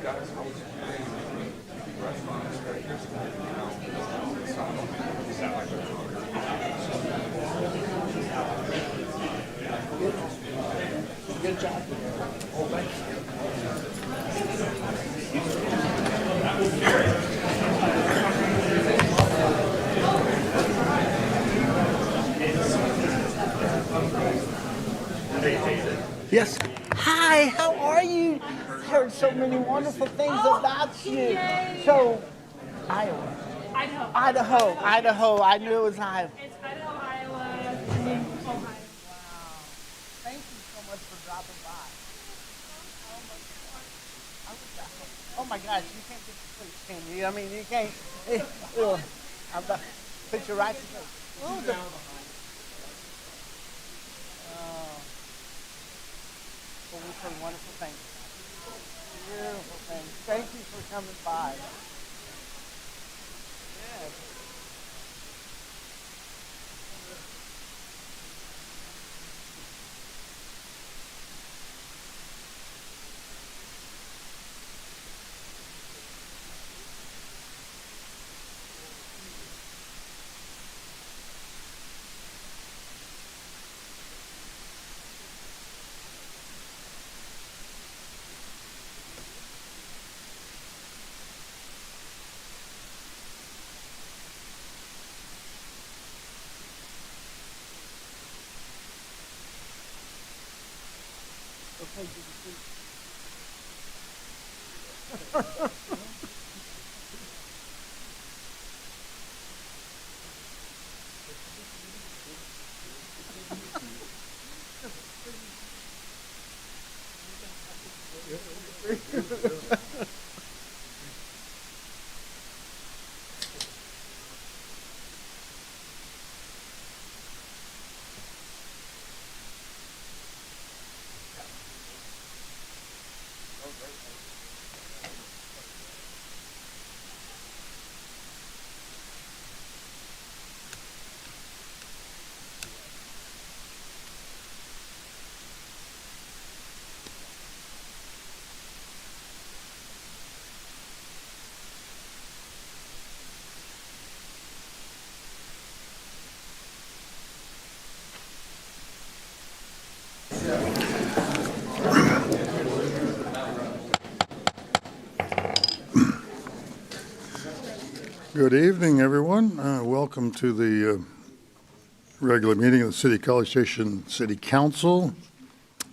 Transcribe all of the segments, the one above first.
Good job. Oh, thank you. Yes. Hi, how are you? Heard so many wonderful things about you. So, Iowa. Idaho. I knew it was Iowa. It's Idaho, Iowa, and then Ohio. Wow. Thank you so much for dropping by. Oh my gosh, you can't get to sleep, can you? I mean, you can't. I'm about to put you right to sleep. Well, we've heard wonderful things. Beautiful things. Thank you for coming by. Yes. Okay, did you see? Good evening, everyone. Welcome to the regular meeting of the City College Station City Council.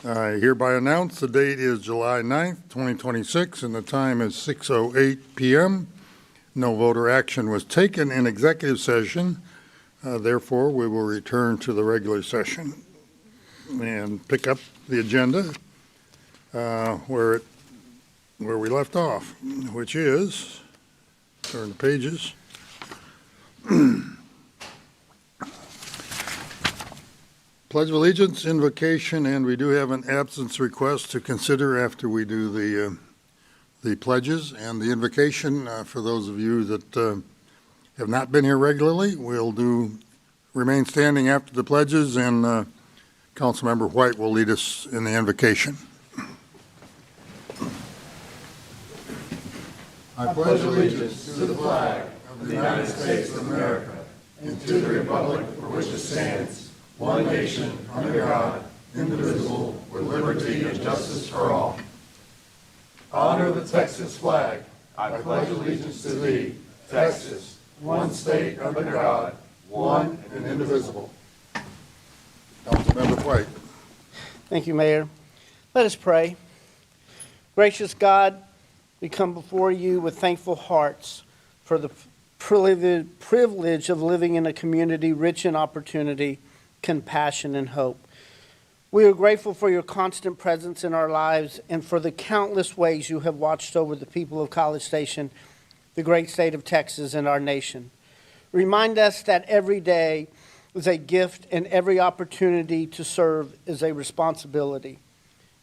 I hereby announce the date is July 9th, 2026, and the time is 6:08 p.m. No voter action was taken in executive session. Therefore, we will return to the regular session and pick up the agenda where we left off, which is, turn the pages. Pledge of Allegiance, invocation, and we do have an absence request to consider after we do the pledges and the invocation. For those of you that have not been here regularly, we'll remain standing after the pledges, and Councilmember Wright will lead us in the invocation. I pledge allegiance to the flag of the United States of America and to the republic for which it stands, one nation, under God, indivisible, with liberty and justice for all. Honor the Texas flag. I pledge allegiance to thee, Texas, one state under God, one and indivisible. Councilmember Wright. Thank you, Mayor. Let us pray. Gracious God, we come before you with thankful hearts for the privilege of living in a community rich in opportunity, compassion, and hope. We are grateful for your constant presence in our lives and for the countless ways you have watched over the people of College Station, the great state of Texas, and our nation. Remind us that every day is a gift and every opportunity to serve is a responsibility.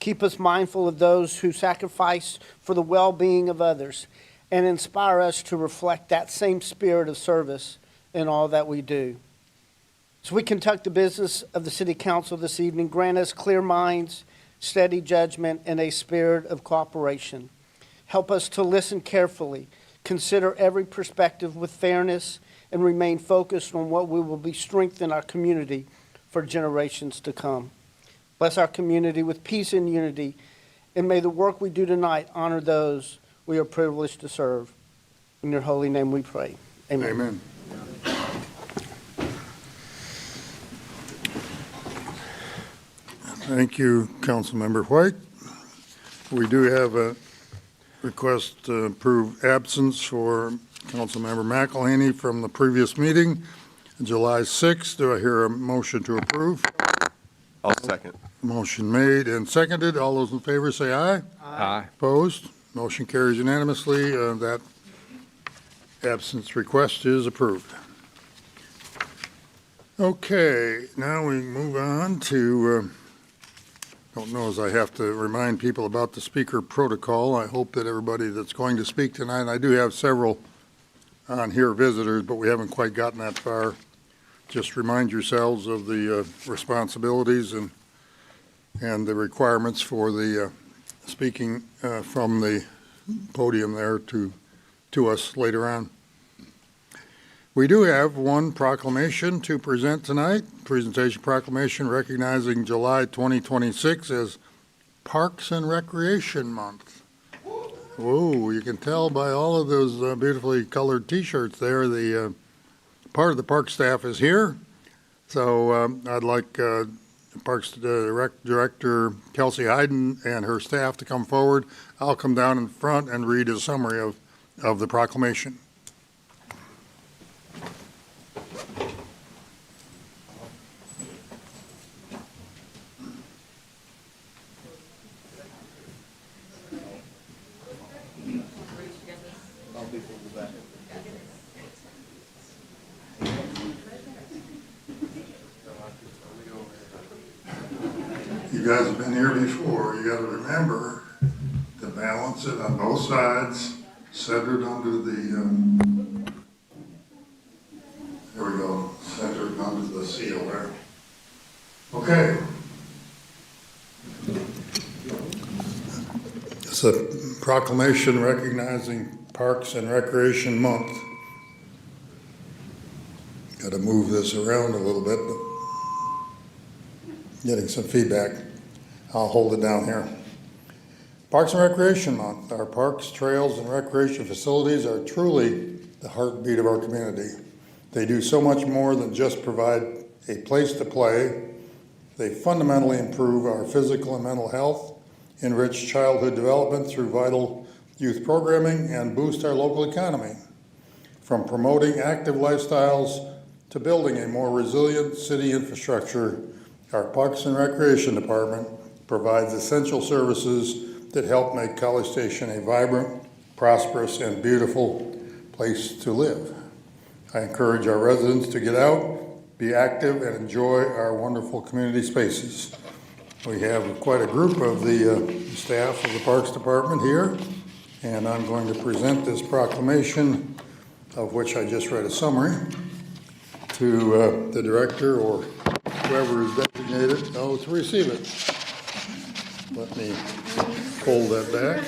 Keep us mindful of those who sacrifice for the well-being of others and inspire us to reflect that same spirit of service in all that we do. As we conduct the business of the City Council this evening, grant us clear minds, steady judgment, and a spirit of cooperation. Help us to listen carefully, consider every perspective with fairness, and remain focused on what will be strength in our community for generations to come. Bless our community with peace and unity, and may the work we do tonight honor those we are privileged to serve. In your holy name we pray. Amen. Amen. Thank you, Councilmember White. We do have a request to approve absence for Councilmember Mcllhaney from the previous meeting, July 6th. Do I hear a motion to approve? I'll second. Motion made and seconded. All those in favor say aye. Aye. Opposed? Motion carries unanimously. That absence request is approved. Okay, now we move on to, don't know as I have to remind people about the speaker protocol. I hope that everybody that's going to speak tonight, and I do have several on here visitors, but we haven't quite gotten that far. Just remind yourselves of the responsibilities and the requirements for the speaking from the podium there to us later on. We do have one proclamation to present tonight, presentation proclamation recognizing July 2026 as Parks and Recreation Month. Whoa, you can tell by all of those beautifully colored t-shirts there, the part of the park staff is here. So I'd like Parks Director Kelsey Hayden and her staff to come forward. I'll come down in front and read a summary of the proclamation. You guys have been here before. You got to remember to balance it on both sides, centered under the, there we go, centered under the seal there. Okay. It's a proclamation recognizing Parks and Recreation Month. Got to move this around a little bit, but getting some feedback. I'll hold it down here. Parks and Recreation Month. Our parks, trails, and recreation facilities are truly the heartbeat of our community. They do so much more than just provide a place to play. They fundamentally improve our physical and mental health, enrich childhood development through vital youth programming, and boost our local economy. From promoting active lifestyles to building a more resilient city infrastructure, our Parks and Recreation Department provides essential services that help make College Station a vibrant, prosperous, and beautiful place to live. I encourage our residents to get out, be active, and enjoy our wonderful community spaces. We have quite a group of the staff of the Parks Department here, and I'm going to present this proclamation, of which I just read a summary, to the director or whoever is designated, to receive it. Let me hold that back.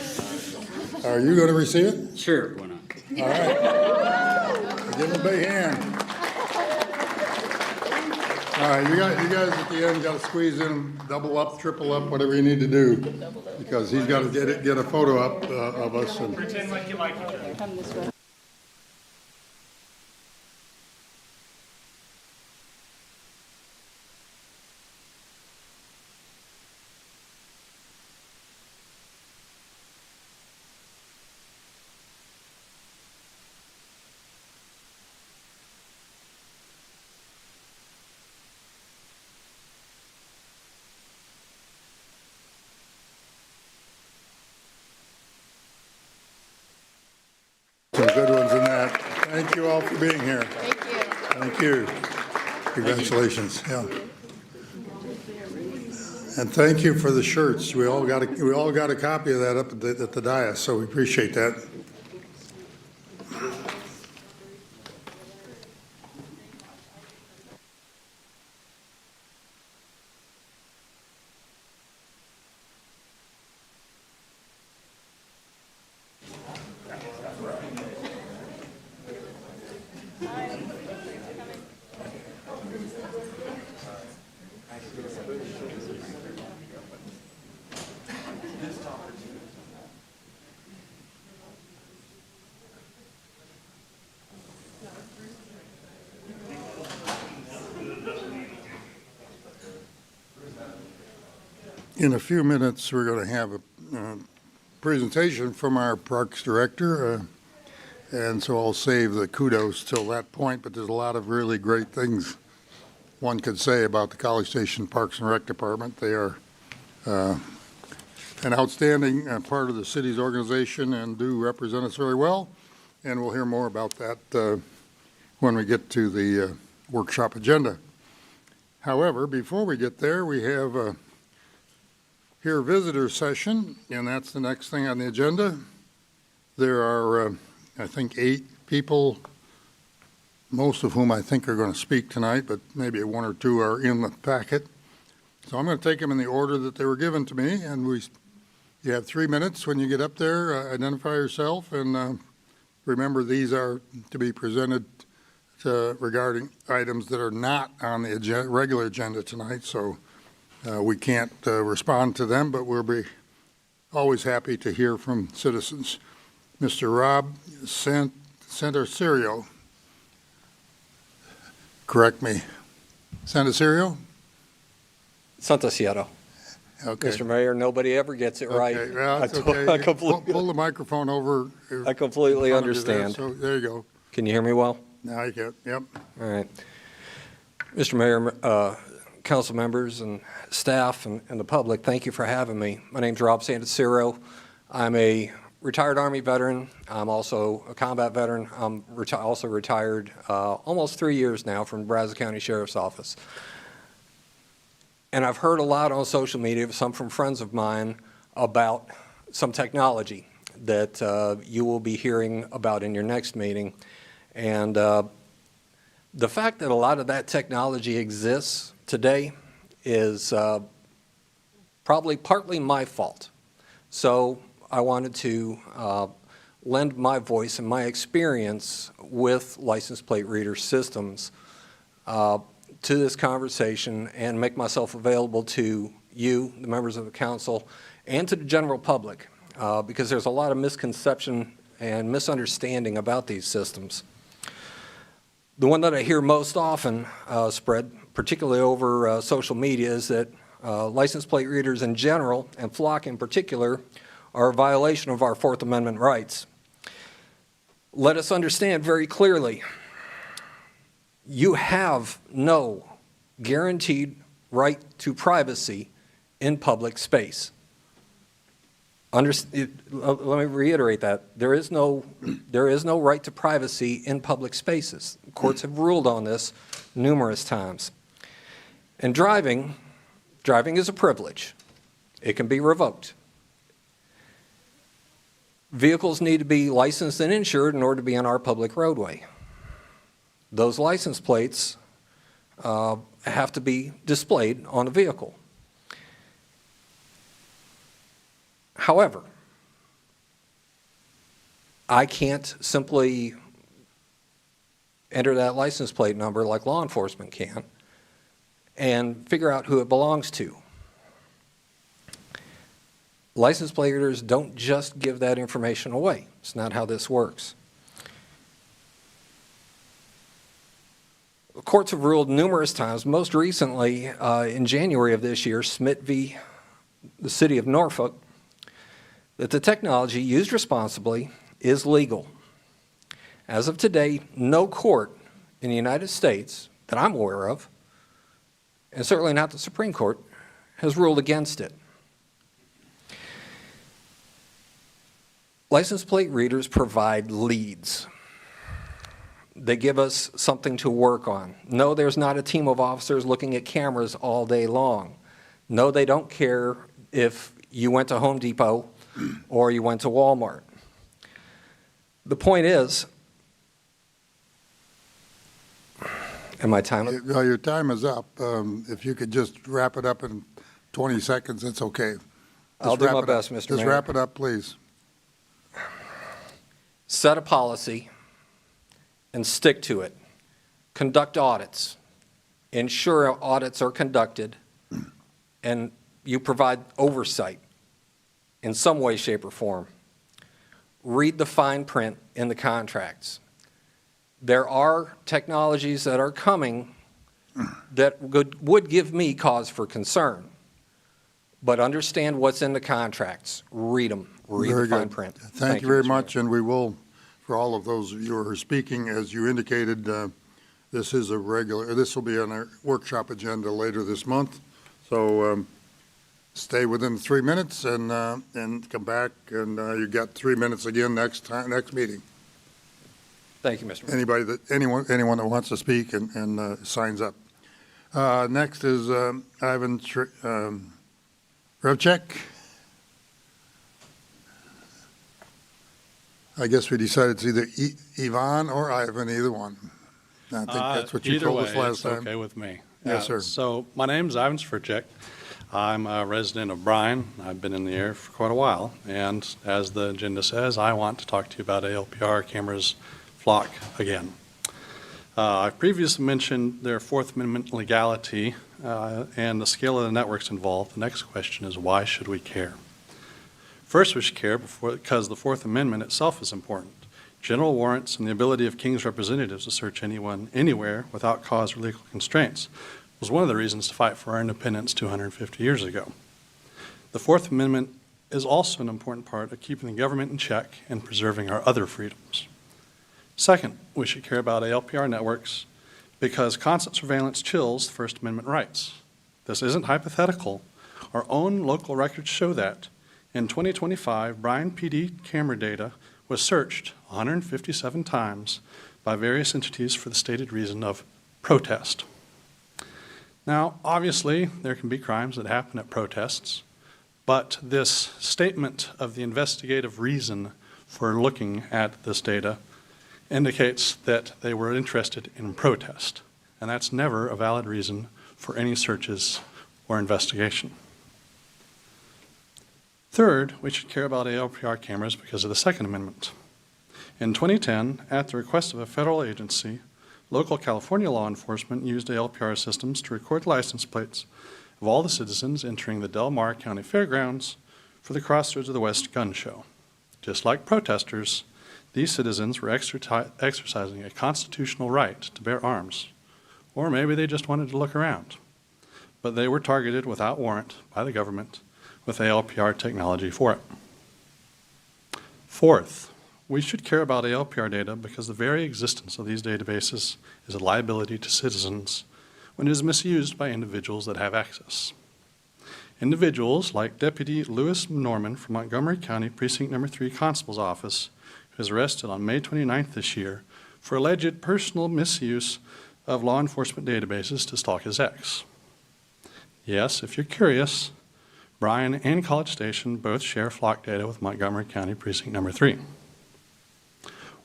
Are you going to receive it? Sure, why not? All right. Give him a big hand. All right, you guys at the end got to squeeze in, double up, triple up, whatever you need to do, because he's got to get a photo up of us. And Pretend like you like each other. Come this way. some good ones in that. Thank you all for being here. Thank you. Thank you. Congratulations. Yeah. And thank you for the shirts. We all got a copy of that up at the dais, so we appreciate that. In a few minutes, we're going to have a presentation from our Parks Director, and so I'll save the kudos till that point, but there's a lot of really great things one could say about the College Station Parks and Rec Department. They are an outstanding part of the city's organization and do represent us very well, and we'll hear more about that when we get to the workshop agenda. However, before we get there, we have here visitor session, and that's the next thing on the agenda. There are, I think, 8 people, most of whom I think are going to speak tonight, but maybe 1 or 2 are in the packet. So I'm going to take them in the order that they were given to me, and you have 3 minutes when you get up there. Identify yourself, and remember these are to be presented regarding items that are not on the regular agenda tonight, so we can't respond to them, but we'll be always happy to hear from citizens. Mr. Rob Santacirio. Correct me. Santacirio? Santaciero. Okay. Mr. Mayor, nobody ever gets it right. Okay, well, that's I okay. Pull the microphone over. I completely in front of you there. understand. So there you go. Can you hear me well? Now you can. Yep. All right. Mr. Mayor, council members and staff and the public, thank you for having me. My name's Rob Santaciero. I'm a retired Army veteran. I'm also a combat veteran. I'm also retired almost 3 years now from Brazos County Sheriff's Office. And I've heard a lot on social media, some from friends of mine, about some technology that you will be hearing about in your next meeting. And the fact that a lot of that technology exists today is probably partly my fault. So I wanted to lend my voice and my experience with license plate reader systems to this conversation and make myself available to you, the members of the council, and to the general public, because there's a lot of misconception and misunderstanding about these systems. The one that I hear most often spread, particularly over social media, is that license plate readers in general, and Flock in particular, are a violation of our Fourth Amendment rights. Let us understand very clearly, you have no guaranteed right to privacy in public space. Let me reiterate that. There is no right to privacy in public spaces. Courts have ruled on this numerous times. And driving is a privilege. It can be revoked. Vehicles need to be licensed and insured in order to be on our public roadway. Those license plates have to be displayed on the vehicle. However, I can't simply enter that license plate number like law enforcement can and figure out who it belongs to. License plate readers don't just give that information away. It's not how this works. The courts have ruled numerous times, most recently in January of this year, Smith v. the City of Norfolk, that the technology used responsibly is legal. As of today, no court in the United States that I'm aware of, and certainly not the Supreme Court, has ruled against it. License plate readers provide leads. They give us something to work on. No, there's not a team of officers looking at cameras all day long. No, they don't care if you went to Home Depot or you went to Walmart. The point is, and my time up? Well, your time is up. If you could just wrap it up in 20 seconds, that's okay. I'll do my best, Mr. Mayor. Just wrap it up, please. Set a policy and stick to it. Conduct audits. Ensure audits are conducted and you provide oversight in some way, shape, or form, read the fine print in the contracts. There are technologies that are coming that would give me cause for concern. But understand what's in the contracts. Read them. Read Very the fine good. print. Thank you very Mr. much, Mayor. and we will, for all of those of you who are speaking, as you indicated, this will be on our workshop agenda later this month. So stay within 3 minutes and come back, and you got 3 minutes again next meeting. Thank you, Mr. Mayor. Anyone that wants to speak and signs up. Next is Ivan Revchek. I guess we decided it's either Ivan or Ivan, either one. I think that's what you told us last time. Either way, it's okay with me. Yes, sir. So my name's Ivan Svrchek. I'm a resident of Bryan. I've been in the area for quite a while. And as the agenda says, I want to talk to you about ALPR cameras flock again. I've previously mentioned their Fourth Amendment legality and the scale of the networks involved. The next question is, why should we care? First, we should care because the Fourth Amendment itself is important. General warrants and the ability of King's representatives to search anyone, anywhere, without cause or legal constraints was one of the reasons to fight for our independence 250 years ago. The Fourth Amendment is also an important part of keeping the government in check and preserving our other freedoms. Second, we should care about ALPR networks because constant surveillance chills First Amendment rights. This isn't hypothetical. Our own local records show that. In 2025, Bryan PD camera data was searched 157 times by various entities for the stated reason of protest. Now, obviously, there can be crimes that happen at protests, but this statement of the investigative reason for looking at this data indicates that they were interested in protest, and that's never a valid reason for any searches or investigation. Third, we should care about ALPR cameras because of the Second Amendment. In 2010, at the request of a federal agency, local California law enforcement used ALPR systems to record license plates of all the citizens entering the Del Mar County Fairgrounds for the Crossroads of the West gun show. Just like protesters, these citizens were exercising a constitutional right to bear arms, or maybe they just wanted to look around. But they were targeted without warrant by the government with ALPR technology for it. Fourth, we should care about ALPR data because the very existence of these databases is a liability to citizens when it is misused by individuals that have access. Individuals like Deputy Lewis Norman from Montgomery County Precinct No. 3 Constable's Office, who was arrested on May 29th this year for alleged personal misuse of law enforcement databases to stalk his ex. Yes, if you're curious, Bryan and College Station both share flock data with Montgomery County Precinct No. 3.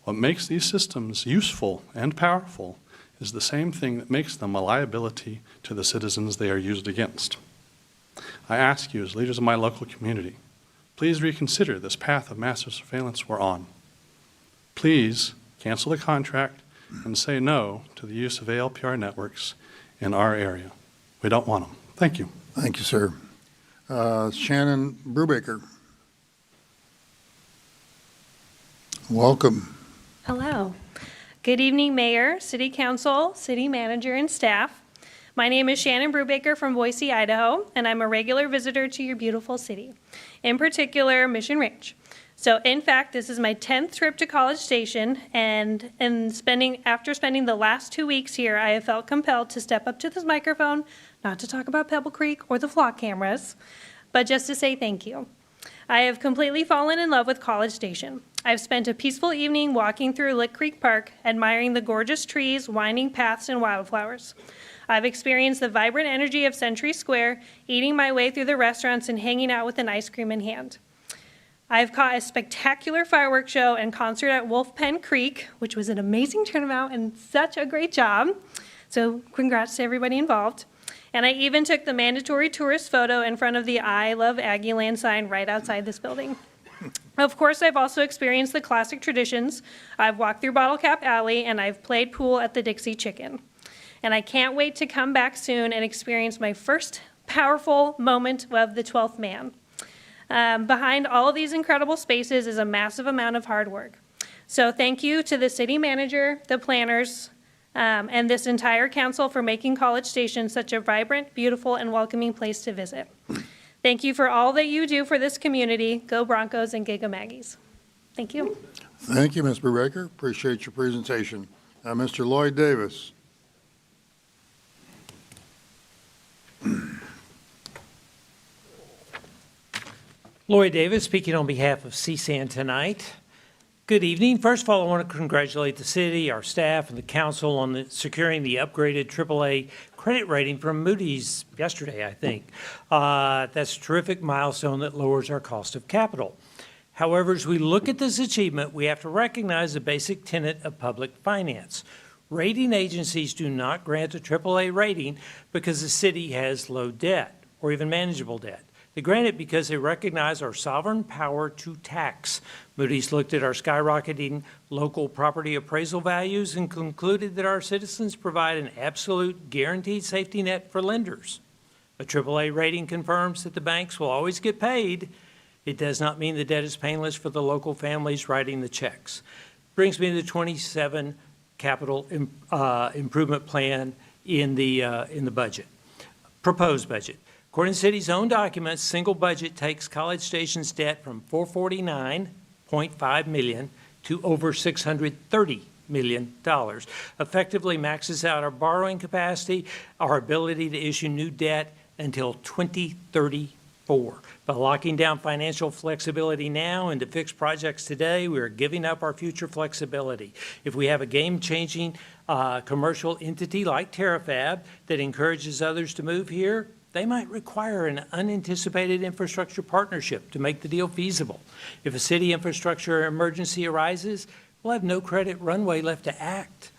What makes these systems useful and powerful is the same thing that makes them a liability to the citizens they are used against. I ask you, as leaders of my local community, please reconsider this path of massive surveillance we're on. Please cancel the contract and say no to the use of ALPR networks in our area. We don't want them. Thank you. Thank you, sir. Shannon Brubaker. Welcome. Hello. Good evening, Mayor, City Council, City Manager, and staff. My name is Shannon Brubaker from Boise, Idaho, and I'm a regular visitor to your beautiful city, in particular Mission Ranch. So, in fact, this is my 10th trip to College Station, and after spending the last 2 weeks here, I have felt compelled to step up to this microphone, not to talk about Pebble Creek or the flock cameras, but just to say thank you. I have completely fallen in love with College Station. I've spent a peaceful evening walking through Lick Creek Park, admiring the gorgeous trees, winding paths, and wildflowers. I've experienced the vibrant energy of Century Square, eating my way through the restaurants and hanging out with an ice cream in hand. I've caught a spectacular fireworks show and concert at Wolf Pen Creek, which was an amazing turnout and such a great job. So congrats to everybody involved. And I even took the mandatory tourist photo in front of the I Love Aggieland sign right outside this building. Of course, I've also experienced the classic traditions. I've walked through Bottle Cap Alley, and I've played pool at the Dixie Chicken. And I can't wait to come back soon and experience my first powerful moment of the 12th man. Behind all of these incredible spaces is a massive amount of hard work. So thank you to the city manager, the planners, and this entire council for making College Station such a vibrant, beautiful, and welcoming place to visit. Thank you for all that you do for this community. Go Broncos and Giga Maggies. Thank you. Thank you, Ms. Brubaker. Appreciate your presentation. Mr. Lloyd Davis. Lloyd Davis, speaking on behalf of CSAN tonight. Good evening. First of all, I want to congratulate the city, our staff, and the council on securing the upgraded AAA credit rating from Moody's yesterday, I think. That's a terrific milestone that lowers our cost of capital. However, as we look at this achievement, we have to recognize the basic tenet of public finance. Rating agencies do not grant a AAA rating because the city has low debt or even manageable debt. They grant it because they recognize our sovereign power to tax. Moody's looked at our skyrocketing local property appraisal values and concluded that our citizens provide an absolute guaranteed safety net for lenders. A AAA rating confirms that the banks will always get paid. It does not mean the debt is painless for the local families writing the checks. Brings me to the 27 capital improvement plan in the budget, proposed budget. According to city's own documents, single budget takes College Station's debt from $449.5 million to over $630 million, effectively maxes out our borrowing capacity, our ability to issue new debt until 2034. By locking down financial flexibility now and to fix projects today, we are giving up our future flexibility. If we have a game-changing commercial entity like TerraFab that encourages others to move here, they might require an unanticipated infrastructure partnership to make the deal feasible. If a city infrastructure emergency arises, we'll have no credit runway left to act.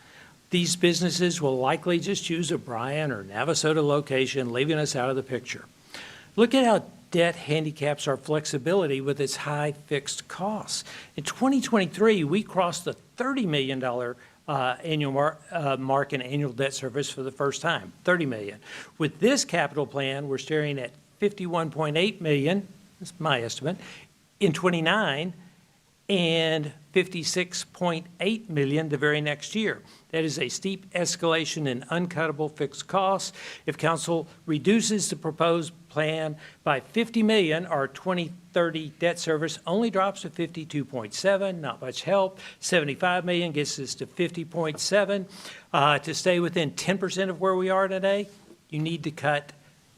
These businesses will likely just choose a Bryan or Navasota location, leaving us out of the picture. Look at how debt handicaps our flexibility with its high fixed costs. In 2023, we crossed the $30 million annual mark in annual debt service for the first time, $30 million. With this capital plan, we're staring at $51.8 million, that's my estimate, in 29, and $56.8 million the very next year. That is a steep escalation in uncuttable fixed costs. If council reduces the proposed plan by $50 million, our 2030 debt service only drops to 52.7, not much help. $75 million gets us to 50.7. To stay within 10% of where we are today, you need to cut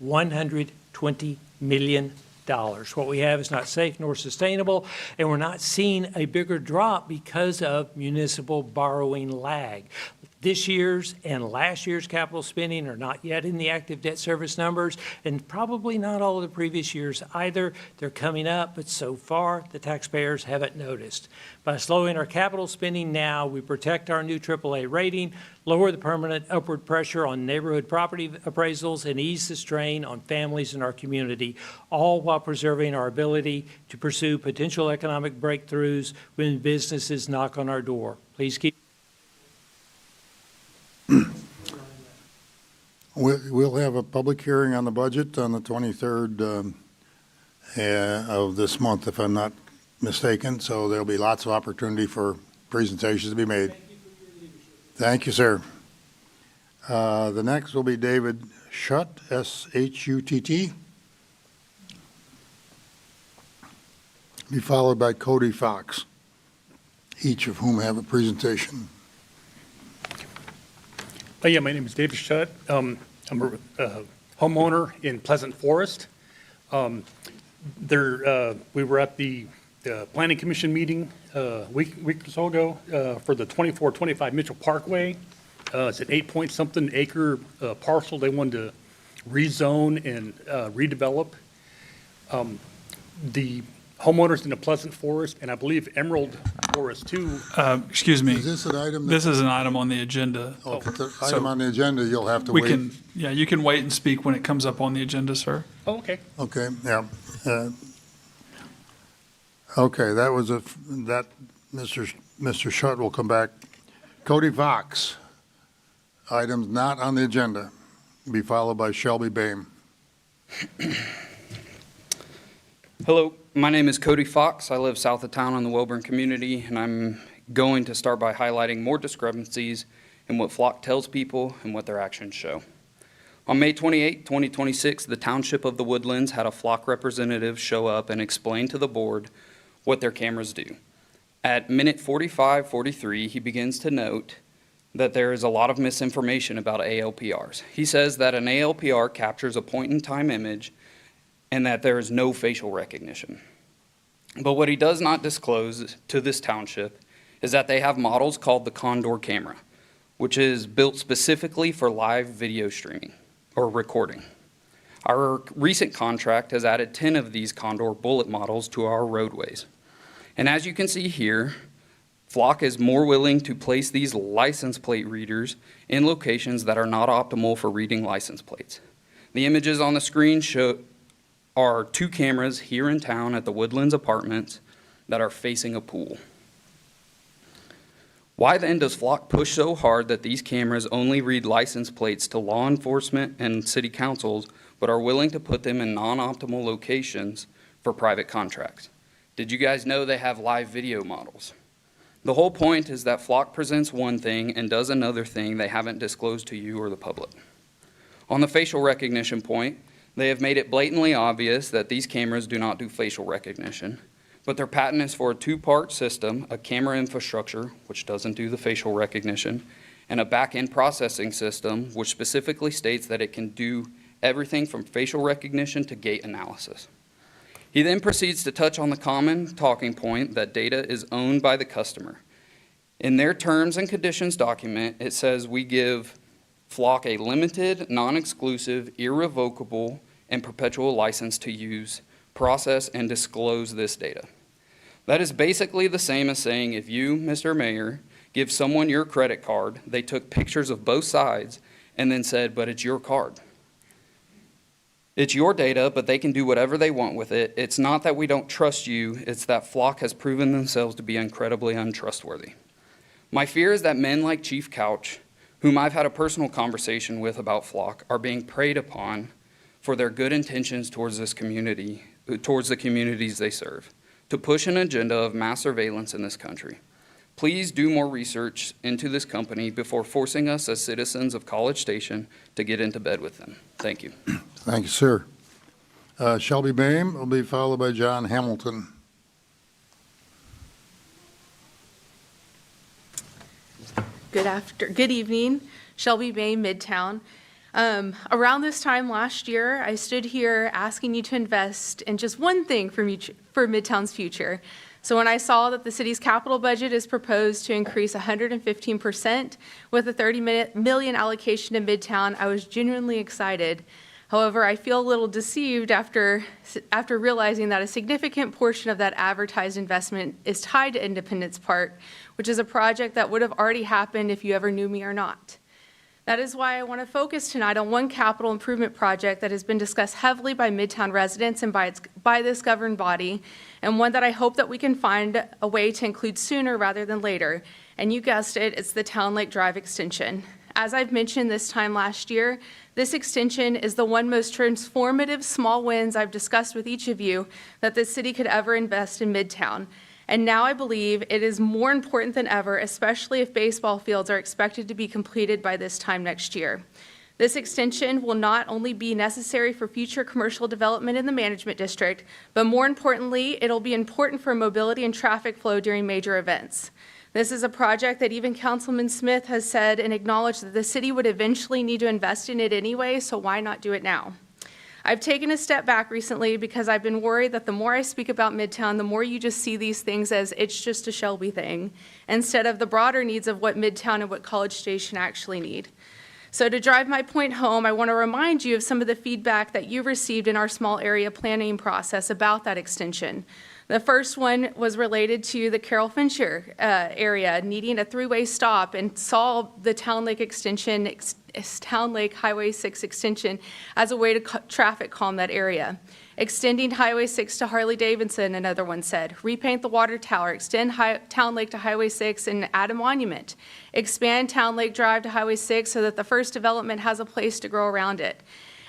$120 million. What we have is not safe nor sustainable, and we're not seeing a bigger drop because of municipal borrowing lag. This year's and last year's capital spending are not yet in the active debt service numbers, and probably not all of the previous years either. They're coming up, but so far the taxpayers haven't noticed. By slowing our capital spending now, we protect our new AAA rating, lower the permanent upward pressure on neighborhood property appraisals, and ease the strain on families in our community, all while preserving our ability to pursue potential economic breakthroughs when businesses knock on our door. Please keep. We'll have a public hearing on the budget on the 23rd of this month, if I'm not mistaken, so there'll be lots of opportunity for presentations to be made. Thank you, sir. The next will be David Schutt, S-H-U-T-T, be followed by Cody Fox, each of whom have a presentation. Yeah, my name is David Schutt. I'm a homeowner in Pleasant Forest. We were at the Planning Commission meeting a week or so ago for the 2425 Mitchell Parkway. It's an 8-point-something acre parcel they wanted to rezone and redevelop. The homeowners in the Pleasant Forest, and I believe Emerald Forest too. Excuse me. Is this an item? This is an item on the agenda. Oh, if it's an item on the agenda, you'll have to We wait. can, you can wait and speak when it comes up on the agenda, sir. Oh, okay. Okay, yeah. Okay, that was that Mr. Schutt will come back. Cody Fox, items not on the agenda, be followed by Shelby Boehm. Hello, my name is Cody Fox. I live south of town in the Welborn community, and I'm going to start by highlighting more discrepancies in what Flock tells people and what their actions show. On May 28, 2026, the Township of the Woodlands had a Flock representative show up and explain to the board what their cameras do. At minute 45:43, he begins to note that there is a lot of misinformation about ALPRs. He says that an ALPR captures a point-in-time image and that there is no facial recognition. But what he does not disclose to this township is that they have models called the Condor camera, which is built specifically for live video streaming or recording. Our recent contract has added 10 of these Condor bullet models to our roadways. And as you can see here, Flock is more willing to place these license plate readers in locations that are not optimal for reading license plates. The images on the screen are 2 cameras here in town at the Woodlands Apartments that are facing a pool. Why then does Flock push so hard that these cameras only read license plates to law enforcement and city councils, but are willing to put them in non-optimal locations for private contracts? Did you guys know they have live video models? The whole point is that Flock presents one thing and does another thing they haven't disclosed to you or the public. On the facial recognition point, they have made it blatantly obvious that these cameras do not do facial recognition, but their patent is for a 2-part system, a camera infrastructure, which doesn't do the facial recognition, and a back-end processing system, which specifically states that it can do everything from facial recognition to gait analysis. He then proceeds to touch on the common talking point that data is owned by the customer. In their terms and conditions document, it says we give Flock a limited, non-exclusive, irrevocable, and perpetual license to use, process, and disclose this data. That is basically the same as saying if you, Mr. Mayor, give someone your credit card, they took pictures of both sides, and then said, but it's your card. It's your data, but they can do whatever they want with it. It's not that we don't trust you, it's that Flock has proven themselves to be incredibly untrustworthy. My fear is that men like Chief Couch, whom I've had a personal conversation with about Flock, are being preyed upon for their good intentions towards this community, towards the communities they serve, to push an agenda of mass surveillance in this country. Please do more research into this company before forcing us as citizens of College Station to get into bed with them. Thank you. Thank you, sir. Shelby Boehm will be followed by John Hamilton. Good evening, Shelby Boehm, Midtown. Around this time last year, I stood here asking you to invest in just one thing for Midtown's future. So when I saw that the city's capital budget is proposed to increase 115% with a $30 million allocation to Midtown, I was genuinely excited. However, I feel a little deceived after realizing that a significant portion of that advertised investment is tied to Independence Park, which is a project that would have already happened if you ever knew me or not. That is why I want to focus tonight on one capital improvement project that has been discussed heavily by Midtown residents and by this governing body, and one that I hope that we can find a way to include sooner rather than later. And you guessed it, it's the Town Lake Drive extension. As I've mentioned this time last year, this extension is the one most transformative small wins I've discussed with each of you that the city could ever invest in Midtown. And now I believe it is more important than ever, especially if baseball fields are expected to be completed by this time next year. This extension will not only be necessary for future commercial development in the management district, but more importantly, it'll be important for mobility and traffic flow during major events. This is a project that even Councilman Smith has said and acknowledged that the city would eventually need to invest in it anyway, so why not do it now? I've taken a step back recently because I've been worried that the more I speak about Midtown, the more you just see these things as it's just a Shelby thing, instead of the broader needs of what Midtown and what College Station actually need. So to drive my point home, I want to remind you of some of the feedback that you received in our small area planning process about that extension. The first one was related to the Carroll Fincher area needing a 3-way stop and saw the Town Lake extension, Town Lake Highway 6 extension as a way to traffic calm that area. Extending Highway 6 to Harley-Davidson, another one said. Repaint the water tower, extend Town Lake to Highway 6 and add a monument. Expand Town Lake Drive to Highway 6 so that the first development has a place to grow around it.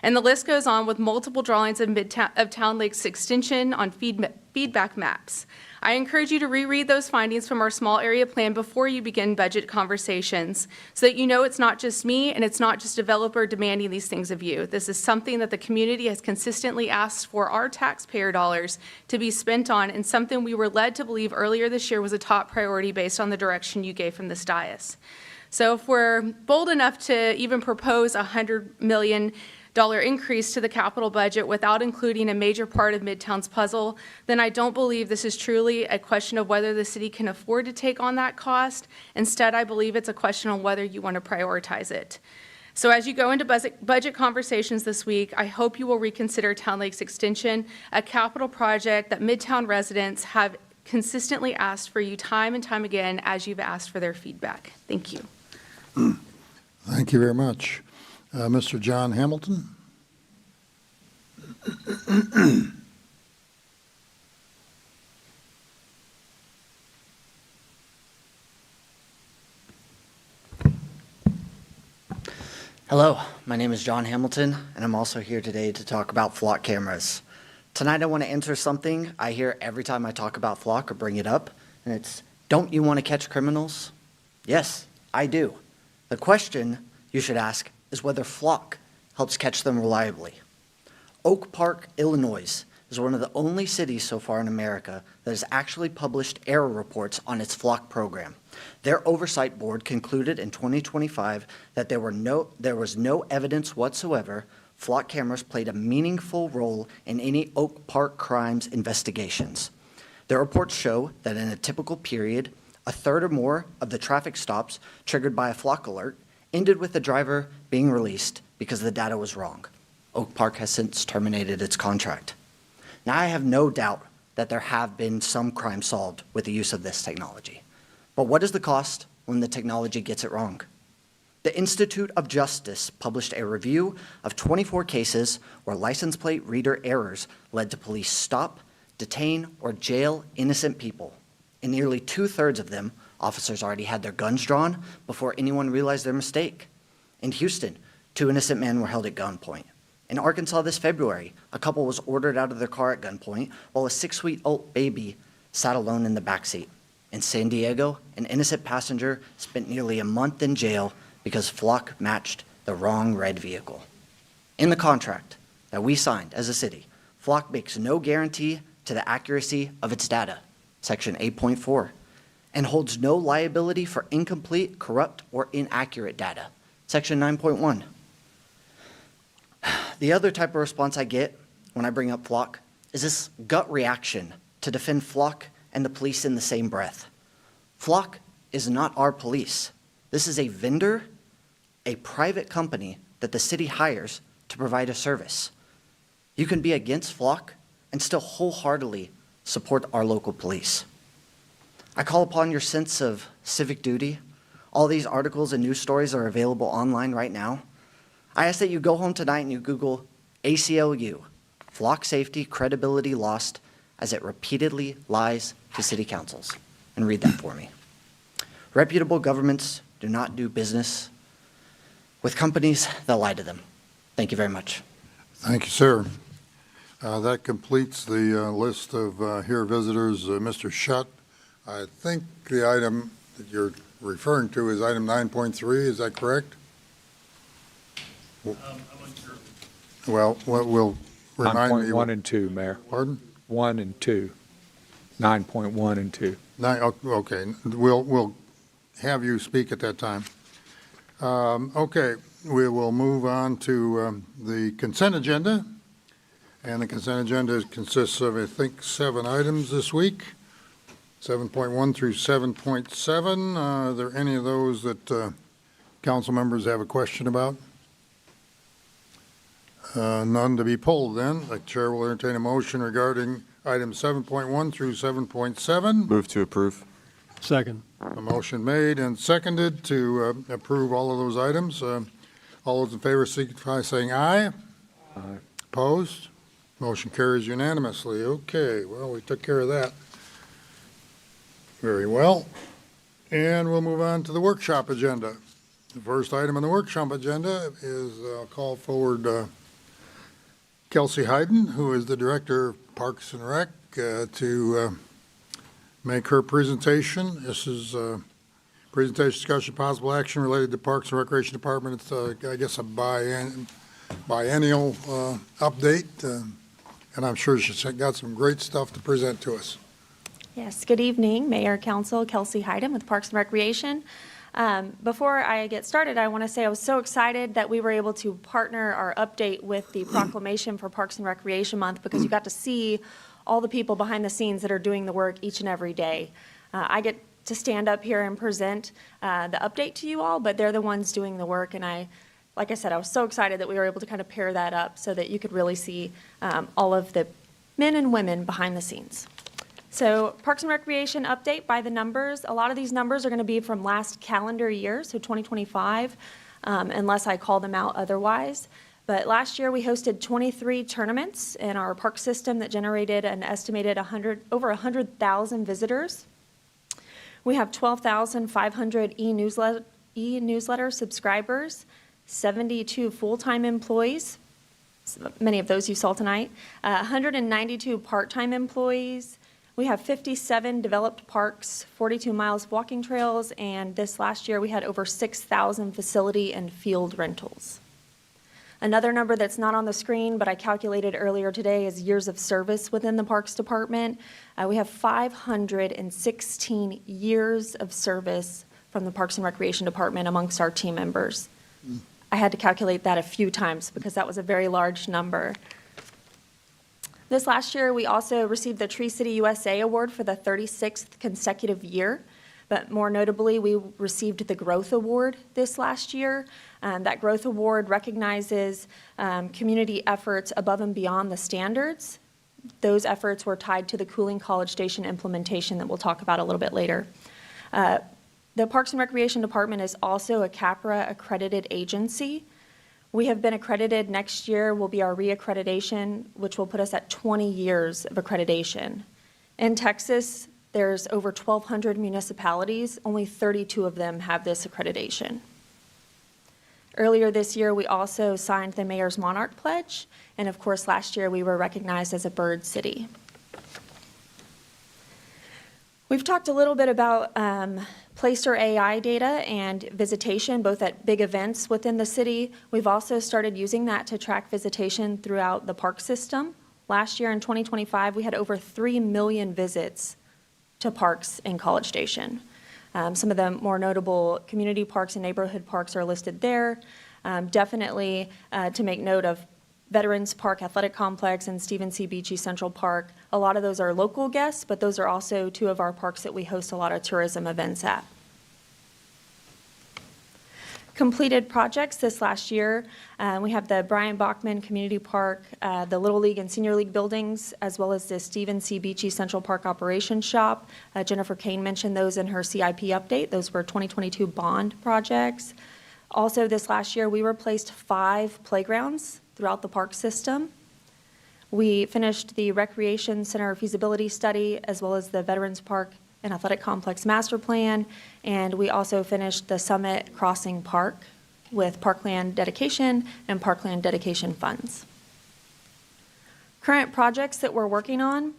And the list goes on with multiple drawings of Town Lake's extension on feedback maps. I encourage you to reread those findings from our small area plan before you begin budget conversations so that you know it's not just me and it's not just a developer demanding these things of you. This is something that the community has consistently asked for our taxpayer dollars to be spent on, and something we were led to believe earlier this year was a top priority based on the direction you gave from this dais. So if we're bold enough to even propose a $100 million increase to the capital budget without including a major part of Midtown's puzzle, then I don't believe this is truly a question of whether the city can afford to take on that cost. Instead, I believe it's a question on whether you want to prioritize it. So as you go into budget conversations this week, I hope you will reconsider Town Lake's extension, a capital project that Midtown residents have consistently asked for you time and time again as you've asked for their feedback. Thank you. Thank you very much. Mr. John Hamilton? Hello, my name is John Hamilton, and I'm also here today to talk about flock cameras. Tonight I want to answer something I hear every time I talk about flock or bring it up, and it's, don't you want to catch criminals? Yes, I do. The question you should ask is whether flock helps catch them reliably. Oak Park, Illinois is one of the only cities so far in America that has actually published error reports on its flock program. Their oversight board concluded in 2025 that there was no evidence whatsoever flock cameras played a meaningful role in any Oak Park crimes investigations. Their reports show that in a typical period, a third or more of the traffic stops triggered by a flock alert ended with the driver being released because the data was wrong. Oak Park has since terminated its contract. Now, I have no doubt that there have been some crimes solved with the use of this technology. But what is the cost when the technology gets it wrong? The Institute of Justice published a review of 24 cases where license plate reader errors led to police stop, detain, or jail innocent people. In nearly 2/3 of them, officers already had their guns drawn before anyone realized their mistake. In Houston, 2 innocent men were held at gunpoint. In Arkansas this February, a couple was ordered out of their car at gunpoint while a 6-week-old baby sat alone in the backseat. In San Diego, an innocent passenger spent nearly a month in jail because flock matched the wrong red vehicle. In the contract that we signed as a city, flock makes no guarantee to the accuracy of its data, Section 8.4, and holds no liability for incomplete, corrupt, or inaccurate data, Section 9.1. The other type of response I get when I bring up flock is this gut reaction to defend flock and the police in the same breath. Flock is not our police. This is a vendor, a private company that the city hires to provide a service. You can be against flock and still wholeheartedly support our local police. I call upon your sense of civic duty. All these articles and news stories are available online right now. I ask that you go home tonight and you Google ACLU, flock safety credibility lost as it repeatedly lies to city councils, and read that for me. Reputable governments do not do business with companies that lie to them. Thank you very much. Thank you, sir. That completes the list of here visitors. Mr. Shutt, I think the item that you're referring to is item 9.3. Is that correct? I'm unsure. Well, what will remind me. 9.1 and 2, Mayor. Pardon? 1 and 2. 9.1 and 2. Okay, we'll have you speak at that time. Okay, we will move on to the consent agenda. And the consent agenda consists of, I think, 7 items this week, 7.1 through 7.7. Are there any of those that council members have a question about? None to be pulled then. The chair will entertain a motion regarding items 7.1 through 7.7. Move to approve. Second. A motion made and seconded to approve all of those items. All those in favor signify by saying aye. Aye. Opposed? Motion carries unanimously. Okay, well, we took care of that. Very well. And we'll move on to the workshop agenda. The first item on the workshop agenda is I'll call forward Kelsey Hayden, who is the Director of Parks and Rec, to make her presentation. This is presentation, discussion, possible action related to Parks and Recreation Department. It's, I guess, a biennial update, and I'm sure she's got some great stuff to present to us. Yes, good evening, Mayor, Council, Kelsey Hayden with Parks and Recreation. Before I get started, I want to say I was so excited that we were able to partner our update with the proclamation for Parks and Recreation Month, because you got to see all the people behind the scenes that are doing the work each and every day. I get to stand up here and present the update to you all, but they're the ones doing the work, and like I said, I was so excited that we were able to kind of pair that up so that you could really see all of the men and women behind the scenes. So Parks and Recreation update by the numbers. A lot of these numbers are going to be from last calendar year, so 2025, unless I call them out otherwise. But last year we hosted 23 tournaments in our park system that generated an estimated over 100,000 visitors. We have 12,500 e-newsletter subscribers, 72 full-time employees, many of those you saw tonight, 192 part-time employees. We have 57 developed parks, 42 miles of walking trails, and this last year we had over 6,000 facility and field rentals. Another number that's not on the screen, but I calculated earlier today, is years of service within the Parks Department. We have 516 years of service from the Parks and Recreation Department amongst our team members. I had to calculate that a few times because that was a very large number. This last year, we also received the Tree City USA Award for the 36th consecutive year. But more notably, we received the Growth Award this last year. That Growth Award recognizes community efforts above and beyond the standards. Those efforts were tied to the Cooling College Station implementation that we'll talk about a little bit later. The Parks and Recreation Department is also a CAPRA accredited agency. We have been accredited. Next year will be our reaccreditation, which will put us at 20 years of accreditation. In Texas, there's over 1,200 municipalities. Only 32 of them have this accreditation. Earlier this year, we also signed the Mayor's Monarch Pledge, and of course, last year we were recognized as a bird city. We've talked a little bit about Placer AI data and visitation, both at big events within the city. We've also started using that to track visitation throughout the park system. Last year in 2025, we had over 3 million visits to parks in College Station. Some of the more notable community parks and neighborhood parks are listed there. Definitely to make note of Veterans Park Athletic Complex and Stephen C. Beachy Central Park. A lot of those are local guests, but those are also two of our parks that we host a lot of tourism events at. Completed projects this last year, we have the Brian Bachman Community Park, the Little League and Senior League buildings, as well as the Stephen C. Beachy Central Park Operations Shop. Jennifer Kane mentioned those in her CIP update. Those were 2022 bond projects. Also this last year, we replaced 5 playgrounds throughout the park system. We finished the Recreation Center feasibility study, as well as the Veterans Park and Athletic Complex Master Plan, and we also finished the Summit Crossing Park with parkland dedication and parkland dedication funds. Current projects that we're working on.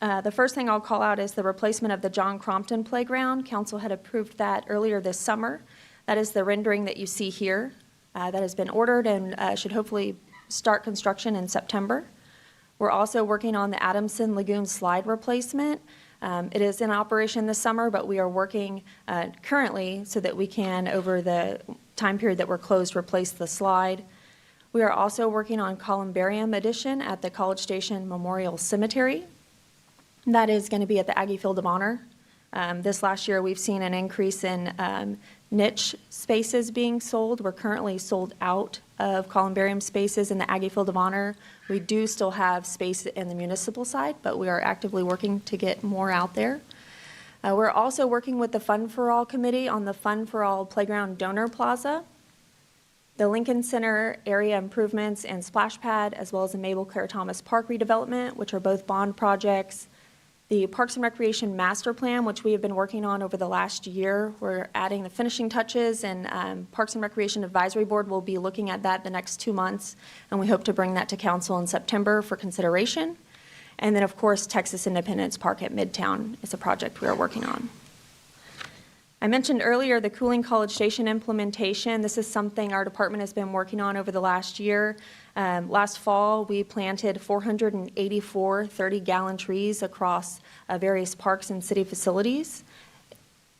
The first thing I'll call out is the replacement of the John Crompton Playground. Council had approved that earlier this summer. That is the rendering that you see here. That has been ordered and should hopefully start construction in September. We're also working on the Adamson Lagoon slide replacement. It is in operation this summer, but we are working currently so that we can, over the time period that we're closed, replace the slide. We are also working on columbarium addition at the College Station Memorial Cemetery. That is going to be at the Aggie Field of Honor. This last year, we've seen an increase in niche spaces being sold. We're currently sold out of columbarium spaces in the Aggie Field of Honor. We do still have space in the municipal side, but we are actively working to get more out there. We're also working with the Fun for All Committee on the Fun for All Playground Donor Plaza, the Lincoln Center area improvements and splash pad, as well as the Mabel Claire Thomas Park redevelopment, which are both bond projects. The Parks and Recreation Master Plan, which we have been working on over the last year, we're adding the finishing touches, and Parks and Recreation Advisory Board will be looking at that the next 2 months, and we hope to bring that to council in September for consideration. And then, of course, Texas Independence Park at Midtown is a project we are working on. I mentioned earlier the Cooling College Station implementation. This is something our department has been working on over the last year. Last fall, we planted 484 30-gallon trees across various parks and city facilities.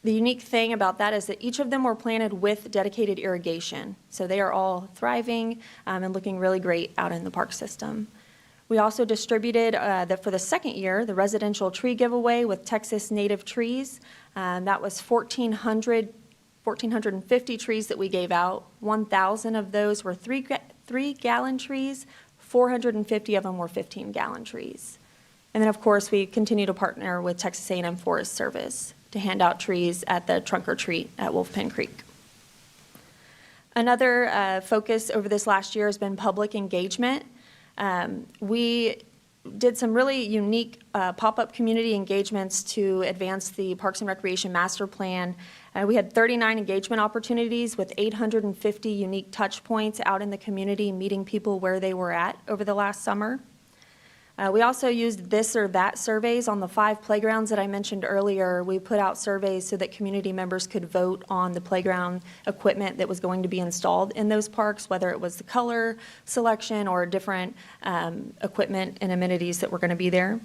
The unique thing about that is that each of them were planted with dedicated irrigation. So they are all thriving and looking really great out in the park system. We also distributed, for the second year, the residential tree giveaway with Texas native trees. That was 1,450 trees that we gave out. 1,000 of those were 3-gallon trees. 450 of them were 15-gallon trees. And then, of course, we continue to partner with Texas A&M Forest Service to hand out trees at the trunk or treat at Wolf Pen Creek. Another focus over this last year has been public engagement. We did some really unique pop-up community engagements to advance the Parks and Recreation Master Plan. We had 39 engagement opportunities with 850 unique touch points out in the community, meeting people where they were at over the last summer. We also used this or that surveys on the 5 playgrounds that I mentioned earlier. We put out surveys so that community members could vote on the playground equipment that was going to be installed in those parks, whether it was the color selection or different equipment and amenities that were going to be there.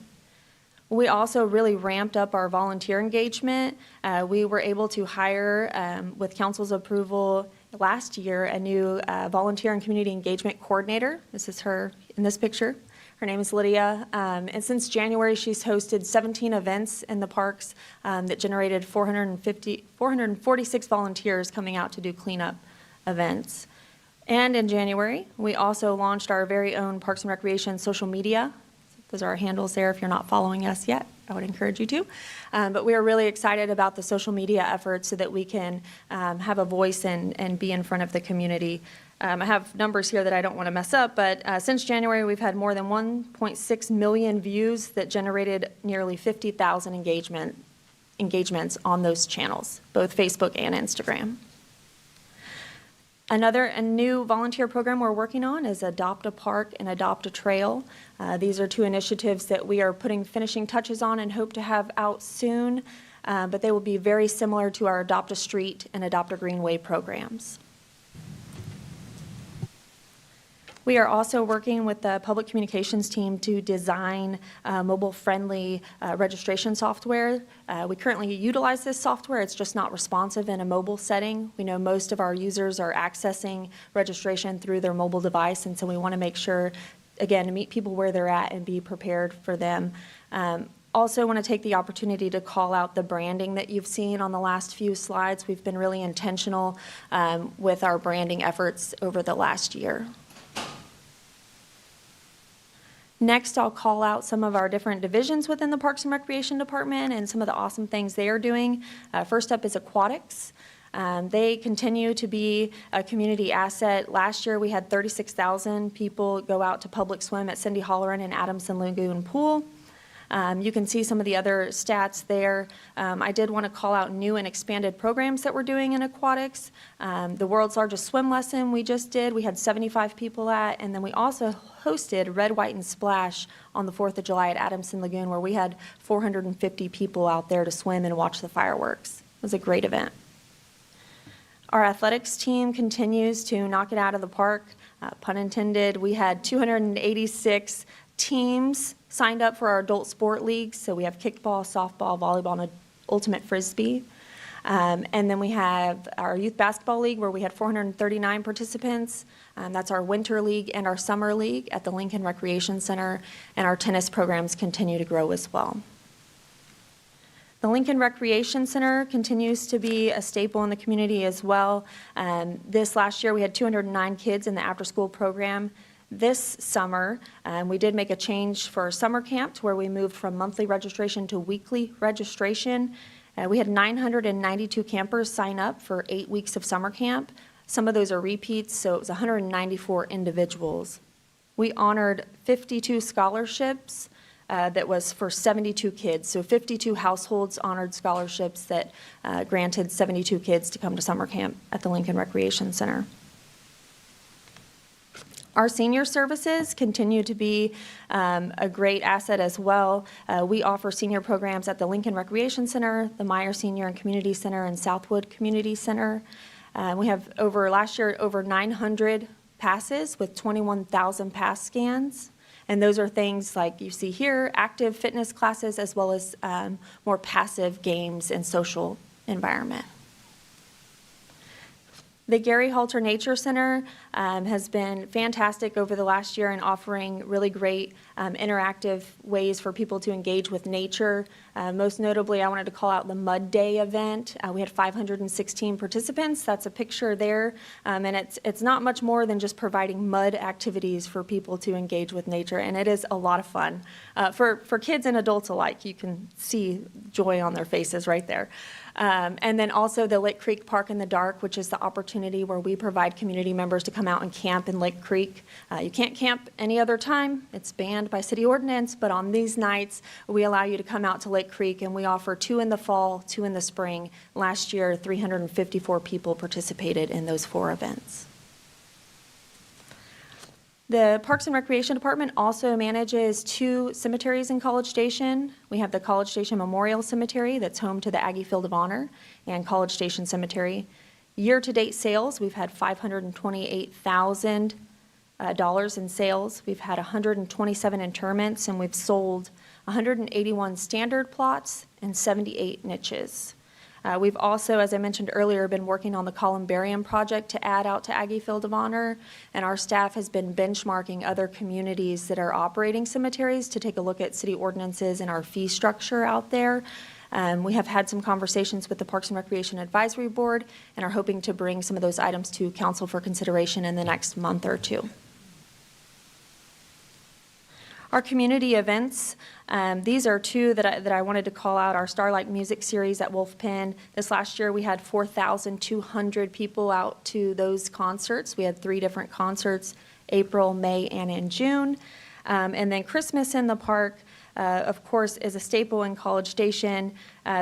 We also really ramped up our volunteer engagement. We were able to hire, with council's approval last year, a new volunteer and community engagement coordinator. This is her in this picture. Her name is Lydia, and since January, she's hosted 17 events in the parks that generated 446 volunteers coming out to do cleanup events. And in January, we also launched our very own Parks and Recreation social media. Those are our handles there. If you're not following us yet, I would encourage you to. But we are really excited about the social media efforts so that we can have a voice and be in front of the community. I have numbers here that I don't want to mess up, but since January, we've had more than 1.6 million views that generated nearly 50,000 engagements on those channels, both Facebook and Instagram. A new volunteer program we're working on is Adopt a Park and Adopt a Trail. These are 2 initiatives that we are putting finishing touches on and hope to have out soon, but they will be very similar to our Adopt a Street and Adopt a Greenway programs. We are also working with the public communications team to design mobile-friendly registration software. We currently utilize this software. It's just not responsive in a mobile setting. We know most of our users are accessing registration through their mobile device, and so we want to make sure, again, to meet people where they're at and be prepared for them. Also want to take the opportunity to call out the branding that you've seen on the last few slides. We've been really intentional with our branding efforts over the last year. Next, I'll call out some of our different divisions within the Parks and Recreation Department and some of the awesome things they are doing. First up is aquatics. They continue to be a community asset. Last year, we had 36,000 people go out to public swim at Cindy Holloran and Adamson Lagoon Pool. You can see some of the other stats there. I did want to call out new and expanded programs that we're doing in aquatics. The world's largest swim lesson we just did, we had 75 people at, and then we also hosted Red, White, and Splash on the 4th of July at Adamson Lagoon, where we had 450 people out there to swim and watch the fireworks. It was a great event. Our athletics team continues to knock it out of the park, pun intended. We had 286 teams signed up for our adult sport leagues. So we have kickball, softball, volleyball, and ultimate frisbee. And then we have our youth basketball league where we had 439 participants. That's our winter league and our summer league at the Lincoln Recreation Center. And our tennis programs continue to grow as well. The Lincoln Recreation Center continues to be a staple in the community as well. This last year we had 209 kids in the after-school program. This summer, we did make a change for summer camp to where we moved from monthly registration to weekly registration. We had 992 campers sign up for 8 weeks of summer camp. Some of those are repeats, so it was 194 individuals. We honored 52 scholarships, that was for 72 kids. So 52 households honored scholarships that granted 72 kids to come to summer camp at the Lincoln Recreation Center. Our senior services continue to be a great asset as well. We offer senior programs at the Lincoln Recreation Center, the Meyer Senior and Community Center, and Southwood Community Center. We have last year over 900 passes with 21,000 pass scans. And those are things like you see here, active fitness classes, as well as more passive games and social environment. The Gary Halter Nature Center has been fantastic over the last year in offering really great interactive ways for people to engage with nature. Most notably, I wanted to call out the Mud Day event. We had 516 participants. That's a picture there. And it's not much more than just providing mud activities for people to engage with nature. And it is a lot of fun. For kids and adults alike, you can see joy on their faces right there. And then also the Lake Creek Park in the Dark, which is the opportunity where we provide community members to come out and camp in Lake Creek. You can't camp any other time. It's banned by city ordinance, but on these nights, we allow you to come out to Lake Creek, and we offer 2 in the fall, 2 in the spring. Last year, 354 people participated in those 4 events. The Parks and Recreation Department also manages 2 cemeteries in College Station. We have the College Station Memorial Cemetery that's home to the Aggie Field of Honor, and College Station Cemetery. Year-to-date sales, we've had $528,000 in sales. We've had 127 interments, and we've sold 181 standard plots and 78 niches. We've also, as I mentioned earlier, been working on the columbarium project to add out to Aggie Field of Honor, and our staff has been benchmarking other communities that are operating cemeteries to take a look at city ordinances and our fee structure out there. We have had some conversations with the Parks and Recreation Advisory Board and are hoping to bring some of those items to council for consideration in the next month or 2. Our community events, these are 2 that I wanted to call out. Our Starlight Music Series at Wolf Pen. This last year we had 4,200 people out to those concerts. We had 3 different concerts, April, May, and in June. And then Christmas in the Park, of course, is a staple in College Station.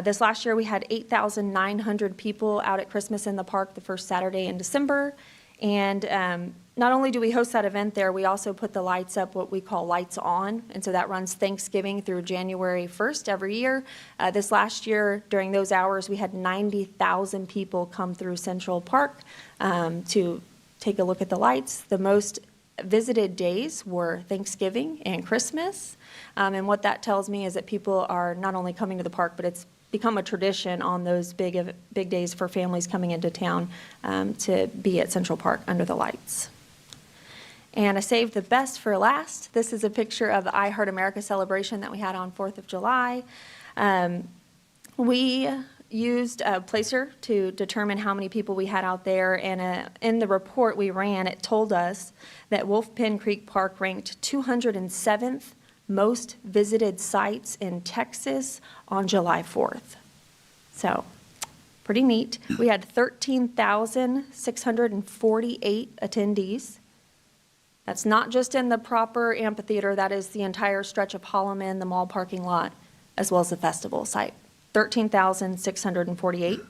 This last year we had 8,900 people out at Christmas in the Park the first Saturday in December. And not only do we host that event there, we also put the lights up, what we call Lights On. And so that runs Thanksgiving through January 1st every year. This last year, during those hours, we had 90,000 people come through Central Park to take a look at the lights. The most visited days were Thanksgiving and Christmas. And what that tells me is that people are not only coming to the park, but it's become a tradition on those big days for families coming into town to be at Central Park under the lights. And I saved the best for last. This is a picture of the I Heart America celebration that we had on 4th of July. We used a placer to determine how many people we had out there, and in the report we ran, it told us that Wolf Pen Creek Park ranked 207th most visited sites in Texas on July 4th. So, pretty neat. We had 13,648 attendees. That's not just in the proper amphitheater, that is the entire stretch of Holloman, the mall parking lot, as well as the festival site. 13,648.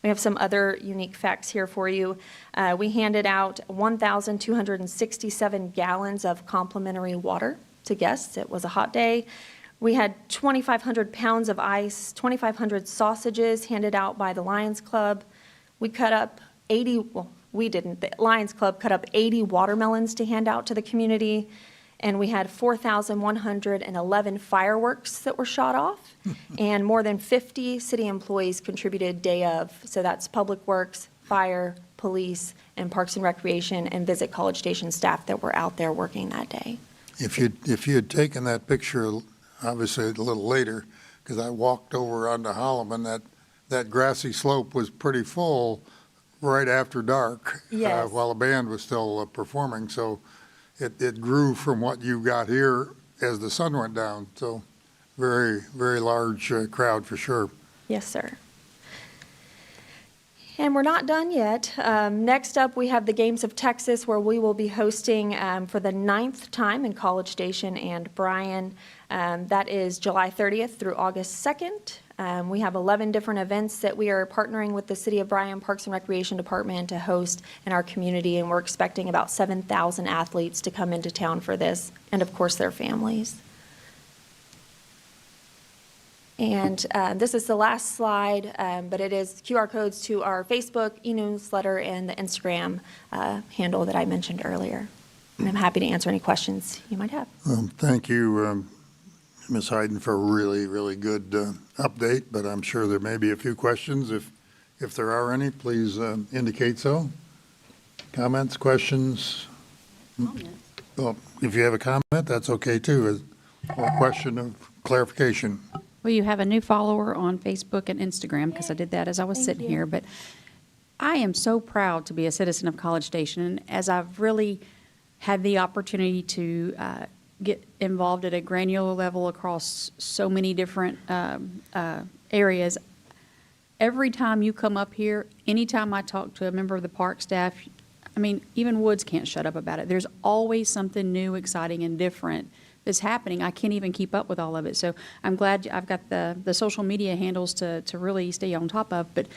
We have some other unique facts here for you. We handed out 1,267 gallons of complimentary water to guests. It was a hot day. We had 2,500 pounds of ice, 2,500 sausages handed out by the Lions Club. We cut up 80, well, we didn't, the Lions Club cut up 80 watermelons to hand out to the community. And we had 4,111 fireworks that were shot off. And more than 50 city employees contributed day of. So that's Public Works, Fire, Police, and Parks and Recreation, and Visit College Station staff that were out there working that day. If you had taken that picture, obviously a little later, because I walked over onto Holloman, that grassy slope was pretty full right after dark. Yes. While the band was still performing. So it grew from what you got here as the sun went down. So very, very large crowd for sure. Yes, sir. And we're not done yet. Next up, we have the Games of Texas, where we will be hosting for the 9th time in College Station and Bryan. That is July 30th through August 2nd. We have 11 different events that we are partnering with the City of Bryan Parks and Recreation Department to host in our community, and we're expecting about 7,000 athletes to come into town for this, and of course, their families. And this is the last slide, but it is QR codes to our Facebook, e-newsletter, and the Instagram handle that I mentioned earlier. And I'm happy to answer any questions you might have. Thank you, Ms. Hayden, for a really, really good update, but I'm sure there may be a few questions. If there are any, please indicate so. Comments, questions? Well, if you have a comment, that's okay too, or a question of clarification. Well, you have a new follower on Facebook and Instagram, because I did that as I was sitting here. But I am so proud to be a citizen of College Station. And as I've really had the opportunity to get involved at a granular level across so many different areas, every time you come up here, anytime I talk to a member of the park staff, I mean, even Woods can't shut up about it. There's always something new, exciting, and different that's happening. I can't even keep up with all of it. So I'm glad I've got the social media handles to really stay on top of. But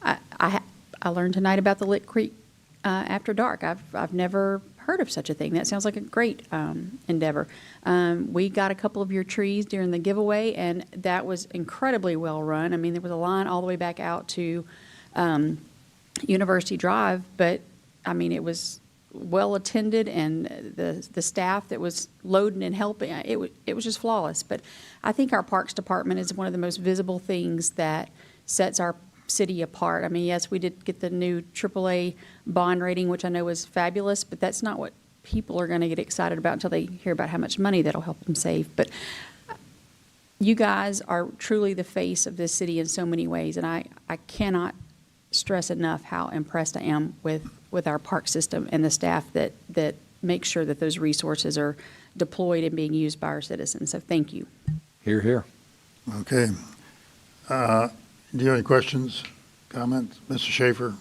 I learned tonight about the Lick Creek After Dark. I've never heard of such a thing. That sounds like a great endeavor. We got a couple of your trees during the giveaway, and that was incredibly well run. I mean, there was a line all the way back out to University Drive, but I mean, it was well attended, and the staff that was loading and helping, it was just flawless. But I think our Parks Department is one of the most visible things that sets our city apart. I mean, yes, we did get the new AAA bond rating, which I know is fabulous, but that's not what people are going to get excited about until they hear about how much money that'll help them save. But you guys are truly the face of this city in so many ways, and I cannot stress enough how impressed I am with our park system and the staff that makes sure that those resources are deployed and being used by our citizens. So thank you. Hear, hear. Okay. Do you have any questions, comments? Mr. Shafer?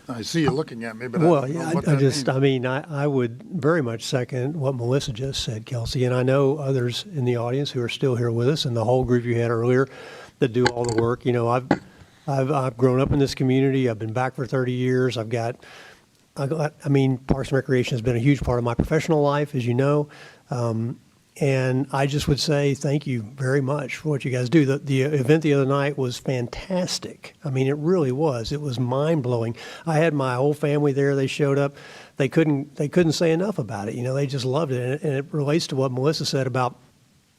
I see you looking at me, but well, I don't know yeah, what I that just, means. I mean, I would very much second what Melissa just said, Kelsey, and I know others in the audience who are still here with us, and the whole group you had earlier that do all the work. You know, I've grown up in this community. I've been back for 30 years. I mean, Parks and Recreation has been a huge part of my professional life, as you know. And I just would say thank you very much for what you guys do. The event the other night was fantastic. I mean, it really was. It was mind-blowing. I had my whole family there. They showed up. They couldn't say enough about it. You know, they just loved it. And it relates to what Melissa said about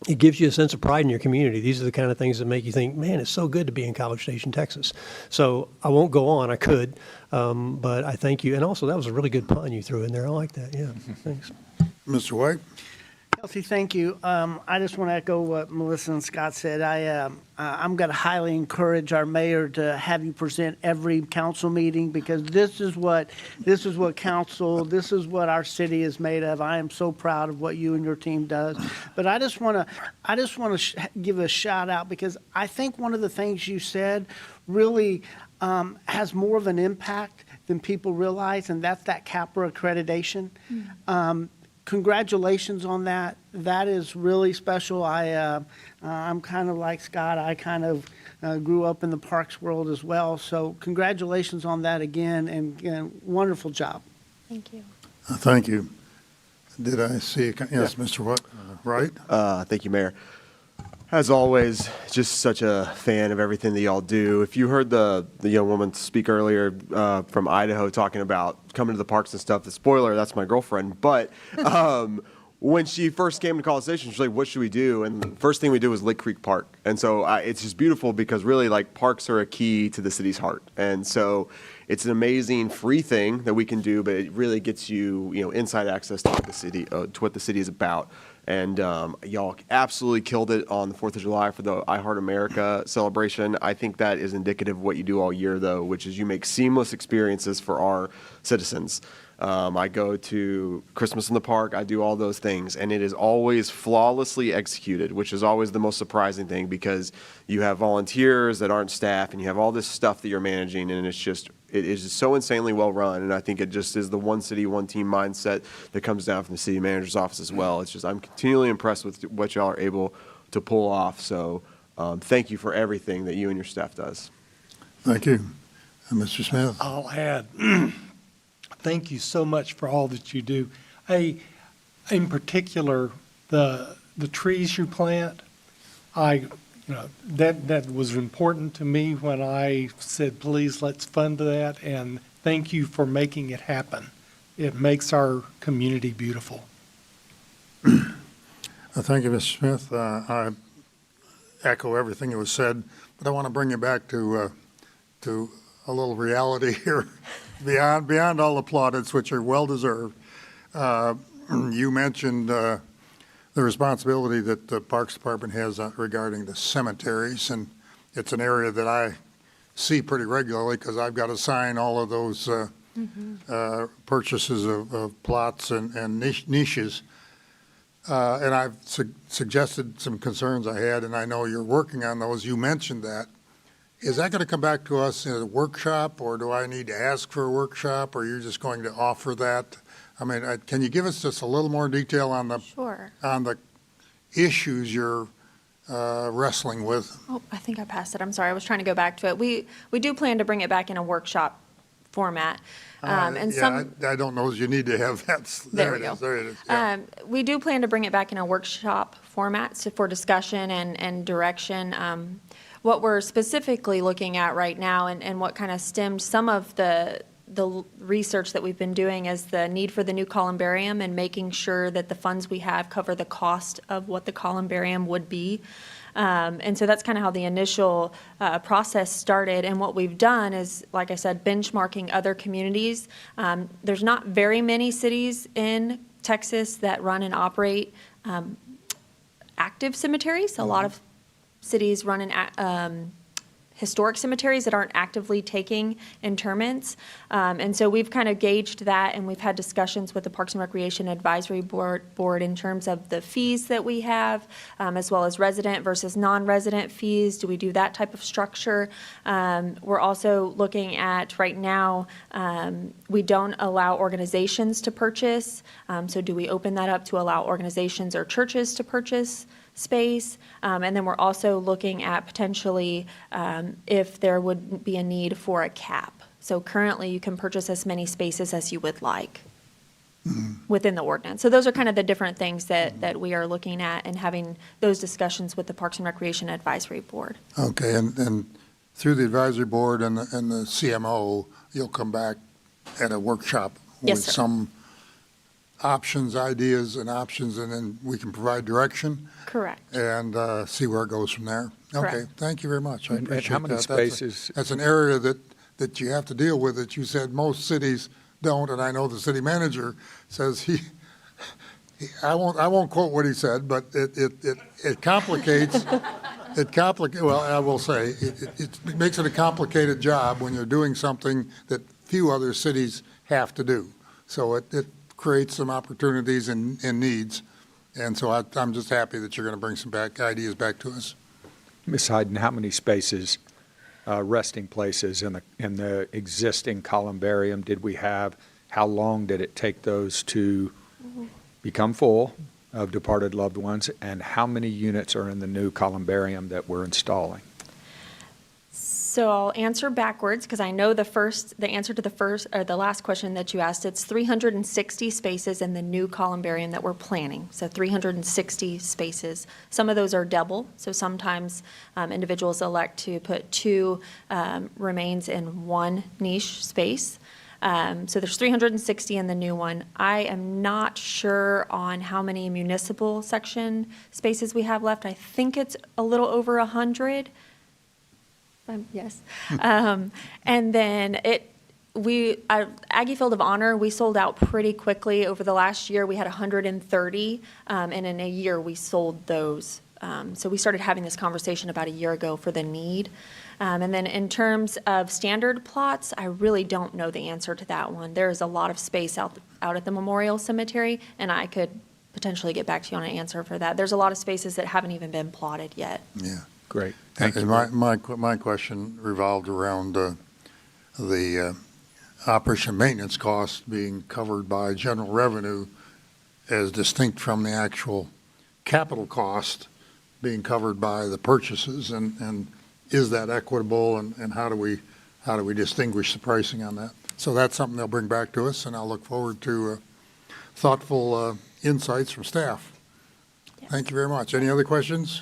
it gives you a sense of pride in your community. These are the kind of things that make you think, man, it's so good to be in College Station, Texas. So I won't go on. I could, but I thank you. And also, that was a really good pun you threw in there. I like that. Yeah, thanks. Mr. White? Kelsey, thank you. I just want to echo what Melissa and Scott said. I'm going to highly encourage our mayor to have you present every council meeting, because this is what council, this is what our city is made of. I am so proud of what you and your team does. But I just want to give a shout out, because I think one of the things you said really has more of an impact than people realize, and that's that CAPRA accreditation. Congratulations on that. That is really special. I'm kind of like Scott. I kind of grew up in the parks world as well. So congratulations on that again, and wonderful job. Thank you. Thank you. Did I see? Yes, Mr. What? Wright? Thank you, Mayor. As always, just such a fan of everything that y'all do. If you heard the young woman speak earlier from Idaho talking about coming to the parks and stuff, the spoiler, that's my girlfriend. But when she first came to College Station, she's like, what should we do? And the first thing we did was Lick Creek Park. And so it's just beautiful, because really, like, parks are a key to the city's heart. And so it's an amazing free thing that we can do, but it really gets you, inside access to what the city is about. And y'all absolutely killed it on the 4th of July for the I Heart America celebration. I think that is indicative of what you do all year, though, which is you make seamless experiences for our citizens. I go to Christmas in the park. I do all those things, and it is always flawlessly executed, which is always the most surprising thing, because you have volunteers that aren't staff, and you have all this stuff that you're managing, and it's it is just so insanely well run, and I think it just is the one city, one team mindset that comes down from the city manager's office as well. It's just I'm continually impressed with what y'all are able to pull off. So thank you for everything that you and your staff does. Thank you. Mr. Smith? I'll add, thank you so much for all that you do. In particular, the trees you plant, that was important to me when I said, please, let's fund that, and thank you for making it happen. It makes our community beautiful. Thank you, Mr. Smith. I echo everything that was said, but I want to bring you back to a little reality here, beyond all the plaudits, which are well-deserved. You mentioned the responsibility that the Parks Department has regarding the cemeteries, and it's an area that I see pretty regularly because I've got to sign all of those purchases of plots and niches. And I've suggested some concerns I had, and I know you're working on those. You mentioned that. Is that going to come back to us in a workshop, or do I need to ask for a workshop, or you're just going to offer that? I mean, can you give us just a little more detail on the Sure. on the issues you're wrestling with? Oh, I think I passed it. I'm sorry. I was trying to go back to it. We do plan to bring it back in a workshop format. I don't know if you need to have that. There it is. There it is. Yeah. We do plan to bring it back in a workshop format for discussion and direction. What we're specifically looking at right now and what kind of stemmed some of the research that we've been doing is the need for the new columbarium and making sure that the funds we have cover the cost of what the columbarium would be. And so that's kind of how the initial process started. And what we've done is, like I said, benchmarking other communities. There's not very many cities in Texas that run and operate active cemeteries. A lot of cities run in historic cemeteries that aren't actively taking interments. And so we've kind of gauged that, and we've had discussions with the Parks and Recreation Advisory Board in terms of the fees that we have, as well as resident versus non-resident fees. Do we do that type of structure? We're also looking at, right now, we don't allow organizations to purchase. So do we open that up to allow organizations or churches to purchase space? And then we're also looking at potentially if there would be a need for a cap. So currently you can purchase as many spaces as you would like within the ordinance. So those are kind of the different things that we are looking at and having those discussions with the Parks and Recreation Advisory Board. Okay, and through the advisory board and the CMO, you'll come back at a workshop Yes, with sir. some ideas and options, and then we can provide direction. Correct. And see where it goes from there. Correct. Okay, thank you very much. I And appreciate how many that. spaces- That's an area that you have to deal with that you said most cities don't, and I know the city manager says I won't quote what he said, but it complicates, well, I will say, it makes it a complicated job when you're doing something that few other cities have to do. So it creates some opportunities and needs. And so I'm just happy that you're going to bring some ideas back to us. Ms. Hayden, how many spaces, resting places in the existing columbarium did we have? How long did it take those to become full of departed loved ones? And how many units are in the new columbarium that we're installing? So I'll answer backwards because I know the answer to the last question that you asked. It's 360 spaces in the new columbarium that we're planning. So 360 spaces. Some of those are double. So sometimes individuals elect to put two remains in one niche space. So there's 360 in the new one. I am not sure on how many municipal section spaces we have left. I think it's a little over 100. Yes. And then Aggie Field of Honor, we sold out pretty quickly. Over the last year, we had 130, and in a year, we sold those. So we started having this conversation about a year ago for the need. And then in terms of standard plots, I really don't know the answer to that one. There is a lot of space out at the Memorial Cemetery, and I could potentially get back to you on an answer for that. There's a lot of spaces that haven't even been plotted yet. Yeah. Great. Thank you. My question revolved around the operation and maintenance costs being covered by general revenue as distinct from the actual capital cost being covered by the purchases, and is that equitable, and how do we distinguish the pricing on that? So that's something they'll bring back to us, and I'll look forward to thoughtful insights from staff. Yes. Thank you very much. Any other questions?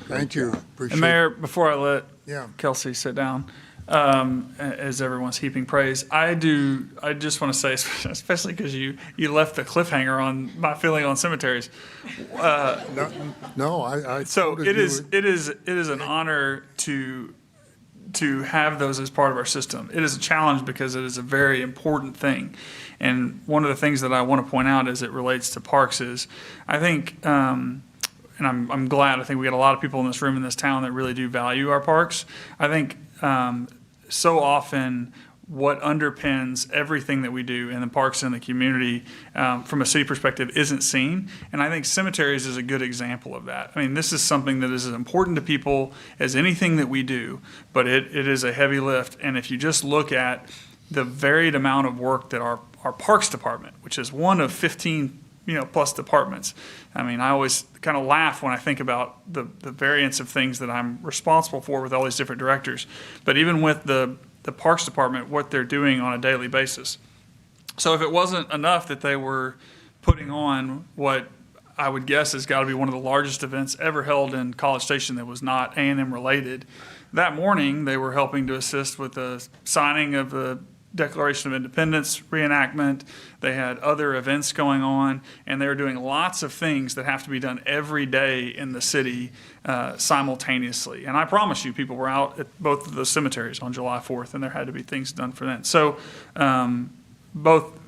Thank you. Appreciate And Mayor, before I let Yeah. Kelsey sit down, as everyone's heaping praise, I just want to say, especially because you left the cliffhanger on my feeling on cemeteries. No, I So quoted it is an honor to have those as part of our system. It is a challenge because it is a very important thing. And one of the things that I want to point out as it relates to parks is, I think, and I'm glad, I think we got a lot of people in this room in this town that really do value our parks. I think so often what underpins everything that we do in the parks and the community from a city perspective isn't seen. And I think cemeteries is a good example of that. I mean, this is something that is as important to people as anything that we do, but it is a heavy lift. And if you just look at the varied amount of work that our parks department, which is one of 15 plus departments. I mean, I always kind of laugh when I think about the variance of things that I'm responsible for with all these different directors. But even with the Parks Department, what they're doing on a daily basis. So if it wasn't enough that they were putting on what I would guess has got to be one of the largest events ever held in College Station that was not A&M related, that morning they were helping to assist with the signing of the Declaration of Independence reenactment. They had other events going on, and they were doing lots of things that have to be done every day in the city simultaneously. And I promise you, people were out at both of those cemeteries on July 4th, and there had to be things done for them. So both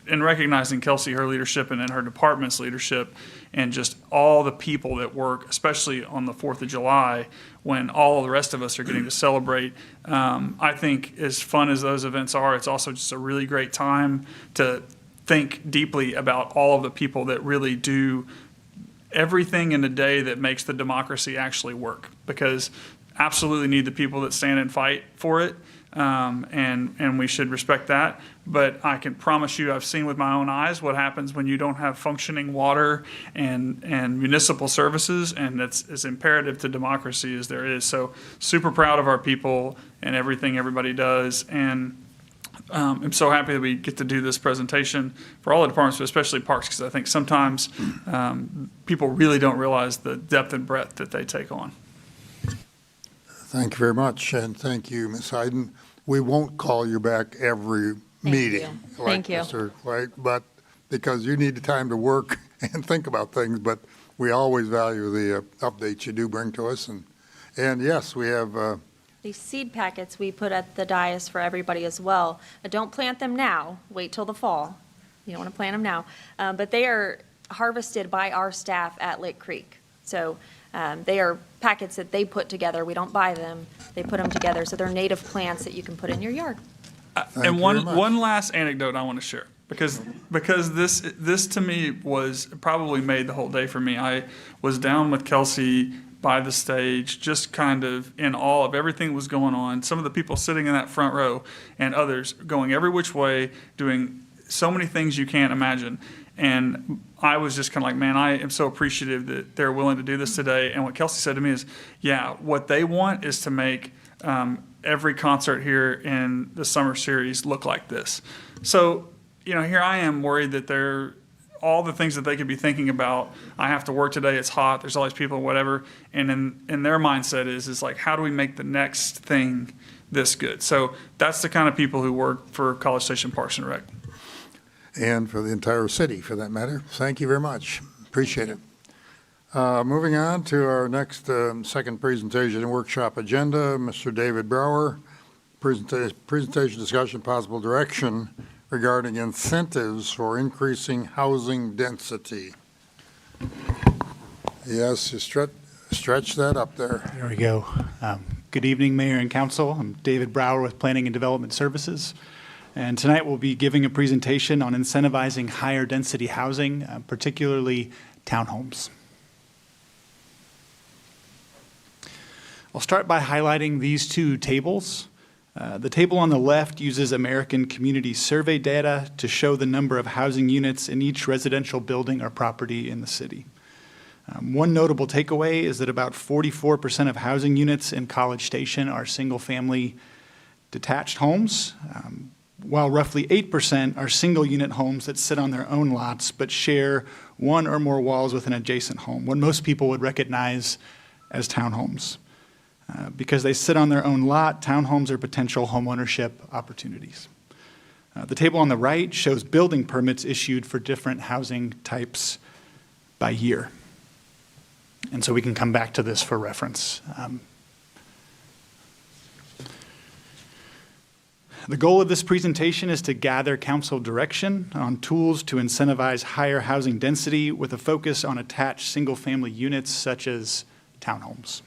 in recognizing Kelsey, her leadership, and in her department's leadership, and just all the people that work, especially on the 4th of July, when all the rest of us are getting to celebrate. I think as fun as those events are, it's also just a really great time to think deeply about all of the people that really do everything in the day that makes the democracy actually work. Because absolutely need the people that stand and fight for it. And we should respect that. But I can promise you, I've seen with my own eyes what happens when you don't have functioning water and municipal services, and that's as imperative to democracy as there is. So super proud of our people and everything everybody does. And I'm so happy that we get to do this presentation for all the departments, but especially parks, because I think sometimes people really don't realize the depth and breadth that they take on. Thank you very much, and thank you, Ms. Hayden. We won't call you back every meeting. Thank you. Mr. Wright, but because you need the time to work and think about things, but we always value the updates you do bring to us. And yes, we have These seed packets we put at the dais for everybody as well. Don't plant them now. Wait till the fall. You don't want to plant them now. But they are harvested by our staff at Lick Creek. So they are packets that they put together. We don't buy them. They put them together. So they're native plants that you can put in your yard. And one last anecdote I want to share, because this to me was probably made the whole day for me. I was down with Kelsey by the stage, just kind of in awe of everything that was going on. Some of the people sitting in that front row and others going every which way, doing so many things you can't imagine. And I was just kind of like, man, I am so appreciative that they're willing to do this today. And what Kelsey said to me is, yeah, what they want is to make every concert here in the summer series look like this. So, here I am worried that they're all the things that they could be thinking about. I have to work today. It's hot. There's all these people, whatever. And in their mindset is like, how do we make the next thing this good? So that's the kind of people who work for College Station Parks and Rec. and for the entire city, for that matter. Thank you very much. Appreciate it. Moving on to our next second presentation and workshop agenda, Mr. David Brower, presentation, discussion, possible direction regarding incentives for increasing housing density. Yes, you stretch that up there. There we go. Good evening, Mayor and Council. I'm David Brower with Planning and Development Services. And tonight we'll be giving a presentation on incentivizing higher density housing, particularly townhomes. I'll start by highlighting these two tables. The table on the left uses American Community Survey data to show the number of housing units in each residential building or property in the city. One notable takeaway is that about 44% of housing units in College Station are single-family detached homes, while roughly 8% are single-unit homes that sit on their own lots but share one or more walls with an adjacent home, what most people would recognize as townhomes. Because they sit on their own lot, townhomes are potential homeownership opportunities. The table on the right shows building permits issued for different housing types by year. And so we can come back to this for reference. The goal of this presentation is to gather council direction on tools to incentivize higher housing density with a focus on attached single-family units such as townhomes.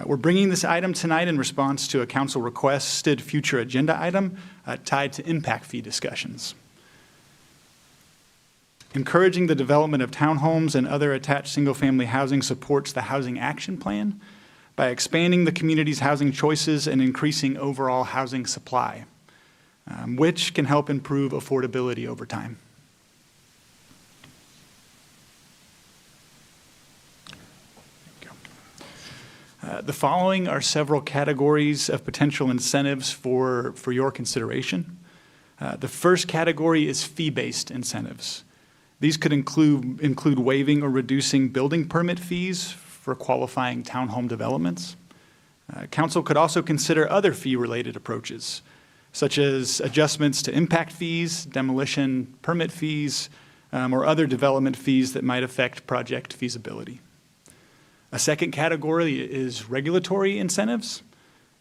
We're bringing this item tonight in response to a council requested future agenda item tied to impact fee discussions. Encouraging the development of townhomes and other attached single-family housing supports the Housing Action Plan by expanding the community's housing choices and increasing overall housing supply, which can help improve affordability over time. The following are several categories of potential incentives for your consideration. The first category is fee-based incentives. These could include waiving or reducing building permit fees for qualifying townhome developments. Council could also consider other fee-related approaches, such as adjustments to impact fees, demolition permit fees, or other development fees that might affect project feasibility. A second category is regulatory incentives.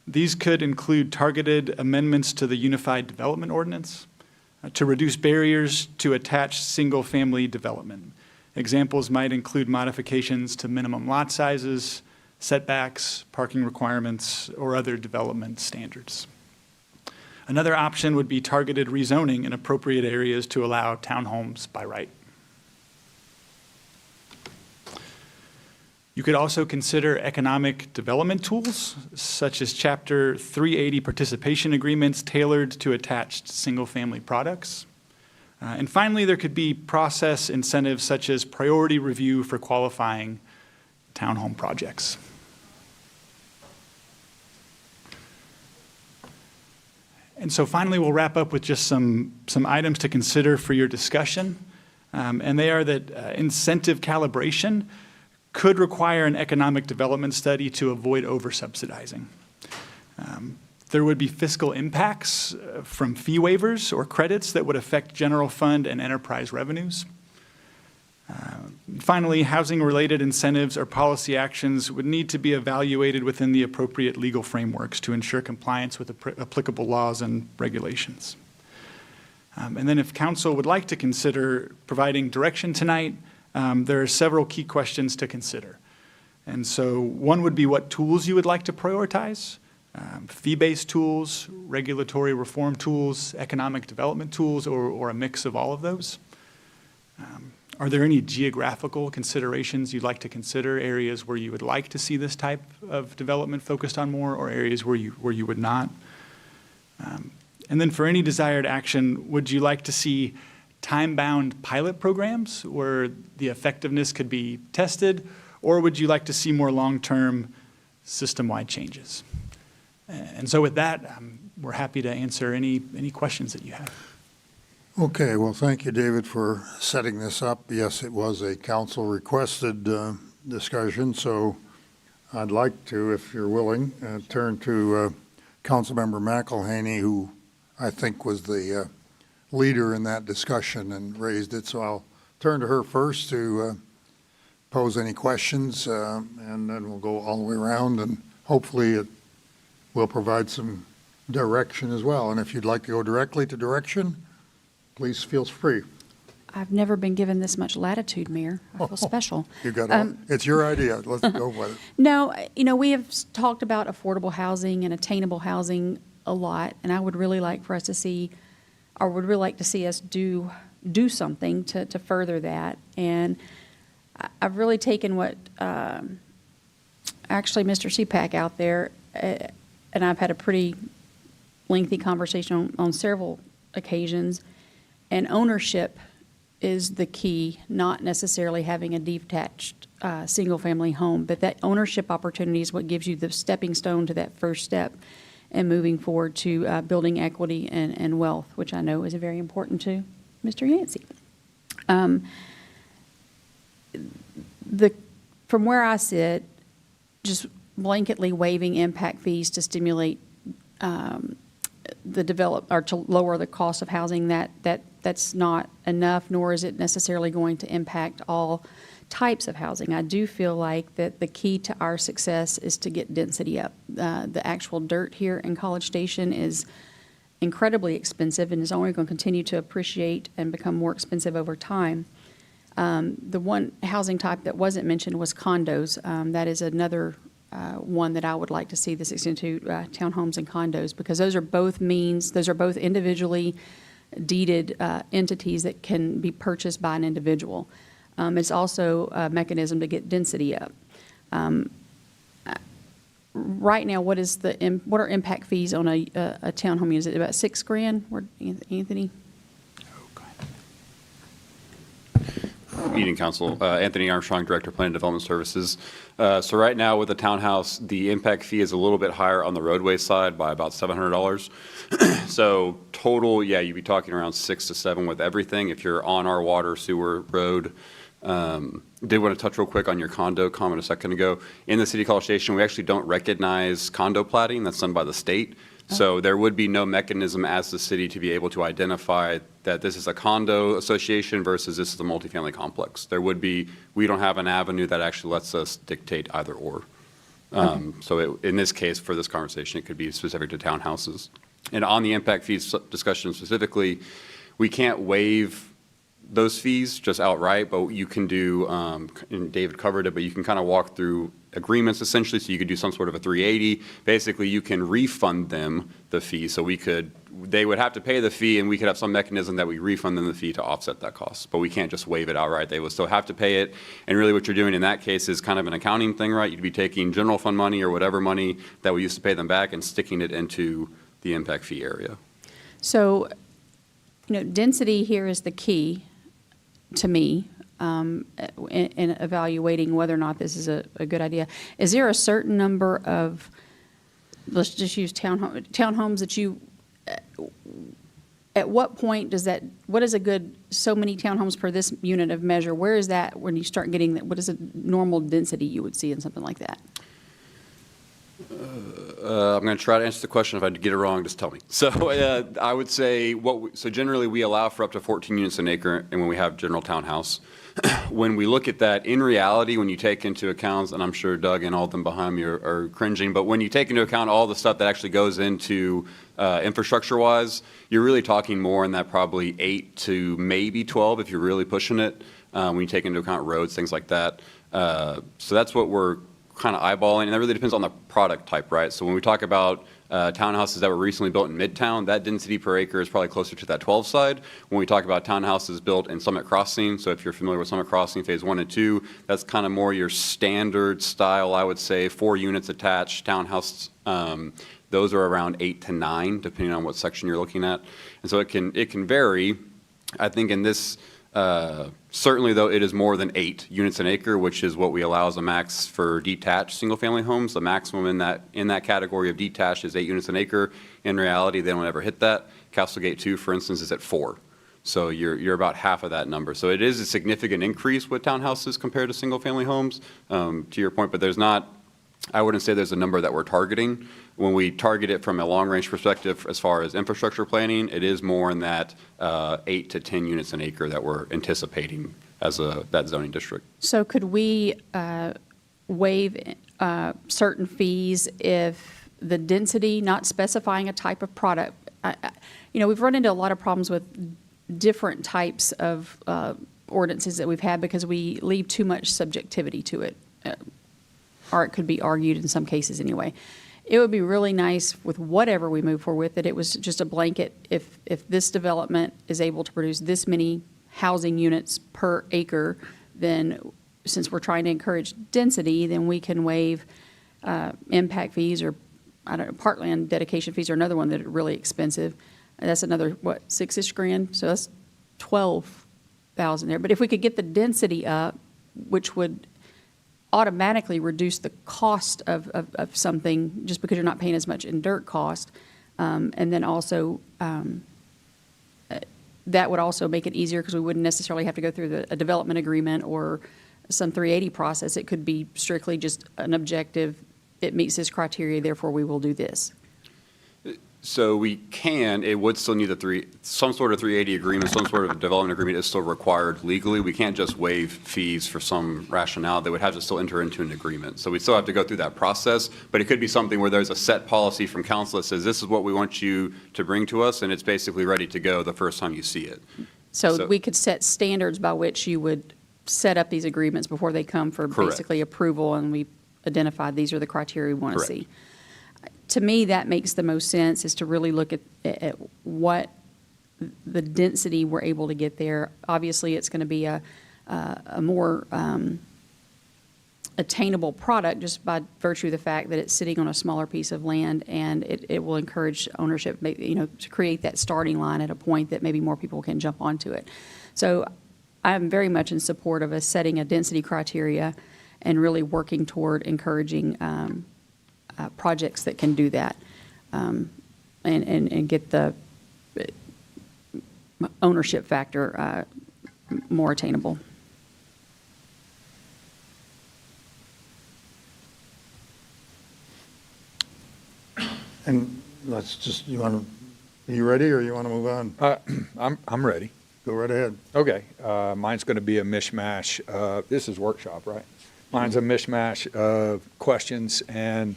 These could include targeted amendments to the Unified Development Ordinance to reduce barriers to attached single-family development. Examples might include modifications to minimum lot sizes, setbacks, parking requirements, or other development standards. Another option would be targeted rezoning in appropriate areas to allow townhomes by right. You could also consider economic development tools, such as Chapter 380 participation agreements tailored to attached single-family products. And finally, there could be process incentives such as priority review for qualifying townhome projects. And so finally, we'll wrap up with just some items to consider for your discussion. And they are that incentive calibration could require an economic development study to avoid over-subsidizing. There would be fiscal impacts from fee waivers or credits that would affect general fund and enterprise revenues. Finally, housing-related incentives or policy actions would need to be evaluated within the appropriate legal frameworks to ensure compliance with applicable laws and regulations. And then if council would like to consider providing direction tonight, there are several key questions to consider. And so one would be what tools you would like to prioritize, fee-based tools, regulatory reform tools, economic development tools, or a mix of all of those. Are there any geographical considerations you'd like to consider, areas where you would like to see this type of development focused on more, or areas where you would not? And then for any desired action, would you like to see time-bound pilot programs where the effectiveness could be tested, or would you like to see more long-term system-wide changes? And so with that, we're happy to answer any questions that you have. Okay, well, thank you, David, for setting this up. Yes, it was a council-requested discussion, so I'd like to, if you're willing, turn to Councilmember Mcllhaney, who I think was the leader in that discussion and raised it. So I'll turn to her first to pose any questions, and then we'll go all the way around, and hopefully it will provide some direction as well. And if you'd like to go directly to direction, please feel free. I've never been given this much latitude, Mayor. I feel special. You got it's your idea. Let's go with it. No, we have talked about affordable housing and attainable housing a lot, and I would really like for us to see, or would really like to see us do something to further that. And I've really taken what actually Mr. CPAC out there, and I've had a pretty lengthy conversation on several occasions, and ownership is the key, not necessarily having a detached single-family home, but that ownership opportunity is what gives you the stepping stone to that first step and moving forward to building equity and wealth, which I know is very important to Mr. Yancy. From where I sit, just blanketly waiving impact fees to stimulate or to lower the cost of housing, that's not enough, nor is it necessarily going to impact all types of housing. I do feel like that the key to our success is to get density up. The actual dirt here in College Station is incredibly expensive and is only going to continue to appreciate and become more expensive over time. The one housing type that wasn't mentioned was condos. That is another one that I would like to see this extend to townhomes and condos, because those are both individually deeded entities that can be purchased by an individual. It's also a mechanism to get density up. Right now, what are impact fees on a townhome unit? Is it about $6,000? Anthony? Meeting Council. Anthony Armstrong, Director of Planning and Development Services. So right now with the townhouse, the impact fee is a little bit higher on the roadway side by about $700. So total, yeah, you'd be talking around 6 to 7 with everything if you're on our water, sewer, road. Did want to touch real quick on your condo comment a second ago. In the City College Station, we actually don't recognize condo platting. That's done by the state. So there would be no mechanism as the city to be able to identify that this is a condo association versus this is a multifamily complex. We don't have an avenue that actually lets us dictate either or. So in this case, for this conversation, it could be specific to townhouses. And on the impact fees discussion specifically, we can't waive those fees just outright, but you can do, and David covered it, but you can kind of walk through agreements essentially, so you could do some sort of a 380. Basically, you can refund them the fee, so they would have to pay the fee, and we could have some mechanism that we refund them the fee to offset that cost. But we can't just waive it outright. They would still have to pay it, and really what you're doing in that case is kind of an accounting thing, right? You'd be taking general fund money or whatever money that we used to pay them back and sticking it into the impact fee area. So, density here is the key to me. In evaluating whether or not this is a good idea. Is there a certain number of, let's just use townhomes that you, at what point what is a good, so many townhomes per this unit of measure, where is that when you start getting that, what is a normal density you would see in something like that? I'm going to try to answer the question. If I get it wrong, just tell me. So I would say, so generally we allow for up to 14 units an acre, and when we have general townhouse. When we look at that, in reality, when you take into account, and I'm sure Doug and all of them behind me are cringing, but when you take into account all the stuff that actually goes into infrastructure-wise, you're really talking more in that probably 8 to maybe 12 if you're really pushing it, when you take into account roads, things like that. So that's what we're kind of eyeballing, and that really depends on the product type, right? So when we talk about townhouses that were recently built in Midtown, that density per acre is probably closer to that 12 side. When we talk about townhouses built in Summit Crossing, so if you're familiar with Summit Crossing Phase 1 and 2, that's kind of more your standard style, I would say, 4 units attached townhouse. Those are around 8 to 9, depending on what section you're looking at. And so it can vary. I think in this, certainly though, it is more than 8 units an acre, which is what we allow as a max for detached single-family homes. The maximum in that category of detached is 8 units an acre. In reality, they don't ever hit that. Castlegate 2, for instance, is at 4. So you're about half of that number. So it is a significant increase with townhouses compared to single-family homes, to your point, but I wouldn't say there's a number that we're targeting. When we target it from a long-range perspective as far as infrastructure planning, it is more in that 8 to 10 units an acre that we're anticipating as that zoning district. So could we waive certain fees if the density, not specifying a type of product? We've run into a lot of problems with different types of ordinances that we've had because we leave too much subjectivity to it. Or it could be argued in some cases anyway. It would be really nice with whatever we move forward with that it was just a blanket. If this development is able to produce this many housing units per acre, then since we're trying to encourage density, then we can waive impact fees or I don't know, parkland dedication fees are another one that are really expensive. And that's another, what, $6-ish grand? So that's 12,000 there. But if we could get the density up, which would automatically reduce the cost of something just because you're not paying as much in dirt cost. And then also, that would also make it easier because we wouldn't necessarily have to go through a development agreement or some 380 process. It could be strictly just an objective, it meets this criteria, therefore we will do this. So we can, it would still need some sort of 380 agreement, some sort of development agreement is still required legally. We can't just waive fees for some rationale. They would have to still enter into an agreement. So we still have to go through that process, but it could be something where there's a set policy from council that says this is what we want you to bring to us, and it's basically ready to go the first time you see it. So we could set standards by which you would set up these agreements before they come for Correct. basically approval, and we identified these are the criteria we want to Correct. see. To me, that makes the most sense, is to really look at what the density we're able to get there. Obviously, it's going to be a more attainable product just by virtue of the fact that it's sitting on a smaller piece of land, and it will encourage ownership, to create that starting line at a point that maybe more people can jump onto it. So I'm very much in support of us setting a density criteria and really working toward encouraging projects that can do that, and get the ownership factor more attainable. And let's just, are you ready or you want to move on? I'm ready. Go right ahead. Okay, mine's going to be a mishmash. This is workshop, right? Mine's a mishmash of questions and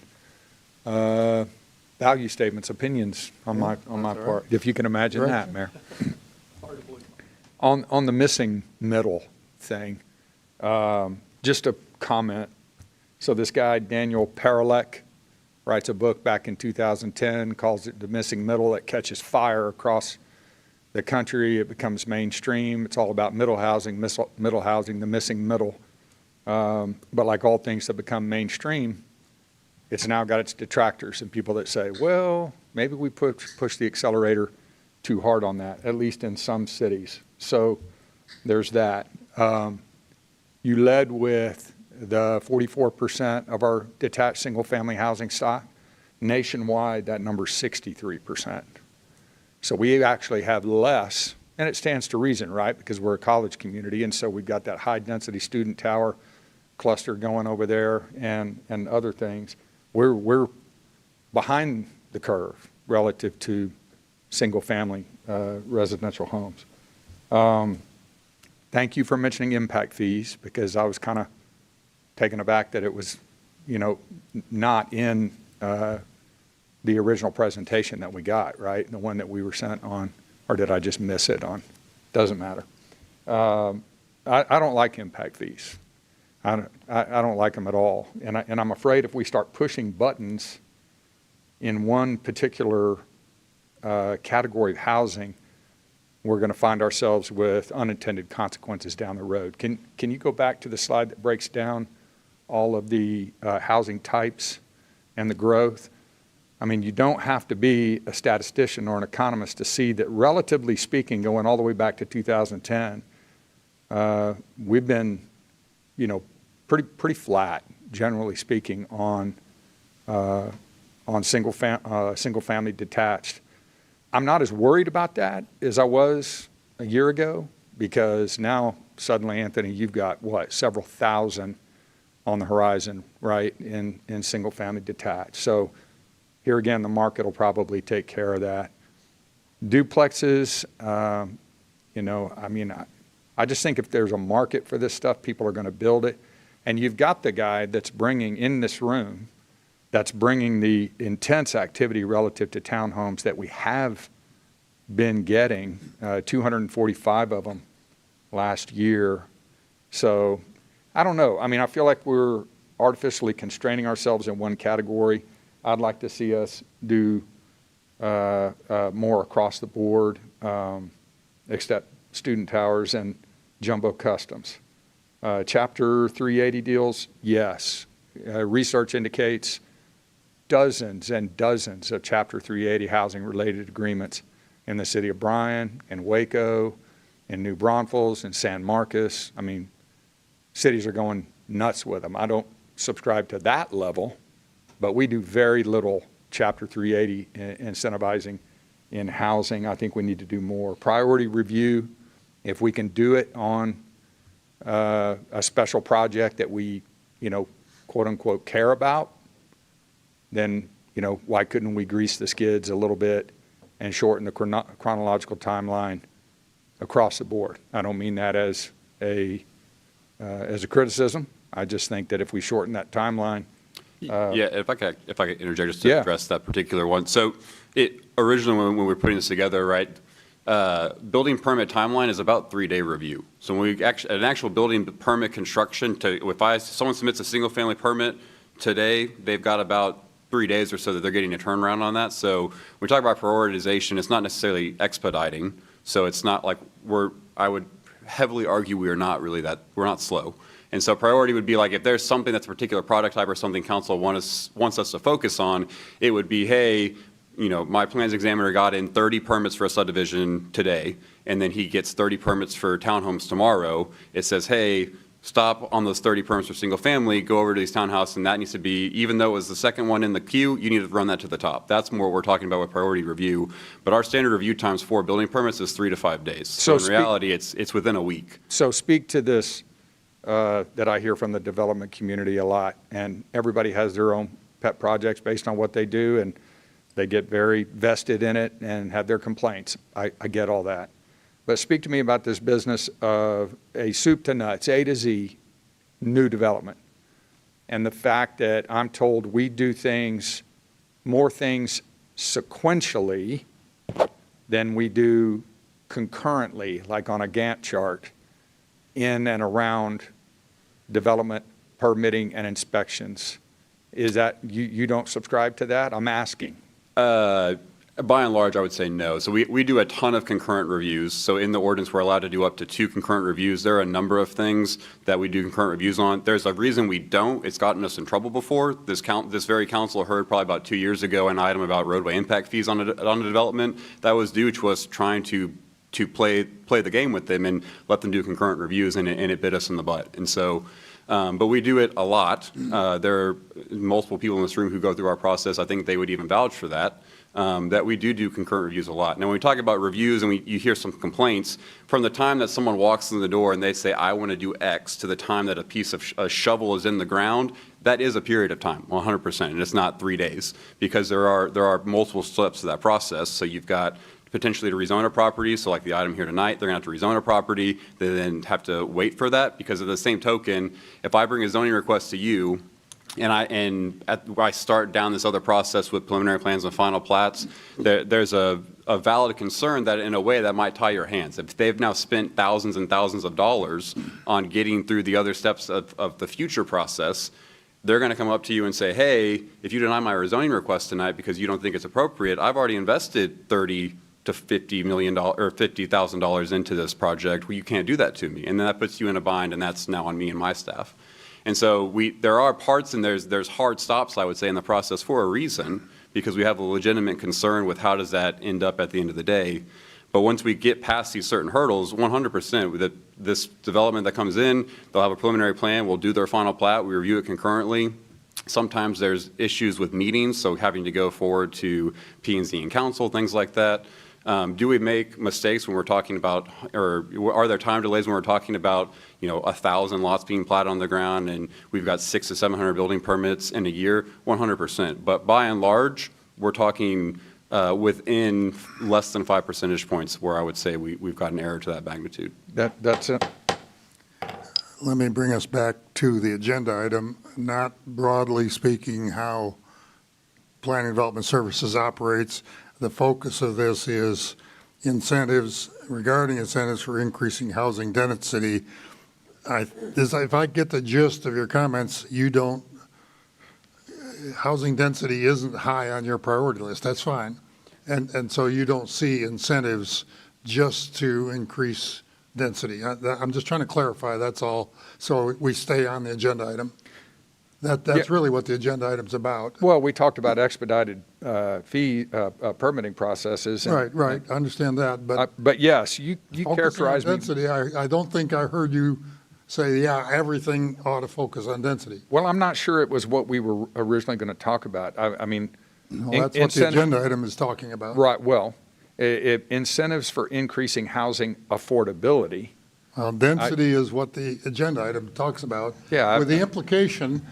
value statements, opinions on my part, right. if you can imagine Right. that, Mayor. On the missing middle thing, just a comment. So this guy, Daniel Paralek, writes a book back in 2010, calls it The Missing Middle. It catches fire across the country. It becomes mainstream. It's all about middle housing, the missing middle. But like all things that become mainstream, it's now got its detractors and people that say, well, maybe we push the accelerator too hard on that, at least in some cities. So there's that. You led with the 44% of our detached single-family housing stock. Nationwide, that number's 63%. So we actually have less, and it stands to reason, right? Because we're a college community, and so we've got that high-density student tower cluster going over there and other things. We're behind the curve relative to single-family residential homes. Thank you for mentioning impact fees, because I was kind of taken aback that it was, not in the original presentation that we got, right? The one that we were sent on, or did I just miss it on? Doesn't matter. I don't like impact fees. I don't like them at all. And I'm afraid if we start pushing buttons in one particular category of housing, we're going to find ourselves with unintended consequences down the road. Can you go back to the slide that breaks down all of the housing types and the growth? I mean, you don't have to be a statistician or an economist to see that, relatively speaking, going all the way back to 2010, we've been, pretty flat, generally speaking, on single family detached. I'm not as worried about that as I was a year ago, because now suddenly, Anthony, you've got several thousand on the horizon, right, in single family detached. So here again, the market will probably take care of that. Duplexes, I just think if there's a market for this stuff, people are going to build it. And you've got the guy that's bringing in this room, that's bringing the intense activity relative to townhomes that we have been getting, 245 of them last year. So I don't know. I mean, I feel like we're artificially constraining ourselves in one category. I'd like to see us do more across the board, except student towers and jumbo customs. Chapter 380 deals, yes. Research indicates dozens and dozens of Chapter 380 housing-related agreements in the city of Bryan, in Waco, in New Braunfels, in San Marcos. I mean, cities are going nuts with them. I don't subscribe to that level, but we do very little Chapter 380 incentivizing in housing. I think we need to do more. Priority review, if we can do it on a special project that we, quote unquote, care about, then, why couldn't we grease the skids a little bit and shorten the chronological timeline across the board? I don't mean that as a criticism. I just think that if we shorten that timeline. If I could interject just to address that particular one. So originally when we were putting this together, right, building permit timeline is about 3-day review. So when we an actual building permit construction, if someone submits a single family permit today, they've got about 3 days or so that they're getting a turnaround on that. So when we talk about prioritization, it's not necessarily expediting. So it's not like I would heavily argue we're not slow. And so priority would be like if there's something that's a particular product type or something council wants us to focus on, it would be, hey, my plans examiner got in 30 permits for a subdivision today, and then he gets 30 permits for townhomes tomorrow. It says, hey, stop on those 30 permits for single family, go over to these townhouses, and that needs to be, even though it was the second one in the queue, you need to run that to the top. That's more what we're talking about with priority review. But our standard review times for building permits is 3 to 5 days. So in reality, it's within a week. So speak to this that I hear from the development community a lot, and everybody has their own pet projects based on what they do, and they get very vested in it and have their complaints. I get all that. But speak to me about this business of a soup to nuts, A to Z, new development. And the fact that I'm told we do more things sequentially than we do concurrently, like on a Gantt chart, in and around development, permitting, and inspections. Is that, you don't subscribe to that? I'm asking. By and large, I would say no. So we do a ton of concurrent reviews. So in the ordinance, we're allowed to do up to 2 concurrent reviews. There are a number of things that we do concurrent reviews on. There's a reason we don't. It's gotten us in trouble before. This very council heard probably about 2 years ago an item about roadway impact fees on a development that was due to us trying to play the game with them and let them do concurrent reviews, and it bit us in the butt. And so, but we do it a lot. There are multiple people in this room who go through our process. I think they would even vouch for that. That we do concurrent reviews a lot. Now, when we talk about reviews and you hear some complaints, from the time that someone walks in the door and they say, I want to do X, to the time that a piece of a shovel is in the ground, that is a period of time, 100%, and it's not 3 days, because there are multiple steps to that process. So you've got potentially to rezone a property, so like the item here tonight, they're going to have to rezone a property, they then have to wait for that, because of the same token, if I bring a zoning request to you, and I start down this other process with preliminary plans and final plats, there's a valid concern that in a way that might tie your hands. If they've now spent thousands and thousands of dollars on getting through the other steps of the future process, they're going to come up to you and say, hey, if you deny my rezoning request tonight because you don't think it's appropriate, I've already invested $30 to $50 million or $50,000 into this project. Well, you can't do that to me. And then that puts you in a bind, and that's now on me and my staff. And so there are parts and there's hard stops, I would say, in the process for a reason, because we have a legitimate concern with how does that end up at the end of the day. But once we get past these certain hurdles, 100%, with this development that comes in, they'll have a preliminary plan, we'll do their final plat, we review it concurrently. Sometimes there's issues with meetings, so having to go forward to P&Z and council, things like that. Do we make mistakes when we're talking about, or are there time delays when we're talking about, 1,000 lots being platted on the ground and we've got 600 to 700 building permits in a year? 100%. But by and large, we're talking within less than 5 percentage points where I would say we've got an error to that magnitude. That's it. Let me bring us back to the agenda item, not broadly speaking how Planning Development Services operates. The focus of this is incentives for increasing housing density. If I get the gist of your comments, housing density isn't high on your priority list. That's fine. And so you don't see incentives just to increase density. I'm just trying to clarify, that's all, so we stay on the agenda item. That's really what the agenda item's about. Well, we talked about expedited permitting processes. and- Right, I understand that, but. But yes, you Focusing on characterized me. density, I don't think I heard you say, yeah, everything ought to focus on density. Well, I'm not sure it was what we were originally going to talk about. I mean. Well, that's what the incentive- agenda item is talking about. Right, well, incentives for increasing housing affordability. Density is what the agenda item talks about. Yeah, With the implication,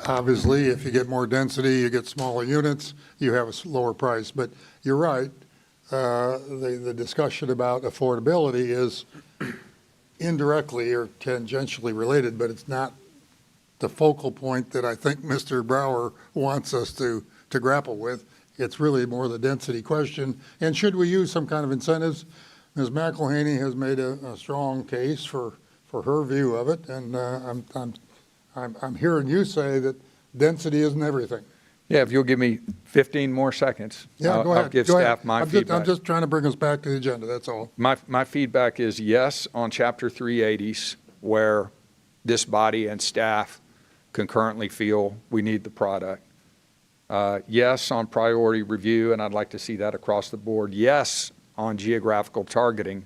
obviously, if you get more density, you get smaller units, you have a lower price. But you're right, the discussion about affordability is indirectly or tangentially related, but it's not the focal point that I think Mr. Brower wants us to grapple with. It's really more the density question. And should we use some kind of incentives? Ms. Mcllhaney has made a strong case for her view of it, and I'm hearing you say that density isn't everything. Yeah, if you'll give me 15 more seconds. Yeah, go ahead. I'll give Go staff ahead. my I'm feedback. just trying to bring us back to the agenda, that's all. My feedback is yes on Chapter 380s, where this body and staff concurrently feel we need the product. Yes on priority review, and I'd like to see that across the board. Yes on geographical targeting.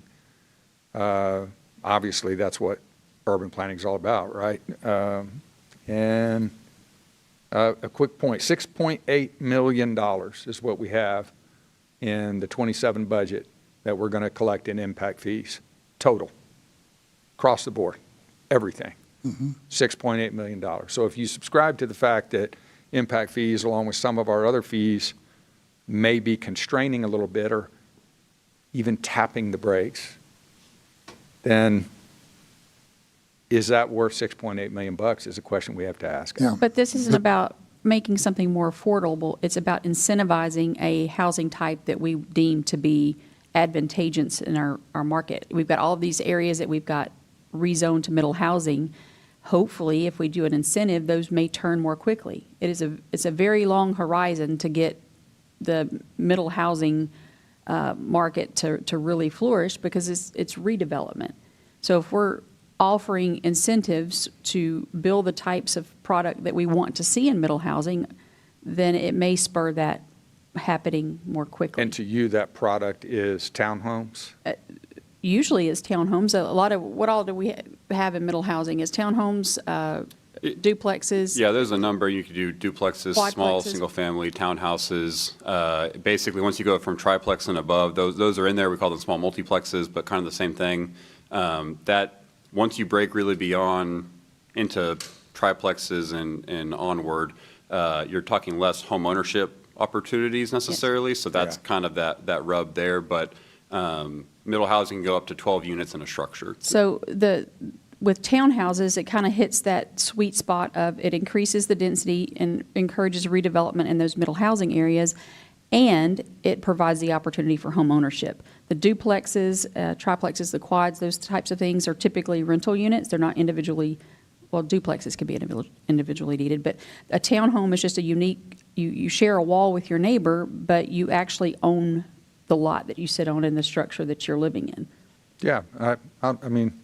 Obviously, that's what urban planning is all about, right? And a quick point, $6.8 million is what we have in the 27 budget that we're going to collect in impact fees, total, across the board, everything. $6.8 million. So if you subscribe to the fact that impact fees, along with some of our other fees, may be constraining a little bit or even tapping the brakes, then is that worth $6.8 million is a question we have to ask. Yeah. But this isn't about making something more affordable. It's about incentivizing a housing type that we deem to be advantageous in our market. We've got all of these areas that we've got rezoned to middle housing. Hopefully, if we do an incentive, those may turn more quickly. It's a very long horizon to get the middle housing market to really flourish because it's redevelopment. So if we're offering incentives to build the types of product that we want to see in middle housing, then it may spur that happening more quickly. And to you, that product is townhomes? Usually it's townhomes. A lot of, what all do we have in middle housing is townhomes, duplexes. Yeah, there's a number. You could do duplexes, small Quadplexes. single-family townhouses. Basically, once you go from triplex and above, those are in there. We call them small multiplexes, but kind of the same thing. That once you break really beyond into triplexes and onward, you're talking less home ownership opportunities necessarily. Yes. So that's kind of that rub there. But middle housing can go up to 12 units in a structure. So with townhouses, it kind of hits that sweet spot of it increases the density and encourages redevelopment in those middle housing areas, and it provides the opportunity for home ownership. The duplexes, triplexes, the quads, those types of things are typically rental units. They're not individually, well, duplexes can be individually needed, but a townhome is just a unique, you share a wall with your neighbor, but you actually own the lot that you sit on in the structure that you're living in. Yeah, I mean,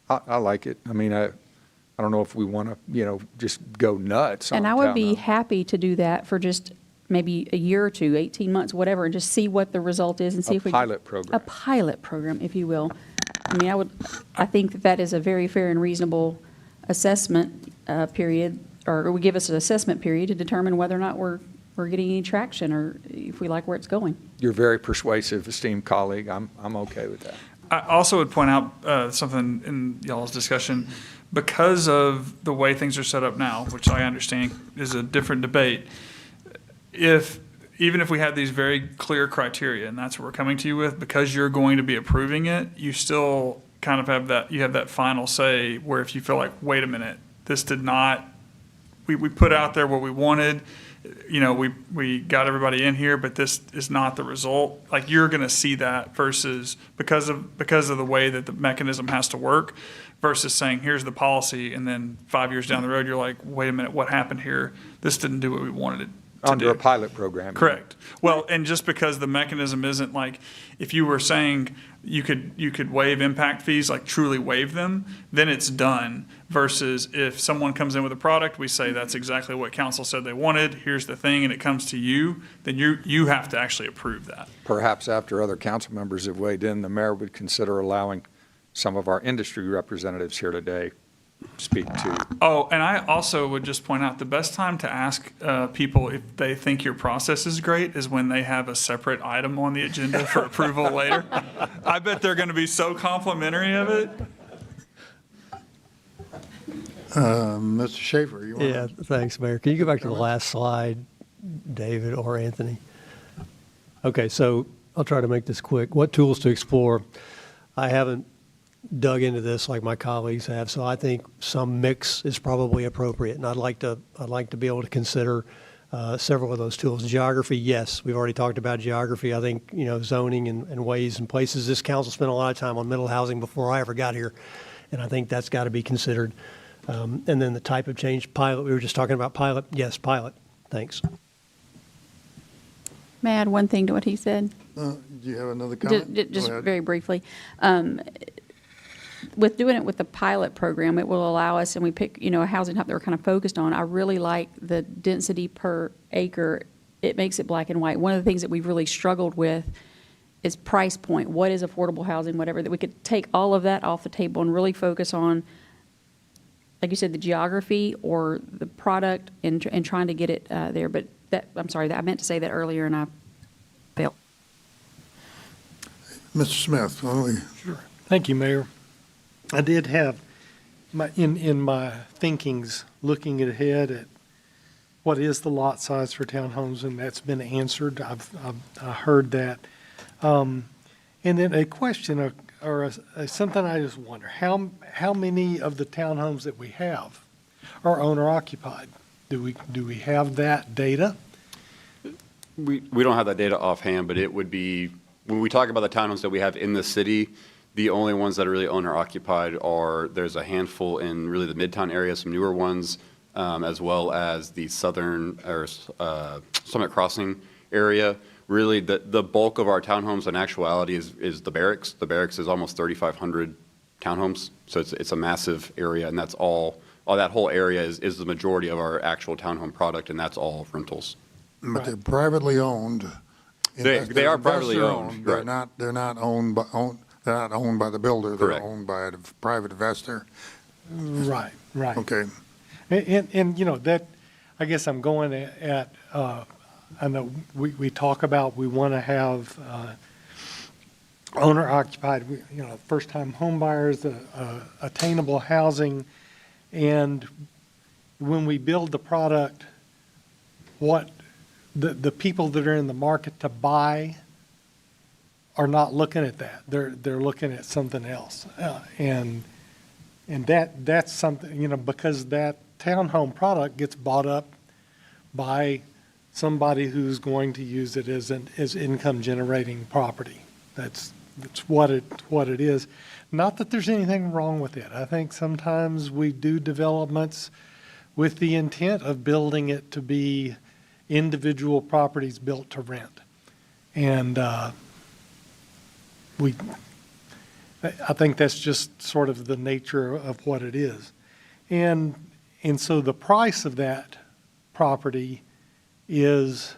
I like it. I mean, I don't know if we want to, just go nuts on And I would be townhome. happy to do that for just maybe a year or two, 18 months, whatever, and just see what the result is and see if we. pilot program. A pilot program, if you will. I mean, I think that is a very fair and reasonable assessment period, or would give us an assessment period to determine whether or not we're getting any traction or if we like where it's going. You're very persuasive, esteemed colleague. I'm okay with that. I also would point out something in y'all's discussion. Because of the way things are set up now, which I understand is a different debate, even if we had these very clear criteria, and that's what we're coming to you with, because you're going to be approving it, you still kind of have that final say where if you feel like, wait a minute, this did not, we put out there what we wanted, we got everybody in here, but this is not the result. Like, you're going to see that versus because of the way that the mechanism has to work, versus saying, here's the policy, and then 5 years down the road, you're like, wait a minute, what happened here? This didn't do what we wanted Under a pilot program. Correct. Well, and just because the mechanism isn't like, if you were saying you could waive impact fees, like truly waive them, then it's done. Versus if someone comes in with a product, we say that's exactly what council said they wanted, here's the thing, and it comes to you, then you have to actually approve that. Perhaps after other council members have weighed in, the mayor would consider allowing some of our industry representatives here today speak to. Oh, and I also would just point out, the best time to ask people if they think your process is great is when they have a separate item on the agenda for approval later. I bet they're going to be so complimentary of it. Mr. Shafer, you want Yeah, thanks, Mayor. Can you go back to the last slide, David or Anthony? Okay, so I'll try to make this quick. What tools to explore? I haven't dug into this like my colleagues have, so I think some mix is probably appropriate, and I'd like to be able to consider several of those tools. Geography, yes, we've already talked about geography. I think zoning and ways and places. This council spent a lot of time on middle housing before I ever got here, and I think that's got to be considered. And then the type of change, pilot. We were just talking about pilot. Yes, pilot. Thanks. May I add one thing to what he said? Do you have another comment? Just very briefly. With doing it with the pilot program, it will allow us, and we pick, a housing type that we're kind of focused on. I really like the density per acre. It makes it black and white. One of the things that we've really struggled with is price point. What is affordable housing, whatever, that we could take all of that off the table and really focus on, like you said, the geography or the product and trying to get it there. But I'm sorry, I meant to say that earlier and I failed. Mr. Smith, why don't we? Sure. Thank you, Mayor. I did have in my thinkings looking ahead at what is the lot size for townhomes, and that's been answered. I've heard that, and then a question or something I just wonder: how many of the townhomes that we have are owner occupied? Do we have that data? We don't have that data offhand, but it would be, when we talk about the townhomes that we have in the city, the only ones that are really owner occupied there's a handful in really the Midtown area, some newer ones, as well as the southern or Summit Crossing area. Really, the bulk of our townhomes in actuality is the barracks. The barracks is almost 3,500 townhomes, so it's a massive area, and that's all that whole area is the majority of our actual townhome product, and that's all rentals. But they're privately owned. They are privately owned. They're Right. They're not owned by the builder. Correct. They're owned by a private investor. Right. Okay. And that, I guess I'm going at, I know we talk about we want to have owner occupied, first time home buyers, attainable housing. And when we build the product, what the people that are in the market to buy are not looking at that. They're looking at something else. And that's something, because that townhome product gets bought up by somebody who's going to use it as income generating property. That's what it is. Not that there's anything wrong with it. I think sometimes we do developments with the intent of building it to be individual properties built to rent. And I think that's just sort of the nature of what it is. And so the price of that property is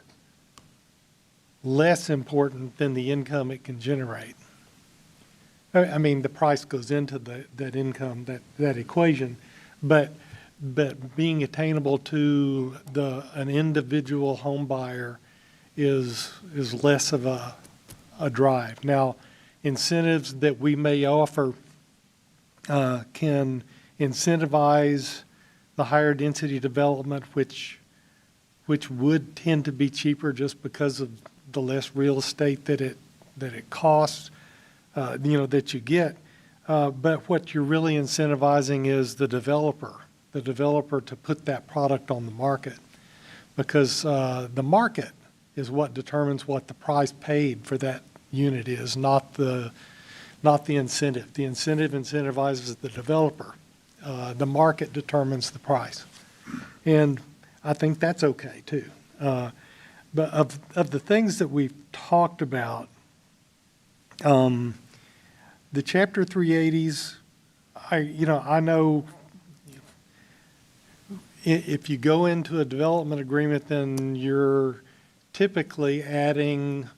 less important than the income it can generate. I mean, the price goes into that income, that equation, but being attainable to an individual home buyer is less of a drive. Now, incentives that we may offer can incentivize the higher density development, which would tend to be cheaper just because of the less real estate that it costs, that you get. But what you're really incentivizing is the developer to put that product on the market, because the market is what determines what the price paid for that unit is, not the incentive. The incentive incentivizes the developer. The market determines the price. And I think that's okay too. But of the things that we've talked about, the Chapter 380s, I know if you go into a development agreement, then you're typically adding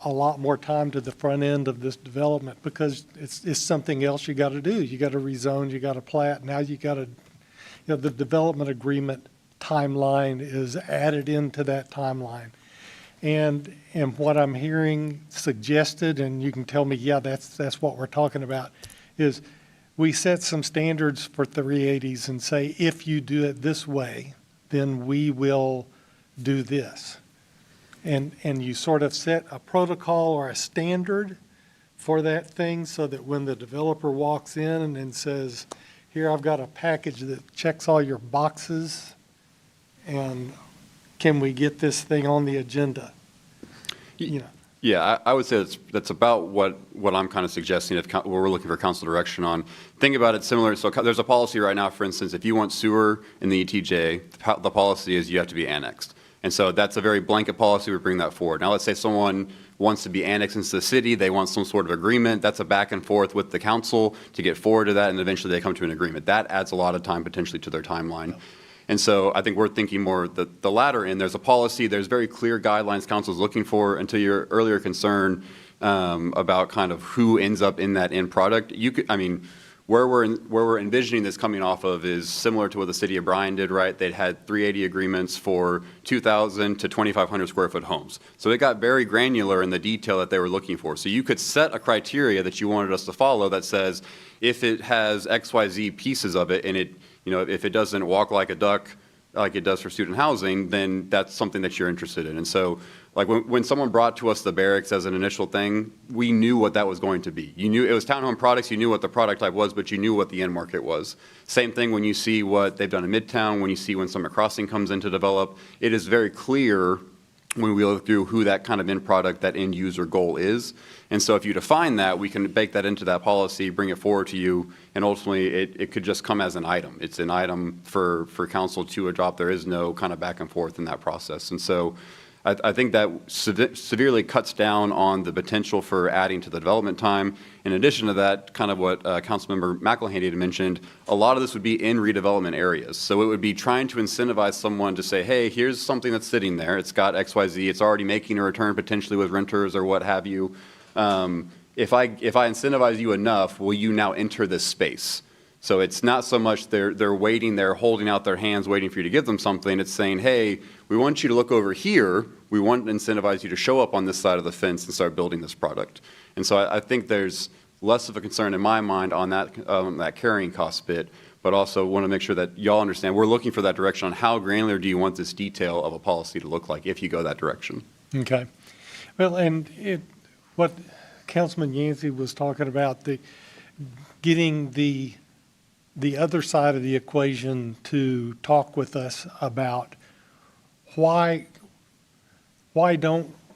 a lot more time to the front end of this development because it's something else you got to do. You got to rezone, you got to plat. Now you got to, the development agreement timeline is added into that timeline. And what I'm hearing suggested, and you can tell me, yeah, that's what we're talking about, is we set some standards for 380s and say, if you do it this way, then we will do this. And you sort of set a protocol or a standard for that thing so that when the developer walks in and says, here, I've got a package that checks all your boxes, and can we get this thing on the agenda? Yeah, I would say that's about what I'm kind of suggesting if we're looking for council direction on. Think about it similar. So there's a policy right now, for instance, if you want sewer in the ETJ, the policy is you have to be annexed. And so that's a very blanket policy. We bring that forward. Now, let's say someone wants to be annexed into the city. They want some sort of agreement. That's a back and forth with the council to get forward to that, and eventually they come to an agreement. That adds a lot of time potentially to their timeline. And so I think we're thinking more the latter end. There's a policy. There's very clear guidelines council is looking for. And to your earlier concern about kind of who ends up in that end product, where we're envisioning this coming off of is similar to what the city of Bryan did, right? They'd had 380 agreements for 2,000 to 2,500 square foot homes. So it got very granular in the detail that they were looking for. So you could set a criteria that you wanted us to follow that says if it has XYZ pieces of it and it, if it doesn't walk like a duck like it does for student housing, then that's something that you're interested in. And so like when someone brought to us the barracks as an initial thing, we knew what that was going to be. You knew it was townhome products, you knew what the product type was, but you knew what the end market was. Same thing when you see what they've done in Midtown, when you see when Summit Crossing comes in to develop, it is very clear when we look through who that kind of end product, that end user goal is. And so if you define that, we can bake that into that policy, bring it forward to you, and ultimately it could just come as an item. It's an item for council to adopt. There is no kind of back and forth in that process. And so I think that severely cuts down on the potential for adding to the development time. In addition to that, kind of what Councilmember Mcllhaney had mentioned, a lot of this would be in redevelopment areas. So it would be trying to incentivize someone to say, hey, here's something that's sitting there. It's got XYZ. It's already making a return potentially with renters or what have you. If I incentivize you enough, will you now enter this space? So it's not so much they're waiting, they're holding out their hands waiting for you to give them something. It's saying, hey, we want you to look over here. We want to incentivize you to show up on this side of the fence and start building this product. And so I think there's less of a concern in my mind on that carrying cost bit, but also want to make sure that y'all understand we're looking for that direction on how granular do you want this detail of a policy to look like if you go that direction. Okay. Well, and what Councilman Yancy was talking about, getting the other side of the equation to talk with us about why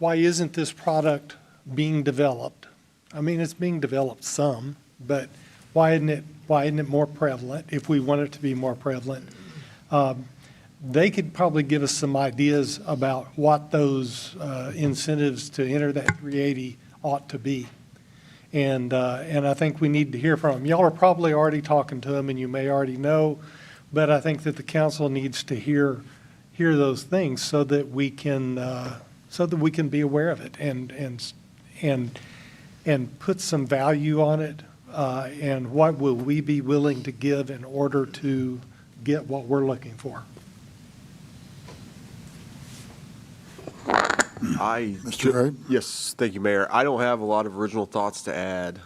isn't this product being developed? I mean, it's being developed some, but why isn't it more prevalent if we want it to be more prevalent? They could probably give us some ideas about what those incentives to enter that 380 ought to be. And I think we need to hear from them. Y'all are probably already talking to them, and you may already know, but I think that the council needs to hear those things so that we can be aware of it and put some value on it. And what will we be willing to give in order to get what we're looking for? Mr. Wright? Yes, thank you, Mayor. I don't have a lot of original thoughts to add.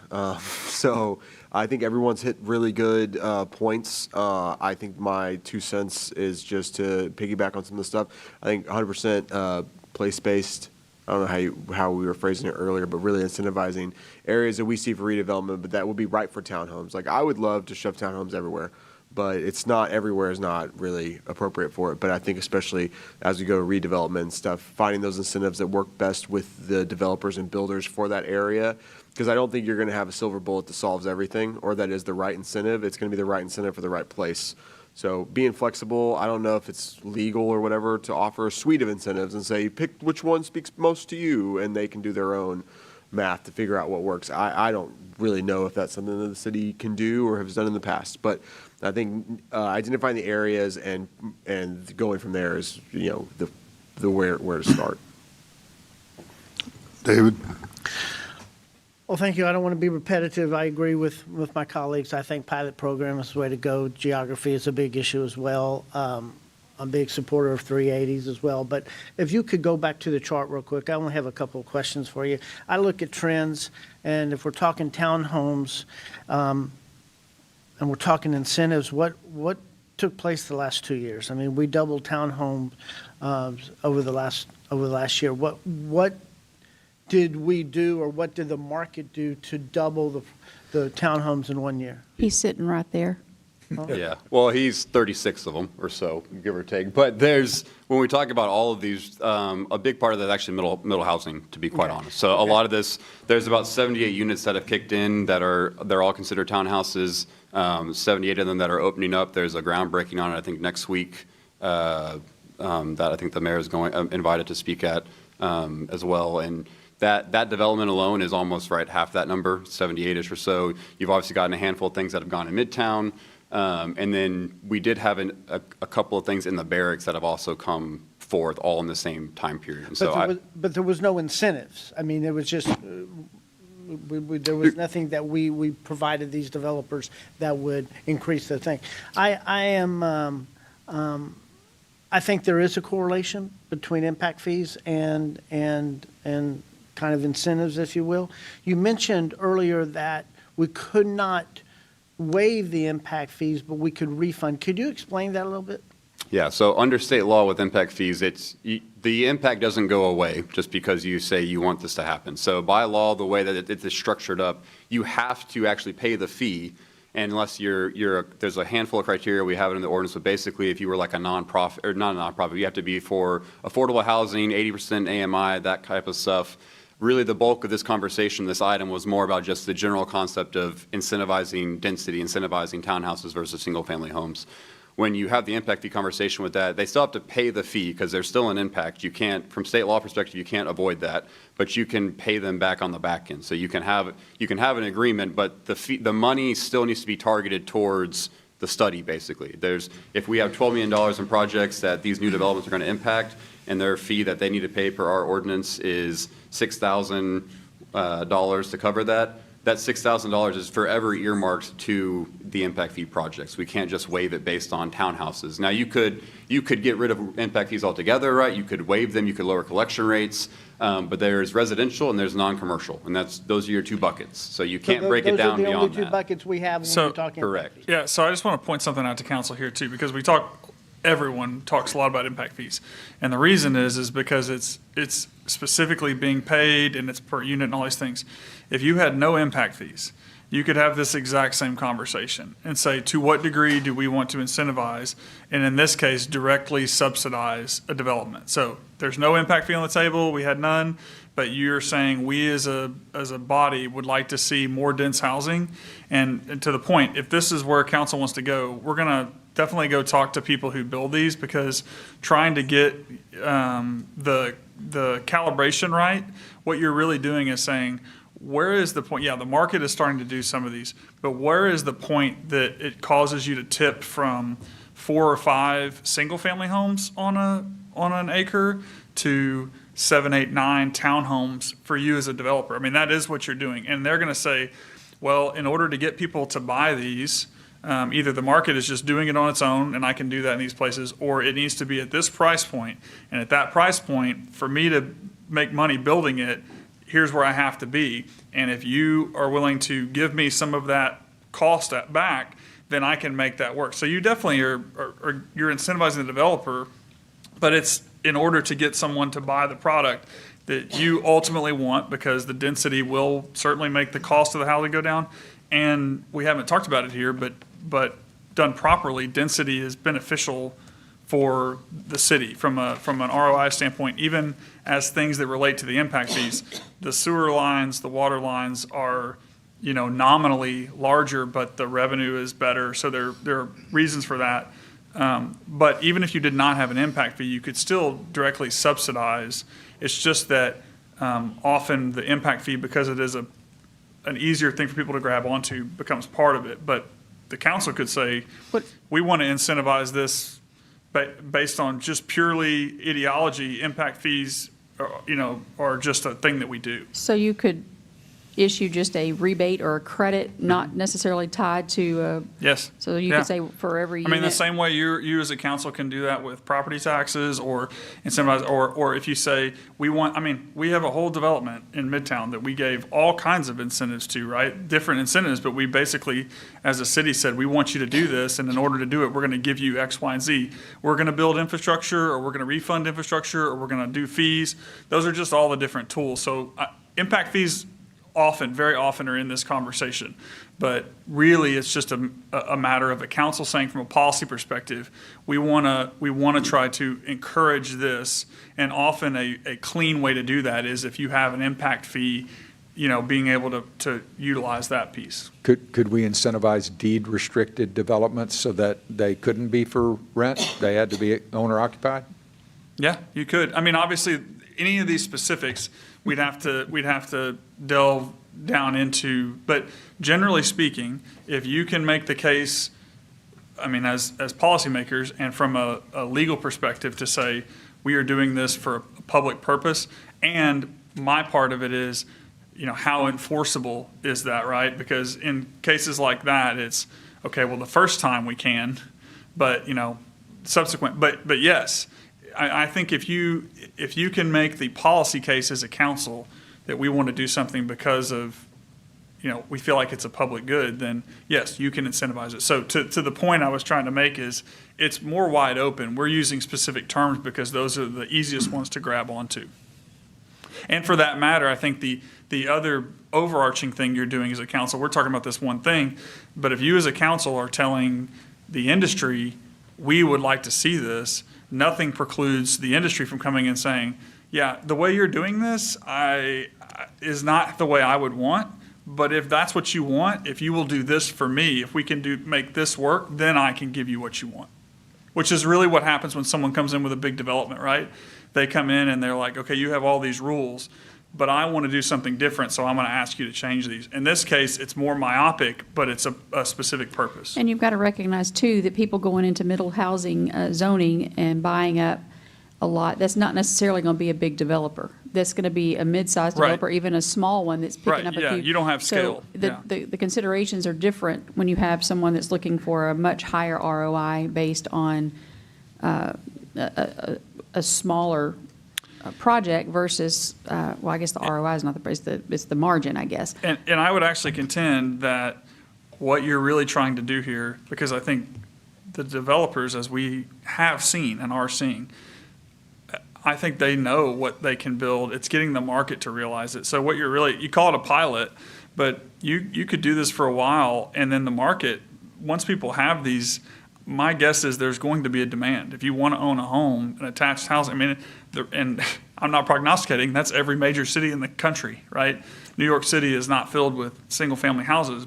So I think everyone's hit really good points. I think my 2 cents is just to piggyback on some of the stuff. I think 100% place-based. I don't know how we were phrasing it earlier, but really incentivizing areas that we see for redevelopment, but that would be right for townhomes. Like, I would love to shove townhomes everywhere, but it's not, everywhere is not really appropriate for it. But I think especially as we go to redevelopment and stuff, finding those incentives that work best with the developers and builders for that area, because I don't think you're going to have a silver bullet that solves everything or that is the right incentive. It's going to be the right incentive for the right place. So being flexible, I don't know if it's legal or whatever to offer a suite of incentives and say, pick which one speaks most to you, and they can do their own math to figure out what works. I don't really know if that's something that the city can do or has done in the past, but I think identifying the areas and going from there is, the where to start. David? Well, thank you. I don't want to be repetitive. I agree with my colleagues. I think pilot program is the way to go. Geography is a big issue as well. I'm a big supporter of 380s as well. But if you could go back to the chart real quick, I only have a couple of questions for you. I look at trends, and if we're talking townhomes and we're talking incentives, what took place the last 2 years? I mean, we doubled townhomes over the last year. What did we do, or what did the market do to double the townhomes in 1 year? He's sitting right there. Yeah, well, he's 36 of them or so, give or take. But when we talk about all of these, a big part of that is actually middle housing, to be quite honest. So a lot of this, there's about 78 units that have kicked in they're all considered townhouses. 78 of them that are opening up. There's a groundbreaking on it, I think, next week that I think the mayor is invited to speak at as well. And that development alone is almost half that number, 78-ish or so. You've obviously gotten a handful of things that have gone in Midtown. And then we did have a couple of things in the barracks that have also come forth all in the same time period. And but there was no incentives. I mean, it was just, there was nothing that we provided these developers that would increase the thing. I think there is a correlation between impact fees and kind of incentives, if you will. You mentioned earlier that we could not waive the impact fees, but we could refund. Could you explain that a little bit? Yeah, so under state law with impact fees, the impact doesn't go away just because you say you want this to happen. So by law, the way that it is structured up, you have to actually pay the fee unless there's a handful of criteria we have it in the ordinance. But basically, if you were like a nonprofit, or not a nonprofit, you have to be for affordable housing, 80% AMI, that type of stuff. Really, the bulk of this conversation, this item, was more about just the general concept of incentivizing density, incentivizing townhouses versus single-family homes. When you have the impact fee conversation with that, they still have to pay the fee because there's still an impact. You can't, from state law perspective, you can't avoid that, but you can pay them back on the back end. So you can have an agreement, but the money still needs to be targeted towards the study, basically. If we have $12 million in projects that these new developments are going to impact, and their fee that they need to pay per our ordinance is $6,000 to cover that, that $6,000 is forever earmarked to the impact fee projects. We can't just waive it based on townhouses. Now, you could get rid of impact fees altogether, right? You could waive them, you could lower collection rates, but there's residential and there's non-commercial, and those are your two buckets. So you can't break it down beyond that. Those are the only two buckets we have when we're talking correct. impact fees. Yeah, so I just want to point something out to council here too, because everyone talks a lot about impact fees. And the reason is because it's specifically being paid and it's per unit and all these things. If you had no impact fees, you could have this exact same conversation and say, to what degree do we want to incentivize, and in this case, directly subsidize a development? So there's no impact fee on the table, we had none, but you're saying we as a body would like to see more dense housing. And to the point, if this is where council wants to go, we're gonna definitely go talk to people who build these, because trying to get the calibration right, what you're really doing is saying, where is the point? Yeah, the market is starting to do some of these, but where is the point that it causes you to tip from 4 or 5 single-family homes on an acre to 7, 8, 9 townhomes for you as a developer? I mean, that is what you're doing. And they're going to say, well, in order to get people to buy these, either the market is just doing it on its own, and I can do that in these places, or it needs to be at this price point. And at that price point, for me to make money building it, here's where I have to be. And if you are willing to give me some of that cost back, then I can make that work. So you definitely you're incentivizing the developer, but it's in order to get someone to buy the product that you ultimately want, because the density will certainly make the cost of the housing go down. And we haven't talked about it here, but done properly, density is beneficial for the city from an ROI standpoint, even as things that relate to the impact fees. The sewer lines, the water lines are, nominally larger, but the revenue is better. So there are reasons for that. But even if you did not have an impact fee, you could still directly subsidize. It's just that often the impact fee, because it is an easier thing for people to grab onto, becomes part of it. But the council could say, we want to incentivize this based on just purely ideology. Impact fees, are just a thing that we do. So you could issue just a rebate or a credit, not necessarily tied to, Yes. so you Yeah. could say for every I mean, the unit. same way you as a council can do that with property taxes or incentivize, or if you say, we have a whole development in Midtown that we gave all kinds of incentives to, right? Different incentives, but we basically, as a city said, we want you to do this, and in order to do it, we're going to give you X, Y, and Z. We're going to build infrastructure, or we're going to refund infrastructure, or we're going to do fees. Those are just all the different tools. So impact fees very often are in this conversation. But really, it's just a matter of a council saying from a policy perspective, we want to try to encourage this. And often a clean way to do that is if you have an impact fee, being able to utilize that piece. Could we incentivize deed restricted developments so that they couldn't be for rent? They had to be owner occupied? Yeah, you could. I mean, obviously, any of these specifics, we'd have to delve down into, but generally speaking, if you can make the case, I mean, as policymakers and from a legal perspective to say, we are doing this for a public purpose, and my part of it is, how enforceable is that, right? Because in cases like that, it's, okay, well, the first time we can, but, subsequent, but yes, I think if you can make the policy case as a council that we want to do something because of, we feel like it's a public good, then yes, you can incentivize it. So to the point I was trying to make is it's more wide open. We're using specific terms because those are the easiest ones to grab onto. And for that matter, I think the other overarching thing you're doing as a council, we're talking about this one thing, but if you as a council are telling the industry, we would like to see this, nothing precludes the industry from coming and saying, yeah, the way you're doing this is not the way I would want, but if that's what you want, if you will do this for me, if we can make this work, then I can give you what you want. Which is really what happens when someone comes in with a big development, right? They come in and they're like, okay, you have all these rules, but I want to do something different, so I'm going to ask you to change these. In this case, it's more myopic, but it's a specific purpose. And you've got to recognize, too, that people going into middle housing zoning and buying up a lot, that's not necessarily going to be a big developer. That's going to be a mid-sized developer, even a small one that's picking up a few. Yeah, you don't have scale. So the considerations are different when you have someone that's looking for a much higher ROI based on a smaller project versus, I guess the ROI is not the price, it's the margin, I guess. And I would actually contend that what you're really trying to do here, because I think the developers, as we have seen and are seeing, I think they know what they can build. It's getting the market to realize it. So what you call it a pilot, but you could do this for a while, and then the market, once people have these, my guess is there's going to be a demand. If you want to own a home, an attached house, and I'm not prognosticating, that's every major city in the country, right? New York City is not filled with single-family houses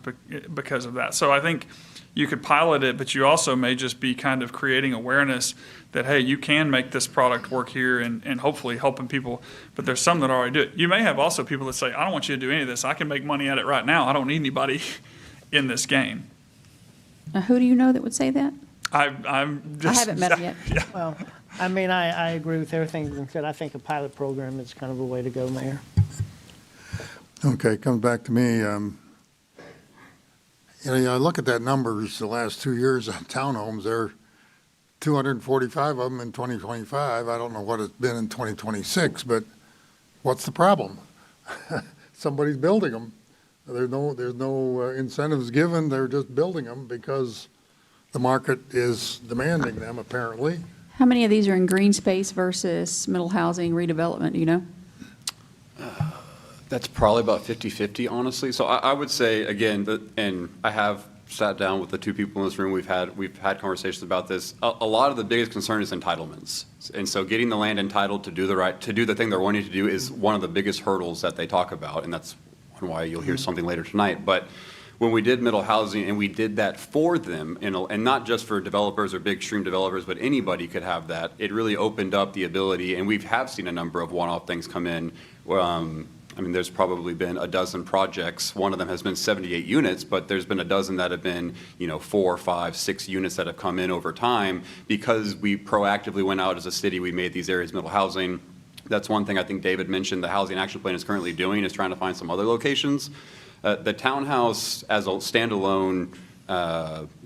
because of that. So I think you could pilot it, but you also may just be kind of creating awareness that, hey, you can make this product work here and hopefully helping people. But there's some that already do it. You may have also people that say, I don't want you to do any of this. I can make money at it right now. I don't need anybody in this game. Who do you know that would say that? I haven't met him yet. Yeah. Well, I agree with everything that's been said. I think a pilot program is kind of a way to go, Mayor. Okay, comes back to me. I look at that numbers the last 2 years on townhomes. There are 245 of them in 2025. I don't know what it's been in 2026, but what's the problem? Somebody's building them. There's no incentives given. They're just building them because the market is demanding them, apparently. How many of these are in green space versus middle housing redevelopment, do you know? That's probably about 50-50, honestly. So I would say, again, and I have sat down with the two people in this room. We've had conversations about this. A lot of the biggest concern is entitlements. And so getting the land entitled to do the thing they're wanting to do is one of the biggest hurdles that they talk about. And that's why you'll hear something later tonight. But when we did middle housing and we did that for them, and not just for developers or big stream developers, but anybody could have that, it really opened up the ability, and we have seen a number of one-off things come in. I mean, there's probably been a dozen projects. One of them has been 78 units, but there's been a dozen that have been, 4, 5, 6 units that have come in over time because we proactively went out as a city. We made these areas middle housing. That's one thing I think David mentioned the Housing Action Plan is currently doing, is trying to find some other locations. The townhouse as a standalone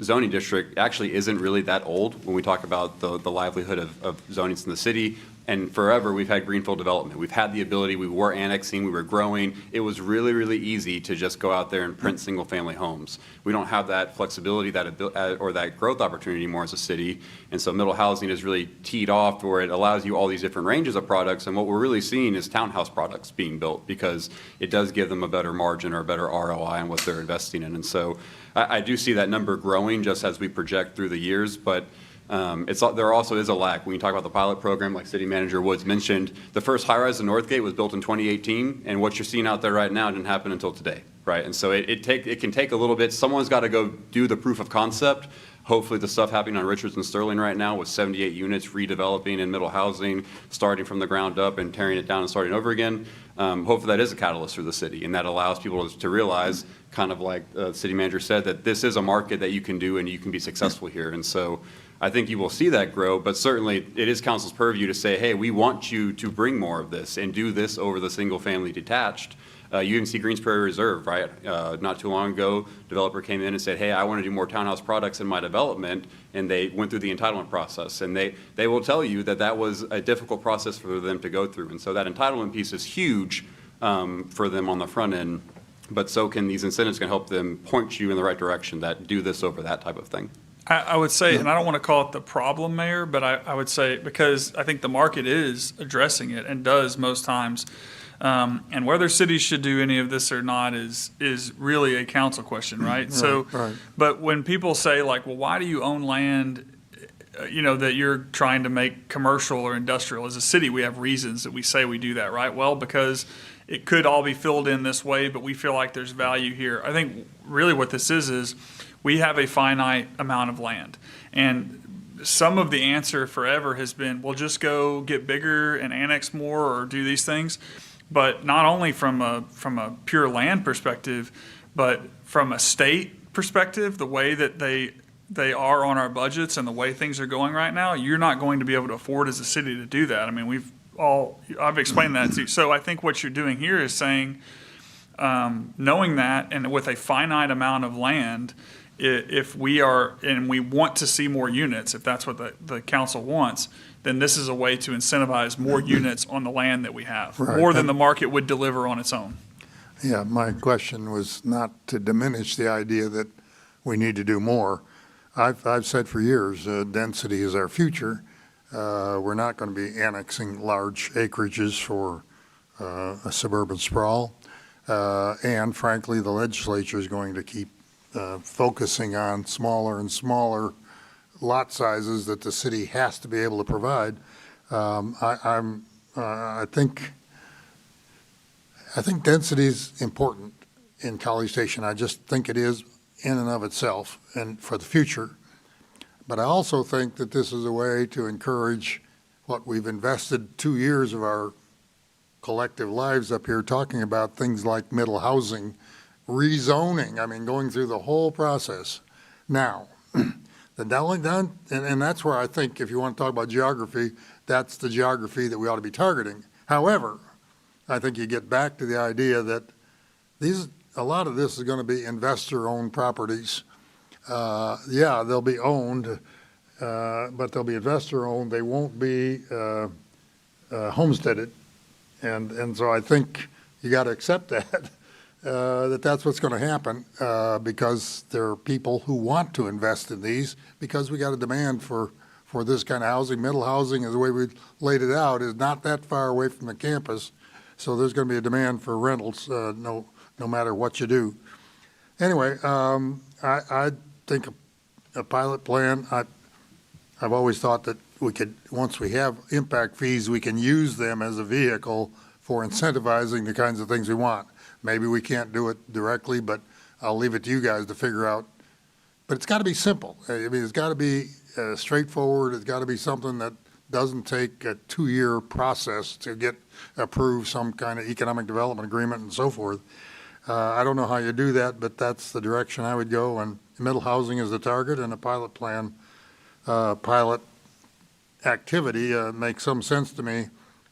zoning district actually isn't really that old when we talk about the livelihood of zonings in the city. And forever, we've had greenfield development. We've had the ability, we were annexing, we were growing. It was really, really easy to just go out there and print single-family homes. We don't have that flexibility or that growth opportunity anymore as a city. And so middle housing is really teed off where it allows you all these different ranges of products. And what we're really seeing is townhouse products being built because it does give them a better margin or a better ROI on what they're investing in. And so I do see that number growing just as we project through the years, but there also is a lag. When you talk about the pilot program, like City Manager Woods mentioned, the first high-rise in Northgate was built in 2018, and what you're seeing out there right now didn't happen until today, right? And so it can take a little bit. Someone's got to go do the proof of concept. Hopefully the stuff happening on Richards and Sterling right now with 78 units redeveloping in middle housing, starting from the ground up and tearing it down and starting over again. Hopefully that is a catalyst for the city, and that allows people to realize, kind of like the city manager said, that this is a market that you can do and you can be successful here. And so I think you will see that grow, but certainly it is council's purview to say, hey, we want you to bring more of this and do this over the single family detached. You even see Greens Prairie Reserve, right? Not too long ago, developer came in and said, hey, I want to do more townhouse products in my development, and they went through the entitlement process. And they will tell you that that was a difficult process for them to go through. And so that entitlement piece is huge for them on the front end, but so can these incentives can help them point you in the right direction that do this over that type of thing. I would say, and I don't want to call it the problem, Mayor, but I would say, because I think the market is addressing it and does most times. And whether cities should do any of this or not is really a council question, right? Right. But when people say like, well, why do you own land, that you're trying to make commercial or industrial? As a city, we have reasons that we say we do that, right? Well, because it could all be filled in this way, but we feel like there's value here. I think really what this is we have a finite amount of land. And some of the answer forever has been, well, just go get bigger and annex more or do these things. But not only from a pure land perspective, but from a state perspective, the way that they are on our budgets and the way things are going right now, you're not going to be able to afford as a city to do that. I mean, I've explained that to you. So I think what you're doing here is saying, knowing that, and with a finite amount of land, if we are, and we want to see more units, if that's what the council wants, then this is a way to incentivize more units on the land that we have, Right. more than the market would deliver on its own. Yeah, my question was not to diminish the idea that we need to do more. I've said for years, density is our future. We're not going to be annexing large acreages for a suburban sprawl. And frankly, the legislature is going to keep focusing on smaller and smaller lot sizes that the city has to be able to provide. I think density is important in College Station. I just think it is in and of itself and for the future. But I also think that this is a way to encourage what we've invested 2 years of our collective lives up here talking about, things like middle housing, rezoning, I mean, going through the whole process. Now, and that's where I think if you want to talk about geography, that's the geography that we ought to be targeting. However, I think you get back to the idea that a lot of this is going to be investor-owned properties. Yeah, they'll be owned, but they'll be investor-owned. They won't be homesteaded. And so I think you got to accept that. That's what's going to happen because there are people who want to invest in these because we got a demand for this kind of housing. Middle housing, the way we laid it out, is not that far away from the campus, so there's going to be a demand for rentals no matter what you do. Anyway, I think a pilot plan, I've always thought that we could, once we have impact fees, we can use them as a vehicle for incentivizing the kinds of things we want. Maybe we can't do it directly, but I'll leave it to you guys to figure out. But it's got to be simple. I mean, it's got to be straightforward. It's got to be something that doesn't take a 2-year process to get approved, some kind of economic development agreement and so forth. I don't know how you do that, but that's the direction I would go. And middle housing is the target, and a pilot plan, pilot activity makes some sense to me.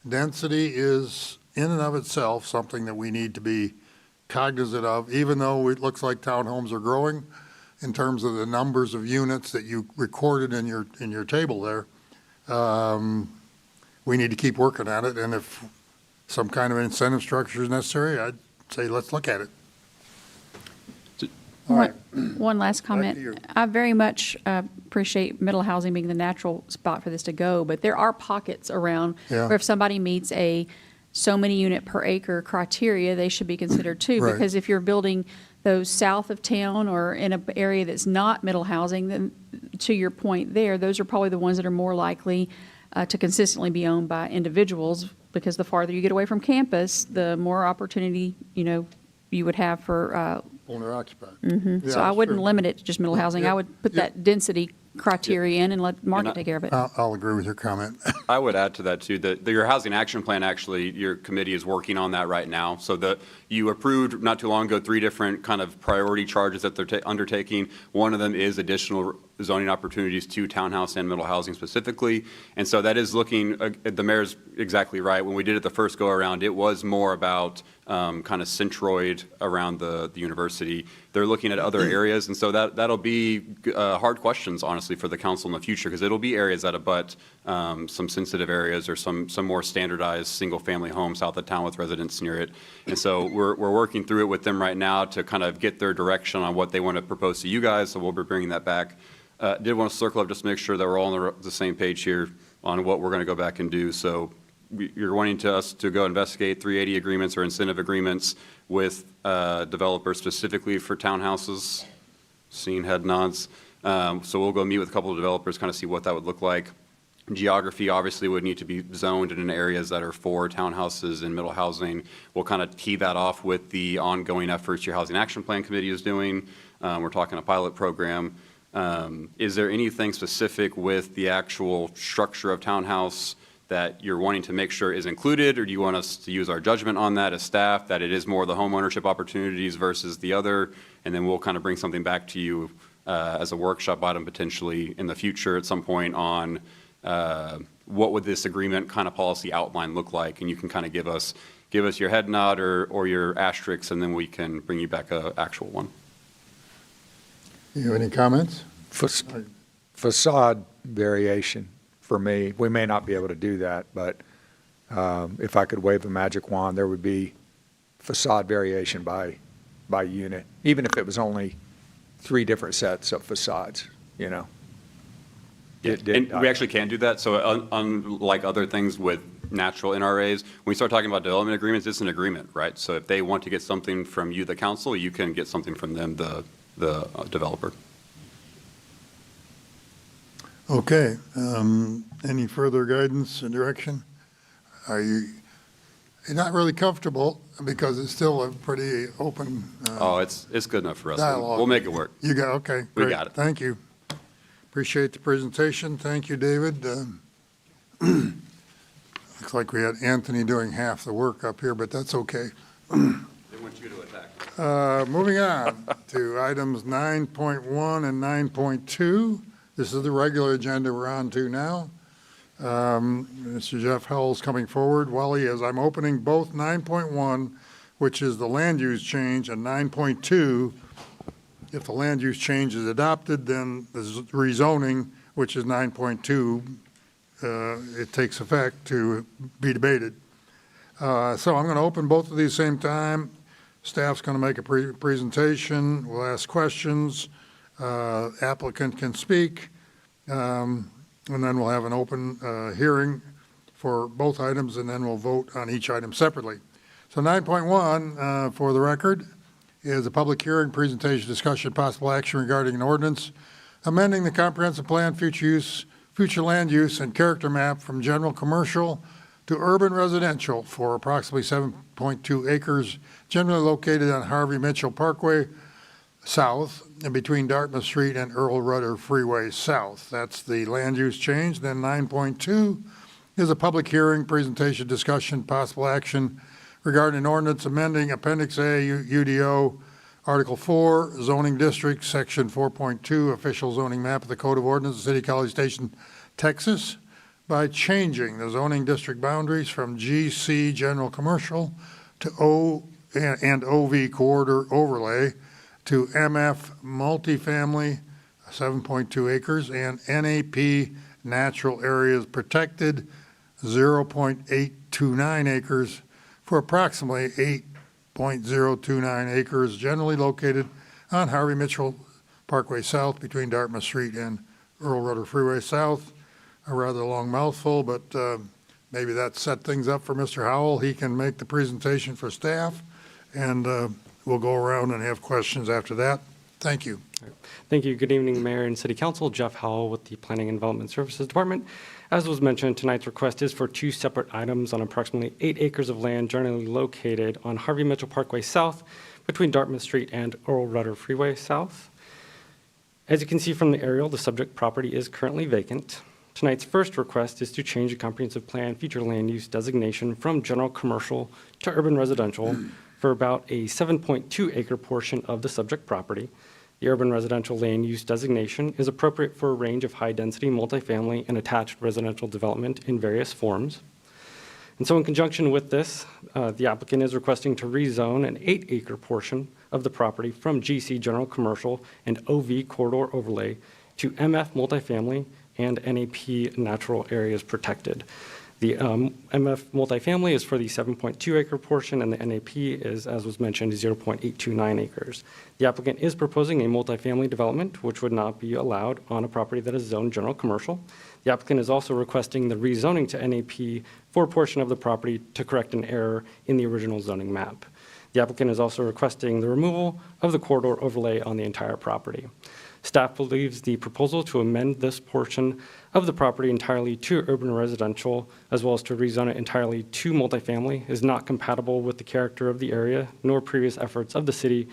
Density is in and of itself something that we need to be cognizant of, even though it looks like townhomes are growing in terms of the numbers of units that you recorded in your table there. We need to keep working at it, and if some kind of incentive structure is necessary, I'd say let's look at it. All right. One last Back comment. to you. I very much appreciate middle housing being the natural spot for this to go, but there are pockets around Yeah. where if somebody meets a so many unit per acre criteria, they should be considered too. Right. Because if you're building those south of town or in an area that's not middle housing, then to your point there, those are probably the ones that are more likely to consistently be owned by individuals, because the farther you get away from campus, the more opportunity, you would have for Owner occupied. Mhm. Yeah, So I wouldn't sure. limit it to just middle housing. I would put that density criteria in and let market take care of it. I'll agree with your comment. I would add to that too, that your housing action plan, actually, your committee is working on that right now. So you approved not too long ago 3 different kind of priority charges that they're undertaking. One of them is additional zoning opportunities to townhouse and middle housing specifically. And so that is looking, the mayor's exactly right. When we did it the first go around, it was more about kind of centroid around the university. They're looking at other areas, and so that'll be hard questions, honestly, for the council in the future, because it'll be areas that abut some sensitive areas or some more standardized single-family homes south of town with residents near it. And so we're working through it with them right now to kind of get their direction on what they want to propose to you guys, so we'll be bringing that back. Did want to circle up just to make sure that we're all on the same page here on what we're going to go back and do. So you're wanting us to go investigate 380 agreements or incentive agreements with developers specifically for townhouses. Seeing head nods. So we'll go meet with a couple of developers, kind of see what that would look like. Geography obviously would need to be zoned in areas that are for townhouses and middle housing. We'll kind of tee that off with the ongoing efforts your Housing Action Plan Committee is doing. We're talking a pilot program. Is there anything specific with the actual structure of townhouse that you're wanting to make sure is included, or do you want us to use our judgment on that as staff, that it is more the home ownership opportunities versus the other, and then we'll kind of bring something back to you as a workshop item potentially in the future at some point on what would this agreement kind of policy outline look like, and you can kind of give us your head nod or your asterisks, and then we can bring you back an actual one. You have any comments? Facade variation for me. We may not be able to do that, but if I could wave a magic wand, there would be facade variation by unit, even if it was only 3 different sets of facades, And we actually can do that. So unlike other things with natural NRAs, when we start talking about development agreements, it's an agreement, right? So if they want to get something from you, the council, you can get something from them, the developer. Okay. Any further guidance and direction? You're not really comfortable because it's still a pretty open It's good enough for us. dialogue. We'll make it work. You got, okay. We Great. got it. Thank you. Appreciate the presentation. Thank you, David. Looks like we had Anthony doing half the work up here, but that's okay. They want you to attack. Moving on to items 9.1 and 9.2. This is the regular agenda we're on to now. Mr. Jeff Howell's coming forward. While he is, I'm opening both 9.1, which is the land use change, and 9.2. If the land use change is adopted, then the rezoning, which is 9.2, it takes effect to be debated. So I'm going to open both of these same time. Staff's going to make a presentation. We'll ask questions. Applicant can speak. And then we'll have an open hearing for both items, and then we'll vote on each item separately. So 9.1, for the record, is a public hearing, presentation, discussion, possible action regarding an ordinance amending the comprehensive plan, future land use, and character map from general commercial to urban residential for approximately 7.2 acres, generally located on Harvey Mitchell Parkway, south and between Dartmouth Street and Earl Rudder Freeway South. That's the land use change. Then 9.2 is a public hearing, presentation, discussion, possible action regarding an ordinance amending Appendix A, UDO, Article 4, zoning district, Section 4.2, official zoning map of the Code of Ordinances, City College Station, Texas, by changing the zoning district boundaries from GC General Commercial to O and OV Corridor Overlay to MF Multifamily, 7.2 acres, and NAP Natural Areas Protected, 0.829 acres, for approximately 8.029 acres, generally located on Harvey Mitchell Parkway South between Dartmouth Street and Earl Rudder Freeway South. A rather long mouthful, but maybe that set things up for Mr. Howell. He can make the presentation for staff, and we'll go around and have questions after that. Thank you. Thank you. Good evening, Mayor and City Council. Jeff Howell with the Planning and Development Services Department. As was mentioned, tonight's request is for 2 separate items on approximately 8 acres of land generally located on Harvey Mitchell Parkway South between Dartmouth Street and Earl Rudder Freeway South. As you can see from the aerial, the subject property is currently vacant. Tonight's first request is to change the comprehensive plan future land use designation from general commercial to urban residential for about a 7.2 acre portion of the subject property. The urban residential land use designation is appropriate for a range of high-density multifamily and attached residential development in various forms. And so in conjunction with this, the applicant is requesting to rezone an 8 acre portion of the property from GC General Commercial and OV Corridor Overlay to MF Multifamily and NAP Natural Areas Protected. The MF multifamily is for the 7.2 acre portion, and the NAP is, as was mentioned, 0.829 acres. The applicant is proposing a multifamily development, which would not be allowed on a property that is zoned general commercial. The applicant is also requesting the rezoning to NAP for a portion of the property to correct an error in the original zoning map. The applicant is also requesting the removal of the corridor overlay on the entire property. Staff believes the proposal to amend this portion of the property entirely to urban residential, as well as to rezone it entirely to multifamily, is not compatible with the character of the area nor previous efforts of the city,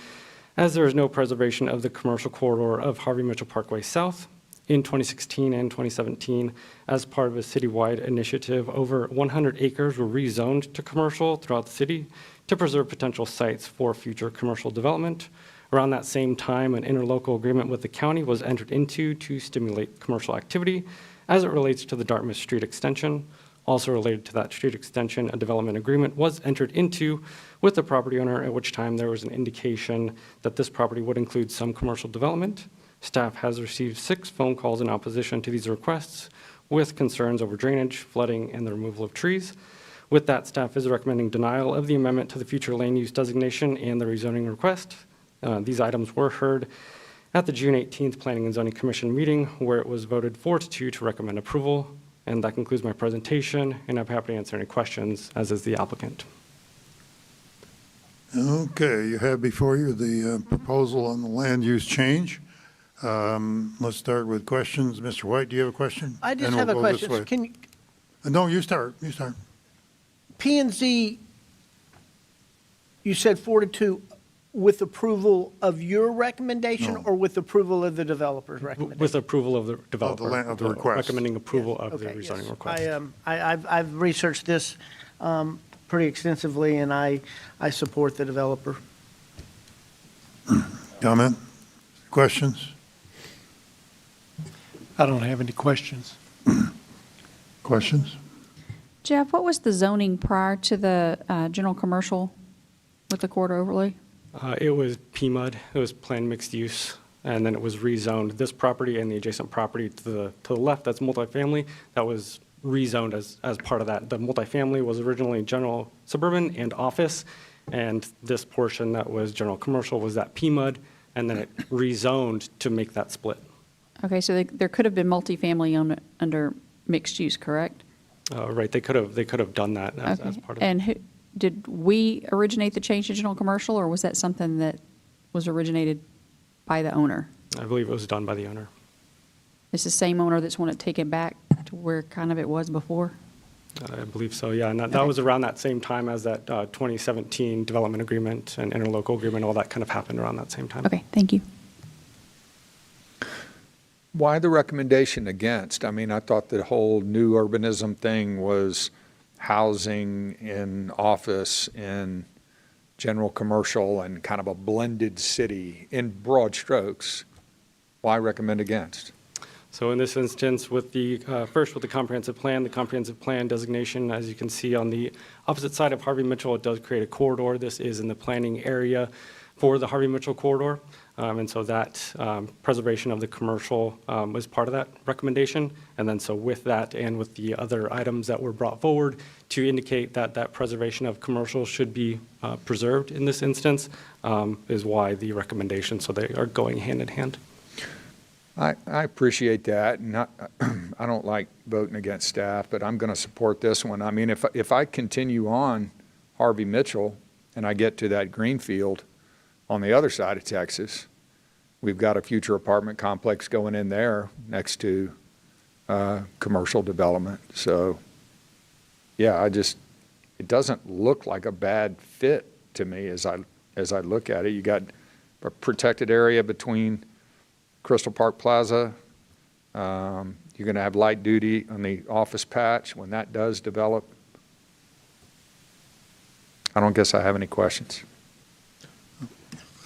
as there is no preservation of the commercial corridor of Harvey Mitchell Parkway South. In 2016 and 2017, as part of a citywide initiative, over 100 acres were rezoned to commercial throughout the city to preserve potential sites for future commercial development. Around that same time, an interlocal agreement with the county was entered into to stimulate commercial activity as it relates to the Dartmouth Street extension. Also related to that street extension, a development agreement was entered into with the property owner, at which time there was an indication that this property would include some commercial development. Staff has received 6 phone calls in opposition to these requests with concerns over drainage, flooding, and the removal of trees. With that, staff is recommending denial of the amendment to the future land use designation and the rezoning request. These items were heard at the June 18th Planning and Zoning Commission meeting, where it was voted 4-2 to recommend approval. And that concludes my presentation, and I'm happy to answer any questions, as is the applicant. Okay, you have before you the proposal on the land use change. Let's start with questions. Mr. White, do you have a question? I just And have we'll a go this question. way. Can you, No, you start. You start. P&Z, you said 4-2 with approval of your recommendation No. or with approval of the developer's recommendation? With approval of the developer. of the request. Recommending approval of the Okay, yes. rezoning request. I've researched this pretty extensively, and I support the developer. Comment? Questions? I don't have any questions. Questions? Jeff, what was the zoning prior to the general commercial with the corridor overlay? It was PMUD, it was planned mixed use, and then it was rezoned. This property and the adjacent property to the left, that's multifamily, that was rezoned as part of that. The multifamily was originally general suburban and office, and this portion that was general commercial was that PMUD, and then it rezoned to make that split. Okay, so there could have been multifamily under mixed use, correct? Right, they could have done that as part of it. And did we originate the change to general commercial, or was that something that was originated by the owner? I believe it was done by the owner. It's the same owner that's want to take it back to where kind of it was before? I believe so, yeah. And that was around that same time as that 2017 development agreement and interlocal agreement, all that kind of happened around that same time. Okay, thank you. Why the recommendation against? I mean, I thought the whole new urbanism thing was housing in office in general commercial and kind of a blended city in broad strokes. Why recommend against? So in this instance, with the, first with the comprehensive plan designation, as you can see on the opposite side of Harvey Mitchell, it does create a corridor. This is in the planning area for the Harvey Mitchell corridor. And so that preservation of the commercial was part of that recommendation. And then so with that and with the other items that were brought forward to indicate that that preservation of commercial should be preserved in this instance is why the recommendation, so they are going hand in hand. I appreciate that, and I don't like voting against staff, but I'm going to support this one. I mean, if I continue on Harvey Mitchell and I get to that greenfield on the other side of Texas, we've got a future apartment complex going in there next to commercial development. So, yeah, it doesn't look like a bad fit to me as I look at it. You got a protected area between Crystal Park Plaza. You're going to have light duty on the office patch when that does develop. I don't guess I have any questions.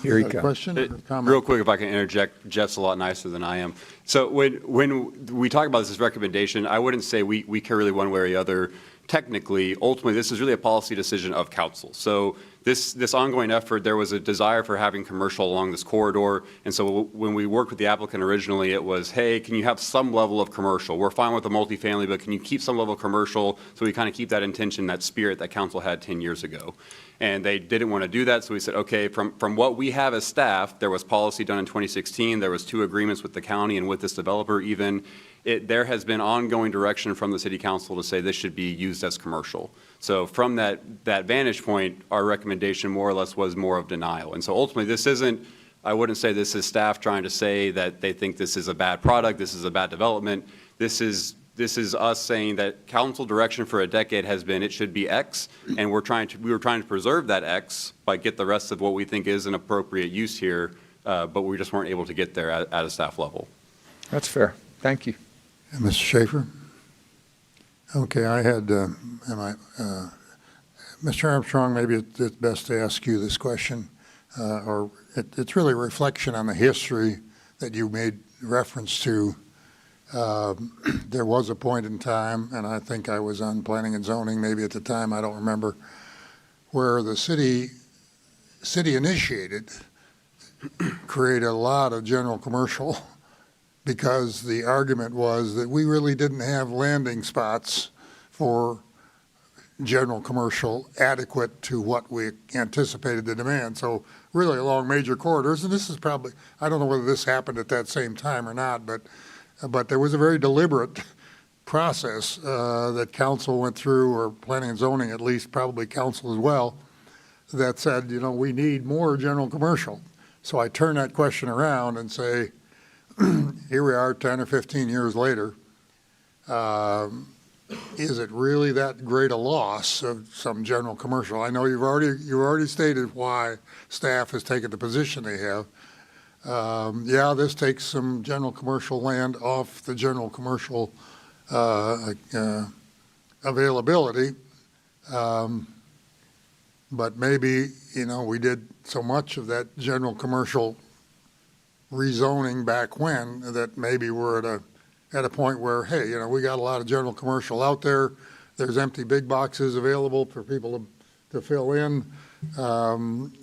Here you go. Question or comment? Real quick, if I can interject, Jeff's a lot nicer than I am. So when we talk about this recommendation, I wouldn't say we care really one way or the other. Technically, ultimately, this is really a policy decision of council. So this ongoing effort, there was a desire for having commercial along this corridor. And so when we worked with the applicant originally, it was, hey, can you have some level of commercial? We're fine with the multifamily, but can you keep some level of commercial? So we kind of keep that intention, that spirit that council had 10 years ago. And they didn't want to do that, so we said, okay, from what we have as staff, there was policy done in 2016, there was 2 agreements with the county and with this developer even. There has been ongoing direction from the city council to say this should be used as commercial. So from that vantage point, our recommendation more or less was more of denial. And so ultimately, this isn't, I wouldn't say this is staff trying to say that they think this is a bad product, this is a bad development. This is us saying that council direction for a decade has been it should be X, and we were trying to preserve that X by get the rest of what we think is an appropriate use here, but we just weren't able to get there at a staff level. That's fair. Thank you. Mr. Shafer? Okay, I had, Mr. Armstrong, maybe it's best to ask you this question, or it's really a reflection on the history that you made reference to. There was a point in time, and I think I was on planning and zoning maybe at the time, I don't remember, where the city initiated create a lot of general commercial because the argument was that we really didn't have landing spots for general commercial adequate to what we anticipated the demand. So really along major corridors, and this is probably, I don't know whether this happened at that same time or not, but there was a very deliberate process that council went through, or planning and zoning at least, probably council as well, that said, you know, we need more general commercial. So I turn that question around and say, here we are 10 or 15 years later. Is it really that great a loss of some general commercial? I know you've already stated why staff has taken the position they have. Yeah, this takes some general commercial land off the general commercial availability. But maybe, you know, we did so much of that general commercial rezoning back when that maybe we're at a point where, hey, you know, we got a lot of general commercial out there. There's empty big boxes available for people to fill in.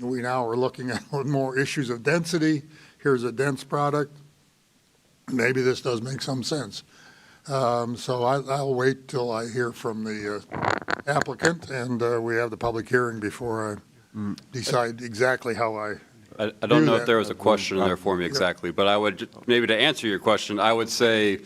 We now are looking at more issues of density. Here's a dense product. Maybe this does make some sense. So I'll wait till I hear from the applicant and we have the public hearing before I decide exactly how I don't know if there was a question in there for me exactly, but I would, maybe to answer your question, I would say,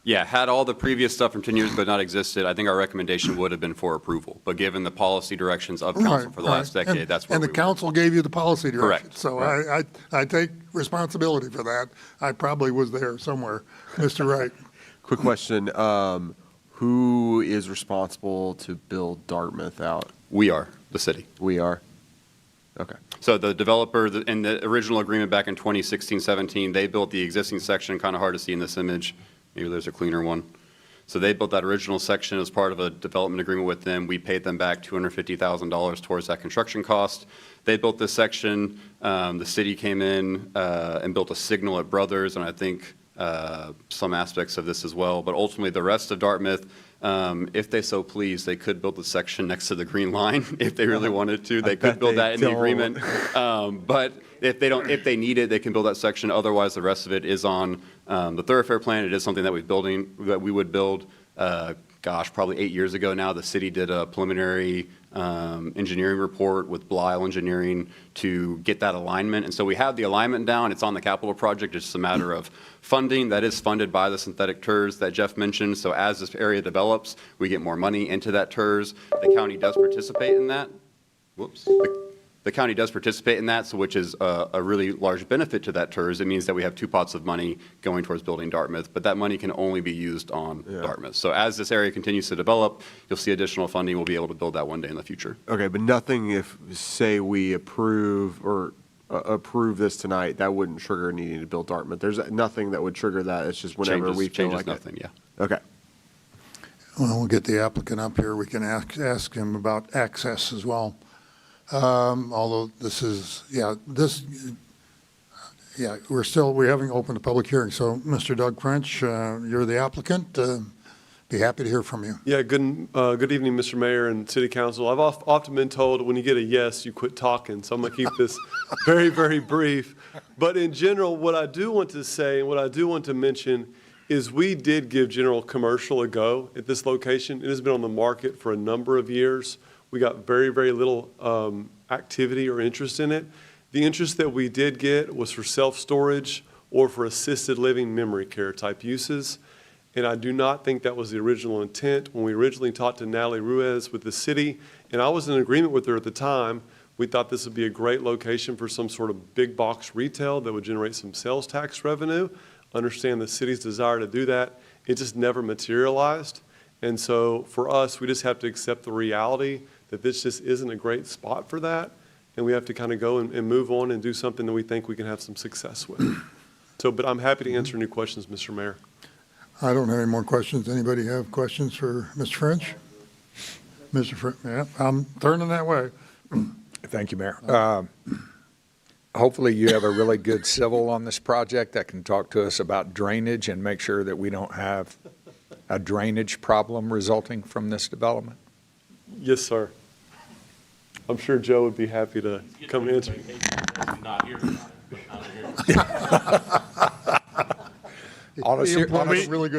yeah, had all the previous stuff from 10 years ago not existed, I think our recommendation would have been for approval. But given the policy directions of council for the last decade, that's where and the council gave you the policy direction. Correct. So I take responsibility for that. I probably was there somewhere. Mr. Wright. Quick question. Who is responsible to build Dartmouth out? We are, the city. We are? Okay. So the developer, in the original agreement back in 2016-17, they built the existing section, kind of hard to see in this image. Maybe there's a cleaner one. So they built that original section as part of a development agreement with them. We paid them back $250,000 towards that construction cost. They built this section. The city came in and built a signal at Brothers, and I think some aspects of this as well. But ultimately, the rest of Dartmouth, if they so please, they could build the section next to the Green Line if they really wanted to. They could build that in the agreement. But if they need it, they can build that section. Otherwise, the rest of it is on the thoroughfare plan. It is something that we would build. Probably 8 years ago now, the city did a preliminary engineering report with Blyle Engineering to get that alignment. And so we have the alignment down. It's on the capital project. It's just a matter of funding. That is funded by the synthetic TERS that Jeff mentioned. So as this area develops, we get more money into that TERS. The county does participate in that. Whoops. The county does participate in that, so which is a really large benefit to that TERS. It means that we have 2 pots of money going towards building Dartmouth, but that money can only be used on Dartmouth. So as this area continues to develop, you'll see additional funding. We'll be able to build that one day in the future. Okay, but nothing if, say, we approve this tonight, that wouldn't trigger needing to build Dartmouth. There's nothing that would trigger that. It's just whenever we feel like nothing, it. Yeah. Okay. Well, we'll get the applicant up here. We can ask him about access as well. Although this is, we haven't opened a public hearing. So, Mr. Doug French, you're the applicant. Be happy to hear from you. Yeah, good evening, Mr. Mayor and City Council. I've often been told when you get a yes, you quit talking. So I'm going to keep this very, very brief. But in general, what I do want to say and what I do want to mention is we did give General Commercial a go at this location. It has been on the market for a number of years. We got very, very little activity or interest in it. The interest that we did get was for self-storage or for assisted living memory care type uses. And I do not think that was the original intent. When we originally talked to Natalie Ruiz with the city, and I was in agreement with her at the time, we thought this would be a great location for some sort of big box retail that would generate some sales tax revenue. Understand the city's desire to do that. It just never materialized. And so for us, we just have to accept the reality that this just isn't a great spot for that. And we have to kind of go and move on and do something that we think we can have some success with. So, but I'm happy to answer any questions, Mr. Mayor. I don't have any more questions. Anybody have questions for Mr. French? Mr. French, yeah, I'm turning that way. Thank you, Mayor. Hopefully you have a really good civil on this project that can talk to us about drainage and make sure that we don't have a drainage problem resulting from this development. Yes, sir. I'm sure Joe would be happy to come answer.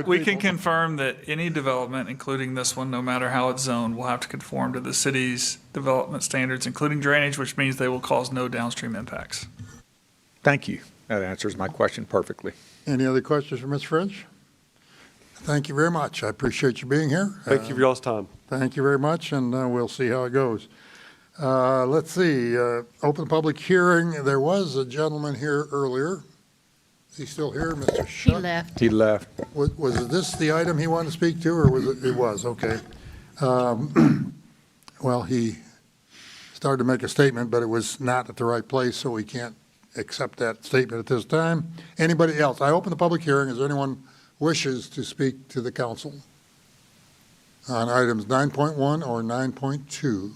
We can confirm that any development, including this one, no matter how it's zoned, will have to conform to the city's development standards, including drainage, which means they will cause no downstream impacts. Thank you. That answers my question perfectly. Any other questions for Ms. French? Thank you very much. I appreciate you being here. Thank you for y'all's time. Thank you very much, and we'll see how it goes. Let's see, open public hearing. There was a gentleman here earlier. Is he still here, Mr. Shutt? He left. He left. Was this the item he wanted to speak to, or was it? It was, okay. Well, he started to make a statement, but it was not at the right place, so we can't accept that statement at this time. Anybody else? I open the public hearing. Is there anyone wishes to speak to the council on items 9.1 or 9.2?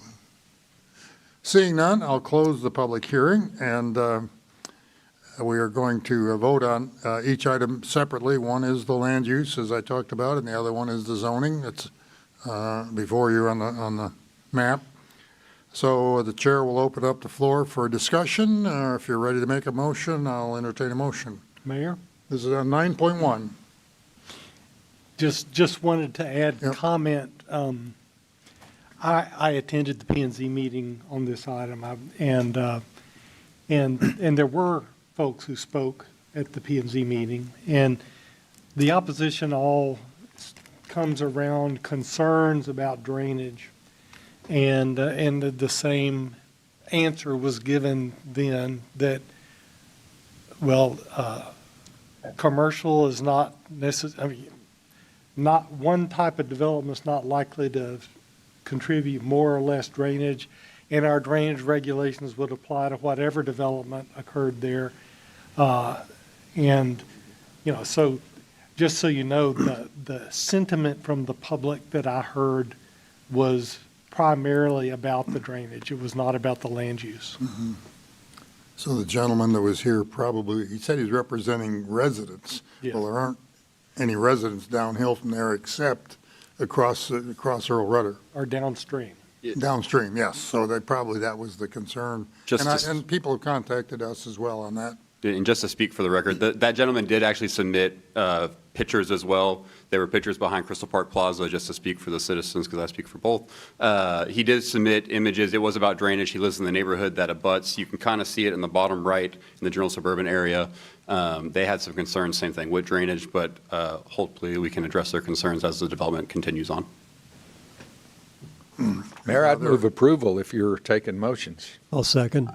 Seeing none, I'll close the public hearing, and we are going to vote on each item separately. One is the land use, as I talked about, and the other one is the zoning that's before you on the map. So the chair will open up the floor for discussion. If you're ready to make a motion, I'll entertain a motion. Mayor? This is on 9.1. Just wanted to add comment. I attended the P&Z meeting on this item, and there were folks who spoke at the P&Z meeting, and the opposition all comes around concerns about drainage, and the same answer was given then that, well, commercial is not necessary. I mean, not one type of development's not likely to contribute more or less drainage, and our drainage regulations would apply to whatever development occurred there. And, you know, so just so you know, the sentiment from the public that I heard was primarily about the drainage. It was not about the land use. Mhm. So the gentleman that was here probably, he said he's representing residents. Yes. Well, there aren't any residents downhill from there except across Earl Rudder. Or downstream. Downstream, yes. So that was the concern. And people have contacted us as well on that. And just to speak for the record, that gentleman did actually submit pictures as well. There were pictures behind Crystal Park Plaza, just to speak for the citizens, because I speak for both. He did submit images. It was about drainage. He lives in the neighborhood that abuts. You can kind of see it in the bottom right in the general suburban area. They had some concerns, same thing with drainage, but hopefully we can address their concerns as the development continues on. Mayor, I'd move approval if you're taking motions. I'll second.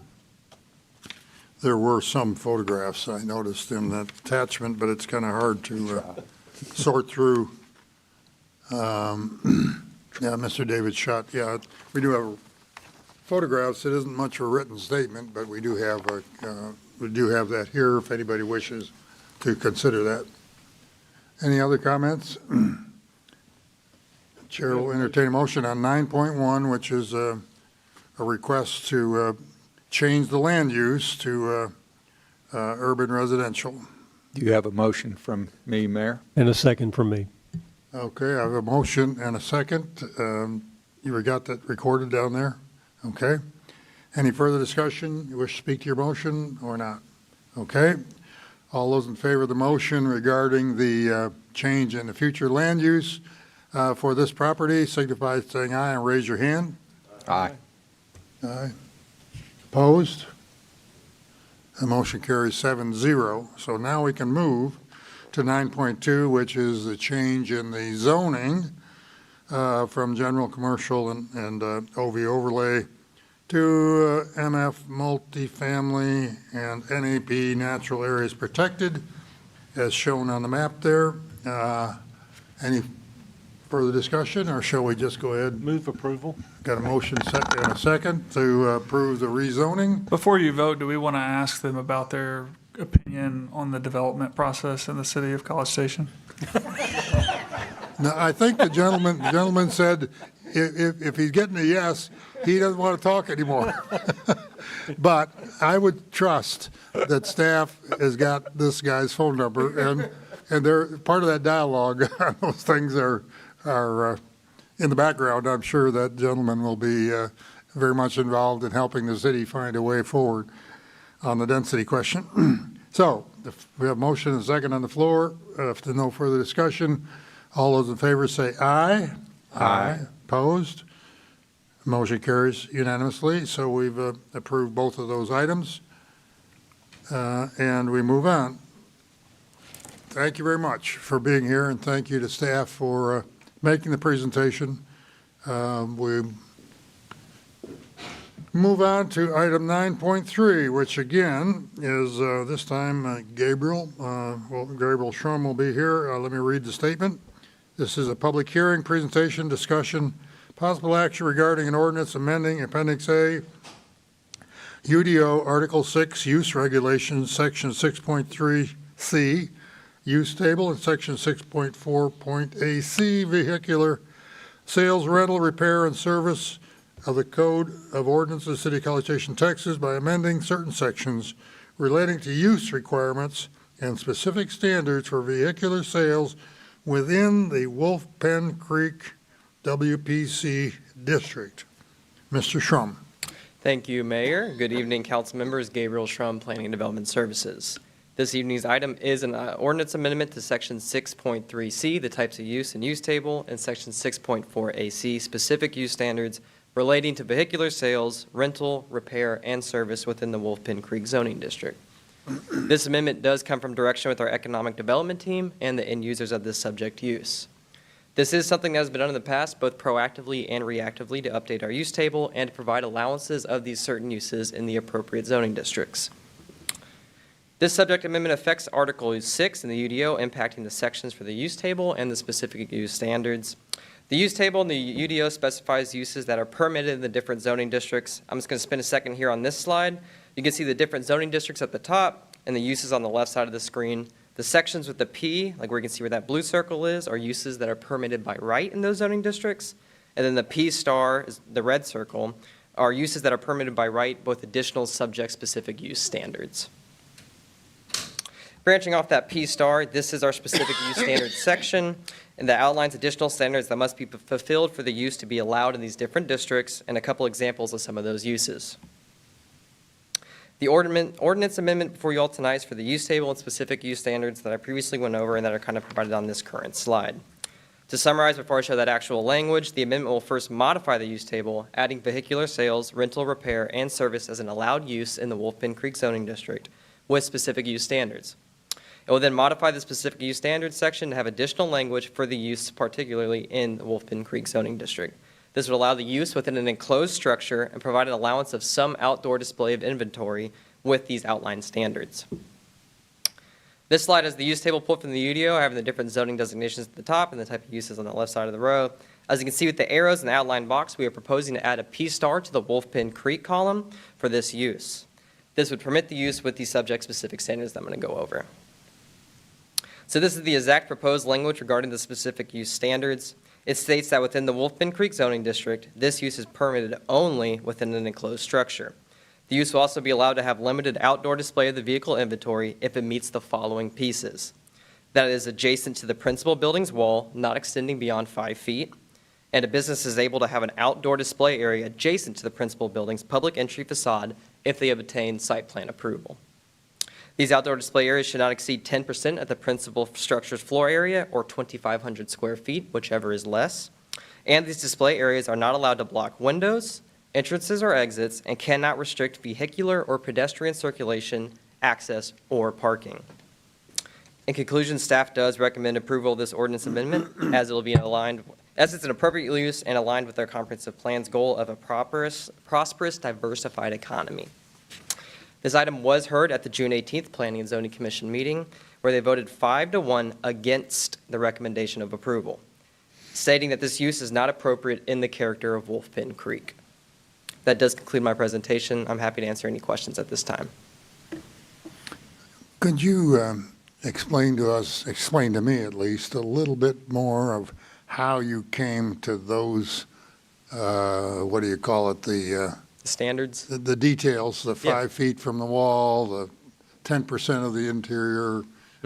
There were some photographs I noticed in that attachment, but it's kind of hard to sort through. Yeah, Mr. David Schutt, yeah, we do have photographs. It isn't much of a written statement, but we do have that here if anybody wishes to consider that. Any other comments? Chair will entertain a motion on 9.1, which is a request to change the land use to urban residential. Do you have a motion from me, Mayor? And a second from me. Okay, I have a motion and a second. You got that recorded down there? Okay. Any further discussion? You wish to speak to your motion or not? Okay. All those in favor of the motion regarding the change in the future land use for this property, signify by saying aye and raise your hand. Aye. Aye. Opposed? The motion carries 7-0. So now we can move to 9.2, which is the change in the zoning from general commercial and OV overlay to MF multifamily and NAP natural areas protected, as shown on the map there. Any further discussion, or shall we just go ahead? Move approval. Got a motion and a second to approve the rezoning. Before you vote, do we want to ask them about their opinion on the development process in the city of College Station? No, I think the gentleman said if he's getting a yes, he doesn't want to talk anymore. But I would trust that staff has got this guy's phone number, and they're part of that dialogue. Those things are in the background. I'm sure that gentleman will be very much involved in helping the city find a way forward on the density question. So we have motion and second on the floor. If there's no further discussion, all those in favor say aye. Aye. Opposed? Motion carries unanimously. So we've approved both of those items. And we move on. Thank you very much for being here, and thank you to staff for making the presentation. We move on to item 9.3, which again is this time Gabriel. Gabriel Schrum will be here. Let me read the statement. This is a public hearing, presentation, discussion, possible action regarding an ordinance amending Appendix A, UDO Article 6, Use Regulations, Section 6.3C, Use Table, and Section 6.4.AC, Vehicular Sales, Rental, Repair, and Service of the Code of Ordinances of the City of College Station, Texas, by amending certain sections relating to use requirements and specific standards for vehicular sales within the Wolf Pen Creek WPC district. Mr. Schrum. Thank you, Mayor. Good evening, council members. Gabriel Schrum, Planning and Development Services. This evening's item is an ordinance amendment to Section 6.3C, the types of use and use table, and Section 6.4AC, specific use standards relating to vehicular sales, rental, repair, and service within the Wolf Pen Creek zoning district. This amendment does come from direction with our economic development team and the end users of this subject use. This is something that has been done in the past, both proactively and reactively, to update our use table and to provide allowances of these certain uses in the appropriate zoning districts. This subject amendment affects Article 6 in the UDO, impacting the sections for the use table and the specific use standards. The use table in the UDO specifies uses that are permitted in the different zoning districts. I'm just going to spend a second here on this slide. You can see the different zoning districts at the top and the uses on the left side of the screen. The sections with the P, like where you can see where that blue circle is, are uses that are permitted by right in those zoning districts. And then the P star, is the red circle, are uses that are permitted by right, both additional subject-specific use standards. Branching off that P star, this is our specific use standards section, and that outlines additional standards that must be fulfilled for the use to be allowed in these different districts, and a couple examples of some of those uses. The ordinance amendment before you all tonight is for the use table and specific use standards that I previously went over and that are kind of provided on this current slide. To summarize, before I show that actual language, the amendment will first modify the use table, adding vehicular sales, rental, repair, and service as an allowed use in the Wolf Pin Creek zoning district with specific use standards. It will then modify the specific use standards section to have additional language for the use, particularly in the Wolf Pin Creek zoning district. This would allow the use within an enclosed structure and provide an allowance of some outdoor display of inventory with these outlined standards. This slide is the use table pulled from the UDO, having the different zoning designations at the top and the type of uses on the left side of the row. As you can see with the arrows in the outline box, we are proposing to add a P star to the Wolf Pin Creek column for this use. This would permit the use with these subject-specific standards that I'm going to go over. So this is the exact proposed language regarding the specific use standards. It states that within the Wolf Pin Creek zoning district, this use is permitted only within an enclosed structure. The use will also be allowed to have limited outdoor display of the vehicle inventory if it meets the following pieces. That is adjacent to the principal building's wall, not extending beyond 5 feet, and a business is able to have an outdoor display area adjacent to the principal building's public entry facade if they have obtained site plan approval. These outdoor display areas should not exceed 10% of the principal structure's floor area or 2,500 square feet, whichever is less. And these display areas are not allowed to block windows, entrances, or exits, and cannot restrict vehicular or pedestrian circulation, access, or parking. In conclusion, staff does recommend approval of this ordinance amendment as it will be aligned, as it's an appropriate use and aligned with our comprehensive plan's goal of a prosperous, diversified economy. This item was heard at the June 18th Planning and Zoning Commission meeting, where they voted 5-1 against the recommendation of approval, stating that this use is not appropriate in the character of Wolf Pin Creek. That does conclude my presentation. I'm happy to answer any questions at this time. Could you explain to me at least, a little bit more of how you came to those, what do you call it, the standards? The details, the 5 feet from the wall, the 10% of the interior,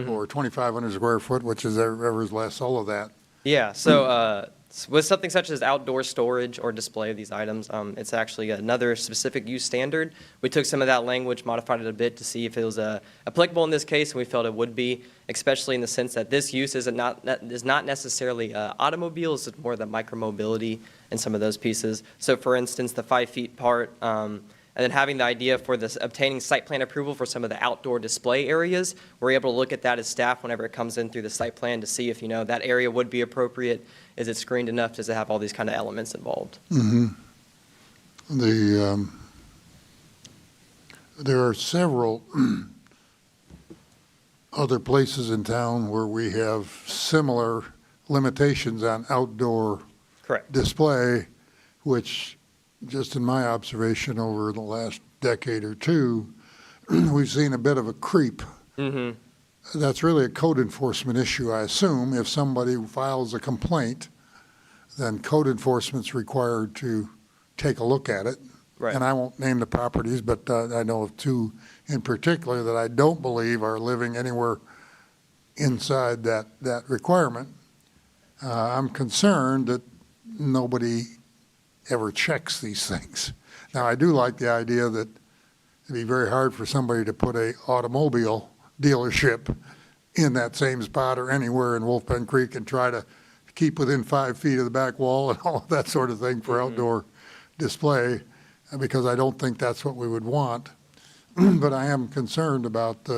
or 2,500 square foot, which is whatever's less, all of that. Yeah, so with something such as outdoor storage or display of these items, it's actually another specific use standard. We took some of that language, modified it a bit to see if it was applicable in this case, and we felt it would be, especially in the sense that this use is not necessarily automobiles, it's more the micromobility and some of those pieces. So for instance, the 5 feet part, and then having the idea for this obtaining site plan approval for some of the outdoor display areas, we're able to look at that as staff whenever it comes in through the site plan to see if, that area would be appropriate. Is it screened enough? Does it have all these kind of elements involved? Mm-hmm. There are several other places in town where we have similar limitations on outdoor display, which, just in my observation over the last decade or two, we've seen a bit of a creep. Mm-hmm. That's really a code enforcement issue, I assume. If somebody files a complaint, then code enforcement's required to take a look at it. Right. And I won't name the properties, but I know of two in particular that I don't believe are living anywhere inside that requirement. I'm concerned that nobody ever checks these things. Now, I do like the idea that it'd be very hard for somebody to put a automobile dealership in that same spot or anywhere in Wolf Pin Creek and try to keep within 5 feet of the back wall and all of that sort of thing for outdoor display, because I don't think that's what we would want. But I am concerned about,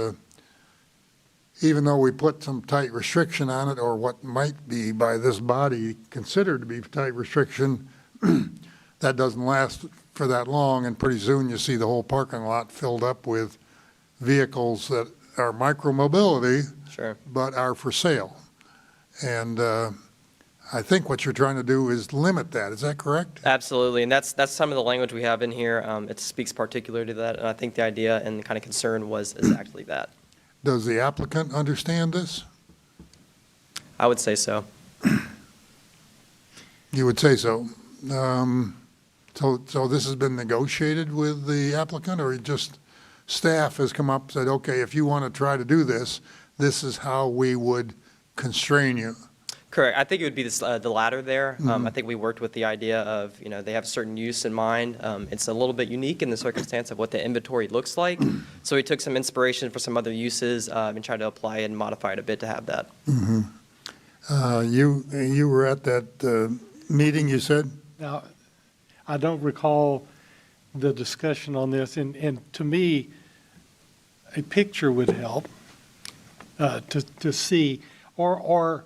even though we put some tight restriction on it, or what might be by this body considered to be tight restriction, that doesn't last for that long, and pretty soon you see the whole parking lot filled up with vehicles that are micro-mobility, Sure. but are for sale. And I think what you're trying to do is limit that. Is that correct? Absolutely, and that's some of the language we have in here. It speaks particularly to that, and I think the idea and the kind of concern was exactly that. Does the applicant understand this? I would say so. You would say so. So this has been negotiated with the applicant, or just staff has come up and said, okay, if you want to try to do this, this is how we would constrain you? Correct. I think it would be the latter there. Mhm. I think we worked with the idea of, they have a certain use in mind. It's a little bit unique in the circumstance of what the inventory looks like. So we took some inspiration for some other uses and tried to apply it and modify it a bit to have that. You were at that meeting, you said? Now, I don't recall the discussion on this, and to me, a picture would help to see, or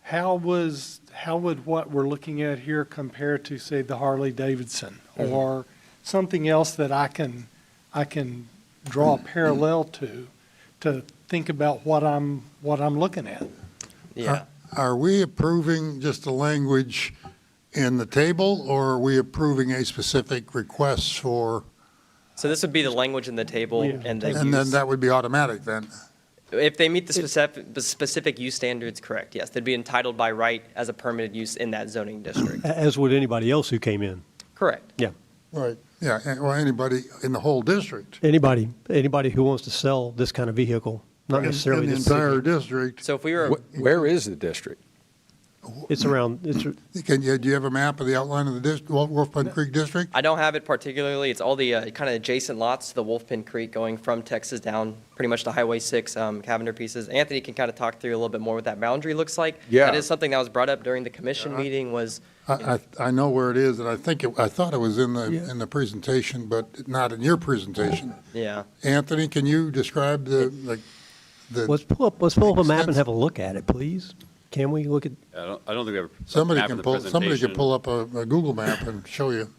how would what we're looking at here compare to, say, the Harley Davidson, or something else that I can draw a parallel to think about what I'm looking at. Yeah. Are we approving just the language in the table, or are we approving a specific request for? So this would be the language in the table and the use. And then that would be automatic then? If they meet the specific use standards, correct, yes. They'd be entitled by right as a permitted use in that zoning district. As would anybody else who came in. Correct. Yeah. Right, yeah, or anybody in the whole district. Anybody who wants to sell this kind of vehicle, not necessarily In the this city. entire district. So if we were, Where is the district? It's around, Do you have a map of the outline of the Wolf Pond Creek District? I don't have it particularly. It's all the kind of adjacent lots to the Wolfpin Creek going from Texas down pretty much to Highway 6, Cavender pieces. Anthony can kind of talk through a little bit more what that boundary looks like. Yeah. That is something that was brought up during the commission meeting was. I know where it is, and I thought it was in the presentation, but not in your presentation. Yeah. Anthony, can you describe the Let's pull up a map and have a look at it, please. Can we look at? I don't think we have a Somebody map can of the somebody can presentation. pull up a Google map and show you.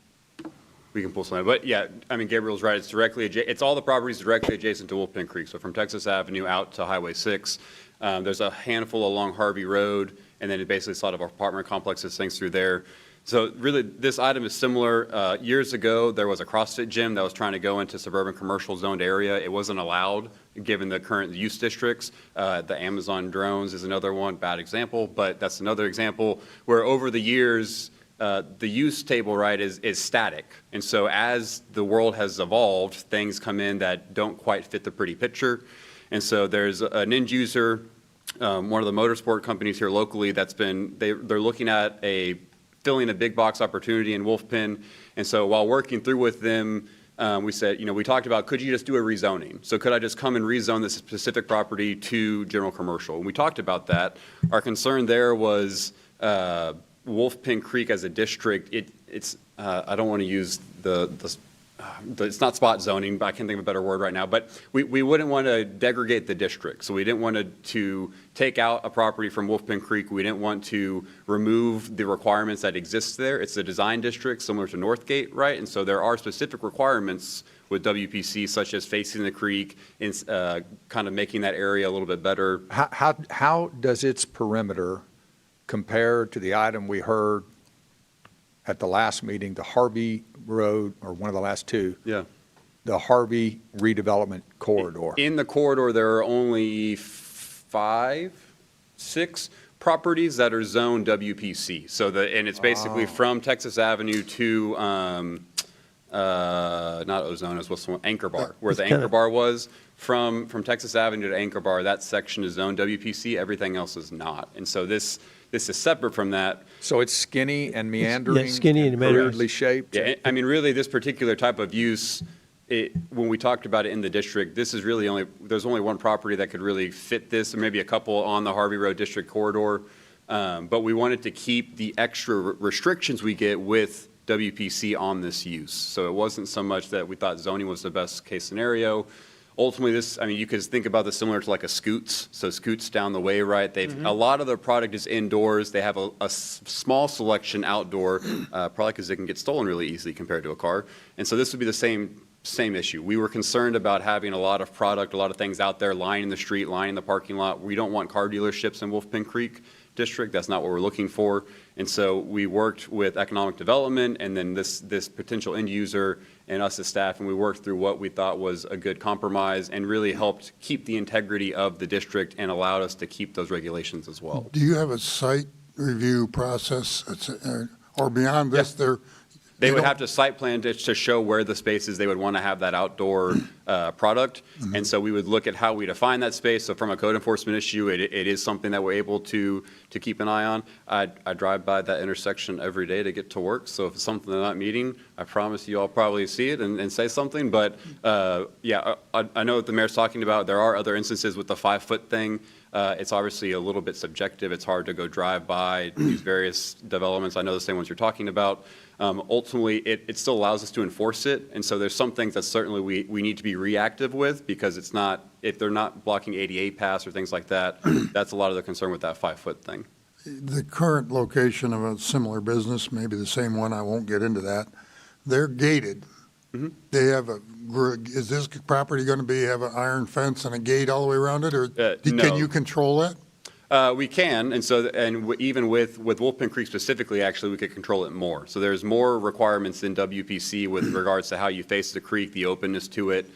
We can pull something, but yeah, I mean, Gabriel's right. It's directly, it's all the properties directly adjacent to Wolfpin Creek. So from Texas Avenue out to Highway 6, there's a handful along Harvey Road, and then it basically a lot of apartment complexes, things through there. So really, this item is similar. Years ago, there was a CrossFit gym that was trying to go into suburban commercial zoned area. It wasn't allowed, given the current use districts. The Amazon drones is another one, bad example, but that's another example where over the years, the use table, right, is static. And so as the world has evolved, things come in that don't quite fit the pretty picture. And so there's an end user, one of the motorsport companies here locally that's been, they're looking at filling a big box opportunity in Wolfpin. And so while working through with them, we said, we talked about, could you just do a rezoning? So could I just come and rezone this specific property to general commercial? And we talked about that. Our concern there was Wolfpin Creek as a district. It's I don't want to use it's not spot zoning, but I can't think of a better word right now. But we wouldn't want to degrade the district. So we didn't want to take out a property from Wolfpin Creek. We didn't want to remove the requirements that exist there. It's a design district similar to Northgate, right? And so there are specific requirements with WPC, such as facing the creek and kind of making that area a little bit better. How does its perimeter compare to the item we heard at the last meeting, the Harvey Road, or one of the last two? Yeah. The Harvey redevelopment corridor. In the corridor, there are only 5, 6 properties that are zoned WPC. So and it's basically from Texas Avenue to, not Ozona's, what's the one, Anchor Bar, where the Anchor Bar was. From Texas Avenue to Anchor Bar, that section is zoned WPC, everything else is not. And so this is separate from that. So it's skinny and meandering? Yeah, skinny and meandering. Weirdly shaped? Yeah, I mean, really, this particular type of use, when we talked about it in the district, this is really there's only one property that could really fit this, or maybe a couple on the Harvey Road District corridor. But we wanted to keep the extra restrictions we get with WPC on this use. So it wasn't so much that we thought zoning was the best case scenario. Ultimately, you could think about this similar to like a Scoots. So Scoots down the way, right? A lot of their product is indoors. They have a small selection outdoor, probably because they can get stolen really easily compared to a car. And so this would be the same same issue. We were concerned about having a lot of product, a lot of things out there lying in the street, lying in the parking lot. We don't want car dealerships in Wolfpin Creek District. That's not what we're looking for. And so we worked with economic development and then this potential end user and us as staff, and we worked through what we thought was a good compromise and really helped keep the integrity of the district and allowed us to keep those regulations as well. Do you have a site review process, or beyond this, They would have to site plan to show where the spaces they would want to have that outdoor product. Mm-hmm. And so we would look at how we define that space. So from a code enforcement issue, it is something that we're able to keep an eye on. I drive by that intersection every day to get to work. So if it's something they're not meeting, I promise you I'll probably see it and say something. But yeah, I know what the mayor's talking about. There are other instances with the 5-foot thing. It's obviously a little bit subjective. It's hard to go drive by these various developments. I know the same ones you're talking about. Ultimately, it still allows us to enforce it. And so there's some things that certainly we need to be reactive with because it's not, if they're not blocking ADA paths or things like that, that's a lot of the concern with that 5-foot thing. The current location of a similar business, maybe the same one, I won't get into that, they're gated. Mm-hmm. They have is this property going to have an iron fence and a gate all the way around it, or no. Can you control that? We can, and so even with Wolfpin Creek specifically, actually, we could control it more. So there's more requirements in WPC with regards to how you face the creek, the openness to it,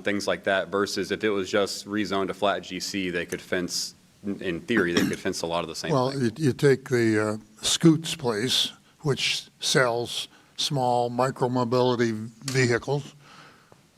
things like that. Versus if it was just rezoned to flat GC, they could fence. In theory, they could fence a lot of the same. Well, things. you take the Scoots place, which sells small micro-mobility vehicles.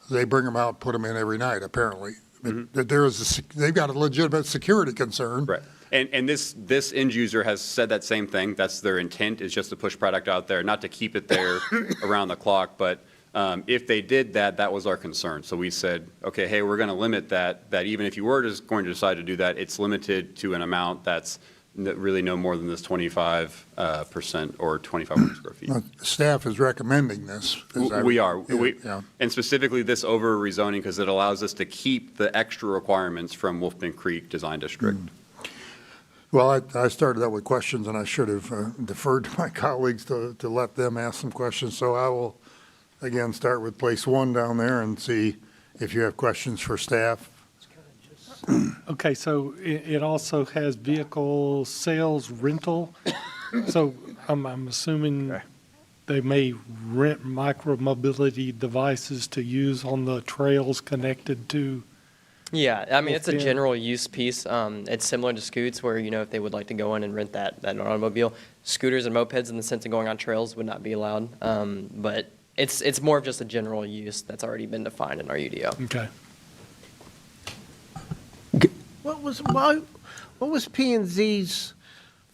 They bring them out, put them in every night, apparently. Mm-hmm. They've got a legitimate security concern. Right. And this end user has said that same thing. That's their intent, is just to push product out there, not to keep it there around the clock. But if they did that, that was our concern. So we said, okay, hey, we're going to limit that even if you were just going to decide to do that, it's limited to an amount that's really no more than this 25% or 2,500 square feet. Staff is recommending this. We are. Yeah. And specifically this over rezoning because it allows us to keep the extra requirements from Wolfpin Creek Design District. Well, I started out with questions, and I should have deferred to my colleagues to let them ask some questions. So I will, again, start with place 1 down there and see if you have questions for staff. Okay, so it also has vehicle sales rental. So I'm assuming they may rent micro-mobility devices to use on the trails connected to. Yeah, I mean, it's a Wolfpin. general use piece. It's similar to scoots where, if they would like to go in and rent that automobile. Scooters and mopeds in the sense of going on trails would not be allowed. But it's more of just a general use that's already been defined in our UDO. Okay. What was P&Z's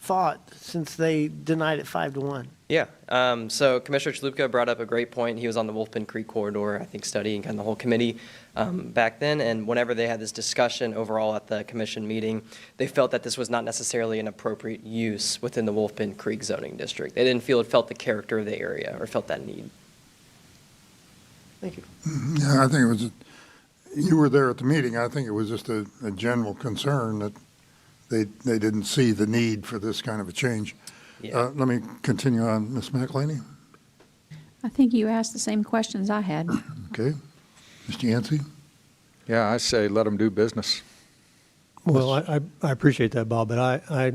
thought since they denied it 5-1? Yeah, so Commissioner Chalupka brought up a great point. He was on the Wolfpin Creek corridor, I think, studying kind of the whole committee back then. And whenever they had this discussion overall at the commission meeting, they felt that this was not necessarily an appropriate use within the Wolfpin Creek zoning district. They didn't feel it felt the character of the area or felt that need. Thank you. Yeah, I think it was, you were there at the meeting. I think it was just a general concern that they didn't see the need for this kind of a change. Yeah. Let me continue on, Ms. Mcllhaney. I think you asked the same questions I had. Okay. Mr. Yancy? Yeah, I say let them do business. Well, I appreciate that, Bob, but I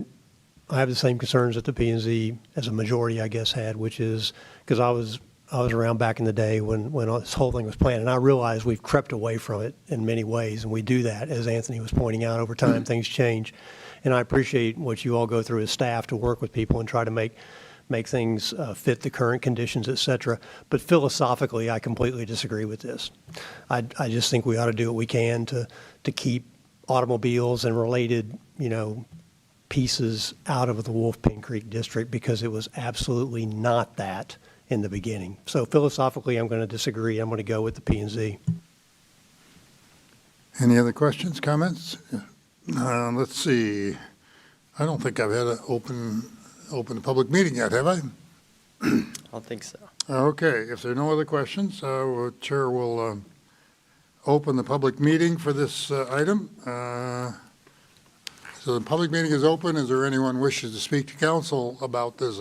have the same concerns that the P&Z, as a majority, I guess, had, which is, because I was around back in the day when this whole thing was planned, and I realize we've crept away from it in many ways, and we do that, as Anthony was pointing out, over time, things change. And I appreciate what you all go through as staff to work with people and try to make things fit the current conditions, et cetera. But philosophically, I completely disagree with this. I just think we ought to do what we can to keep automobiles and related, pieces out of the Wolfpin Creek district, because it was absolutely not that in the beginning. So philosophically, I'm going to disagree. I'm going to go with the P&Z. Any other questions, comments? Let's see. I don't think I've had an open public meeting yet, have I? I don't think so. Okay, if there are no other questions, Chair will open the public meeting for this item. So the public meeting is open. Is there anyone who wishes to speak to council about this?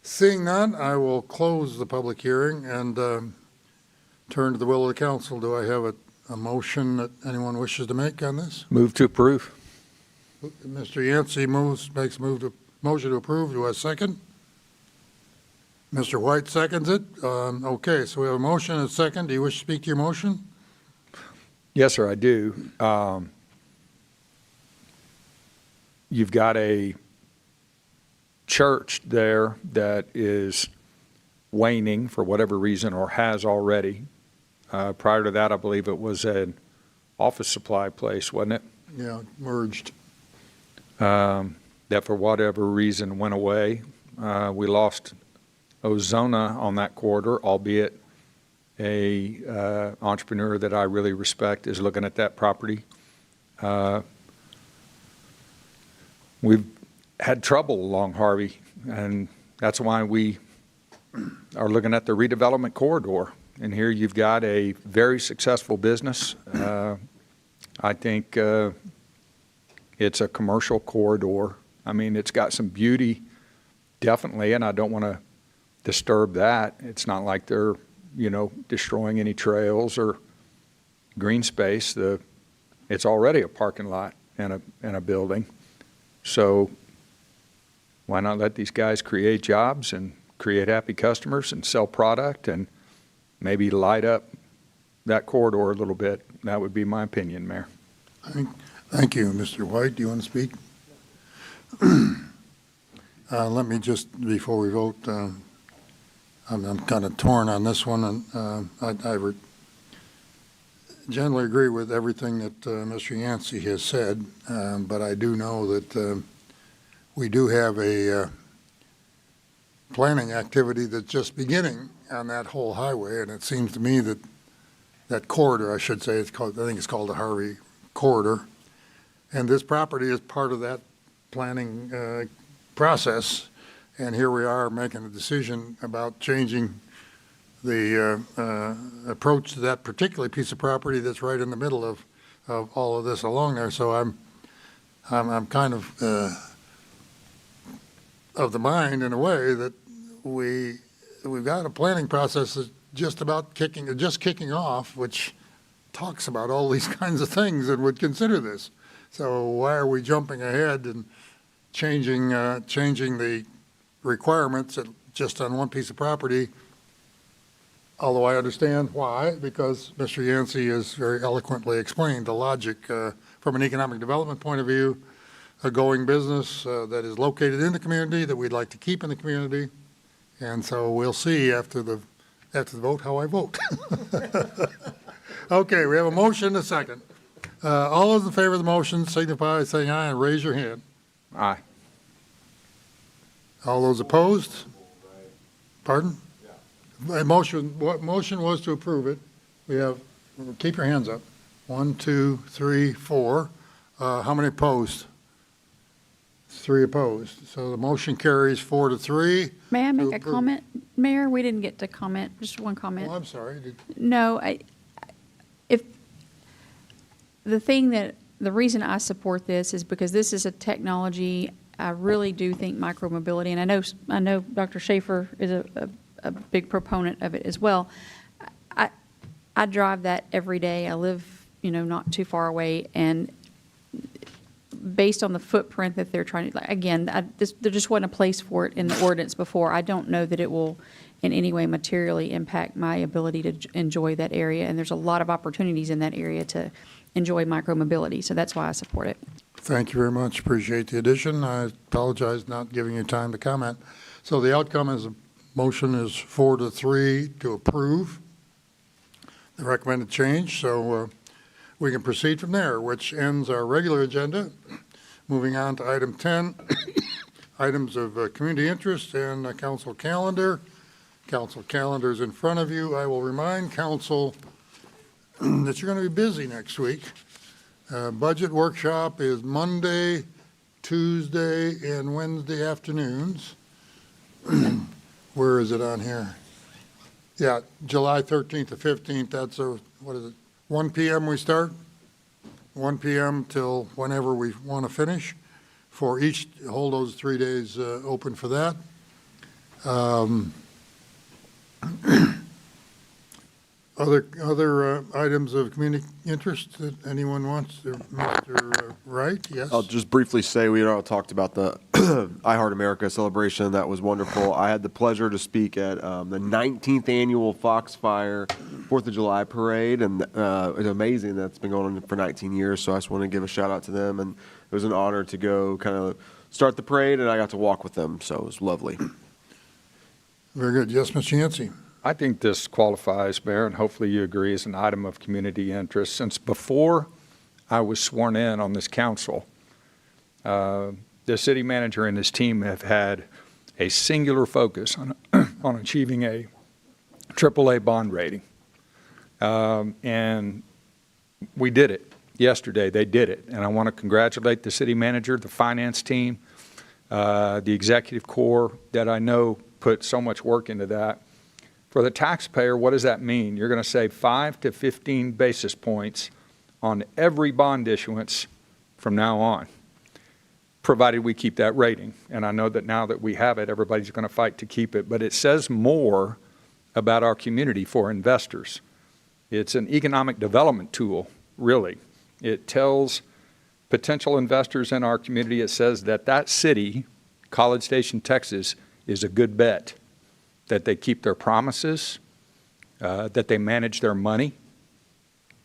Seeing none, I will close the public hearing, and turn to the will of the council. Do I have a motion that anyone wishes to make on this? Move to approve. Mr. Yancy makes motion to approve. Do I second? Mr. White seconds it. Okay, so we have a motion and a second. Do you wish to speak to your motion? Yes, sir, I do. You've got a church there that is waning for whatever reason or has already. Prior to that, I believe it was an office supply place, wasn't it? Yeah, merged. That for whatever reason went away. We lost Ozona on that corridor, albeit a entrepreneur that I really respect is looking at that property. We've had trouble along Harvey, and that's why we are looking at the redevelopment corridor. And here you've got a very successful business. I think it's a commercial corridor. I mean, it's got some beauty, definitely, and I don't want to disturb that. It's not like they're, destroying any trails or green space. It's already a parking lot and a building. So why not let these guys create jobs and create happy customers and sell product and maybe light up that corridor a little bit? That would be my opinion, Mayor. Thank you, Mr. White. Do you want to speak? Let me just, before we vote, I'm kind of torn on this one, and I generally agree with everything that Mr. Yancy has said, but I do know that we do have a planning activity that's just beginning on that whole highway, and it seems to me that that corridor, I should say, I think it's called the Harvey Corridor, and this property is part of that planning process. And here we are making a decision about changing the approach to that particular piece of property that's right in the middle of all of this along there. So I'm kind of the mind in a way that we've got a planning process that's just kicking off, which talks about all these kinds of things and would consider this. So why are we jumping ahead and changing the requirements just on one piece of property? Although I understand why, because Mr. Yancy has very eloquently explained the logic from an economic development point of view, a going business that is located in the community that we'd like to keep in the community. And so we'll see after the vote how I vote. Okay, we have a motion and a second. All those in favor of the motion signify by saying aye and raise your hand. Aye. All those opposed? Pardon? What motion was to approve it? We have, keep your hands up. 1, 2, 3, 4. How many opposed? 3 opposed. So the motion carries 4-3. May I make a comment, Mayor? We didn't get to comment, just one comment. Oh, I'm sorry. No, if the reason I support this is because this is a technology. I really do think micromobility, and I know Dr. Shafer is a big proponent of it as well. I drive that every day. I live, not too far away, and based on the footprint that they're trying to, again, there just wasn't a place for it in the ordinance before. I don't know that it will in any way materially impact my ability to enjoy that area, and there's a lot of opportunities in that area to enjoy micromobility, so that's why I support it. Thank you very much. Appreciate the addition. I apologize not giving you time to comment. So the outcome is a motion is 4-3 to approve the recommended change. So we can proceed from there, which ends our regular agenda. Moving on to item 10, items of community interest and the council calendar. Council calendar is in front of you. I will remind council that you're going to be busy next week. Budget workshop is Monday, Tuesday, and Wednesday afternoons. Where is it on here? Yeah, July 13th to 15th. That's 1 p.m. we start? 1 p.m. till whenever we want to finish. For each, hold those 3 days open for that. Other items of community interest that anyone wants to, Mr. Wright, yes? I'll just briefly say, we all talked about the I Heart America celebration. That was wonderful. I had the pleasure to speak at the 19th annual Foxfire 4th of July parade, and it was amazing. That's been going on for 19 years, so I just want to give a shout out to them, and it was an honor to go kind of start the parade, and I got to walk with them, so it was lovely. Very good. Yes, Mr. Yancy? I think this qualifies, Mayor, and hopefully you agree, as an item of community interest. Since before I was sworn in on this council, the city manager and his team have had a singular focus on, on achieving a AAA bond rating. And we did it yesterday. They did it. And I want to congratulate the city manager, the finance team, the executive corps that I know put so much work into that. For the taxpayer, what does that mean? You're going to save 5 to 15 basis points on every bond issuance from now on, provided we keep that rating. And I know that now that we have it, everybody's going to fight to keep it. But it says more about our community for investors. It's an economic development tool, really. It tells potential investors in our community, it says that that city, College Station, Texas, is a good bet, that they keep their promises, that they manage their money.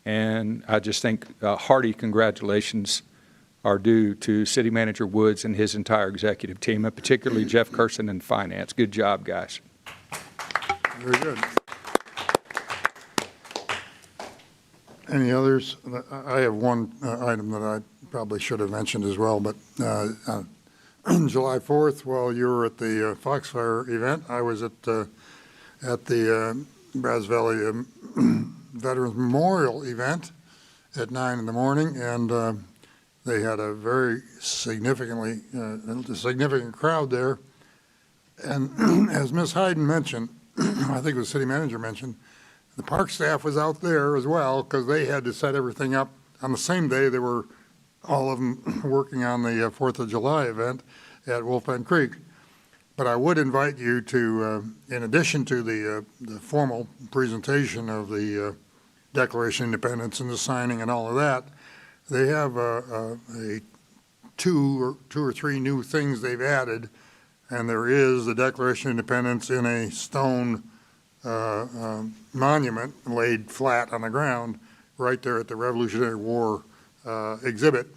And I just think hearty congratulations are due to City Manager Woods and his entire executive team, and particularly Jeff Kirsten in finance. Good job, guys. Very good. Any others? I have one item that I probably should have mentioned as well, but July 4th, while you were at the Foxfire event, I was at the Brazos Valley Veterans Memorial event at 9 in the morning, and they had a very significant crowd there. And as Ms. Hayden mentioned, I think the city manager mentioned, the park staff was out there as well, because they had to set everything up on the same day. They were all of them working on the 4th of July event at Wolfman Creek. But I would invite you to, in addition to the formal presentation of the Declaration of Independence and the signing and all of that, they have two or three new things they've added, and there is the Declaration of Independence in a stone monument laid flat on the ground right there at the Revolutionary War exhibit.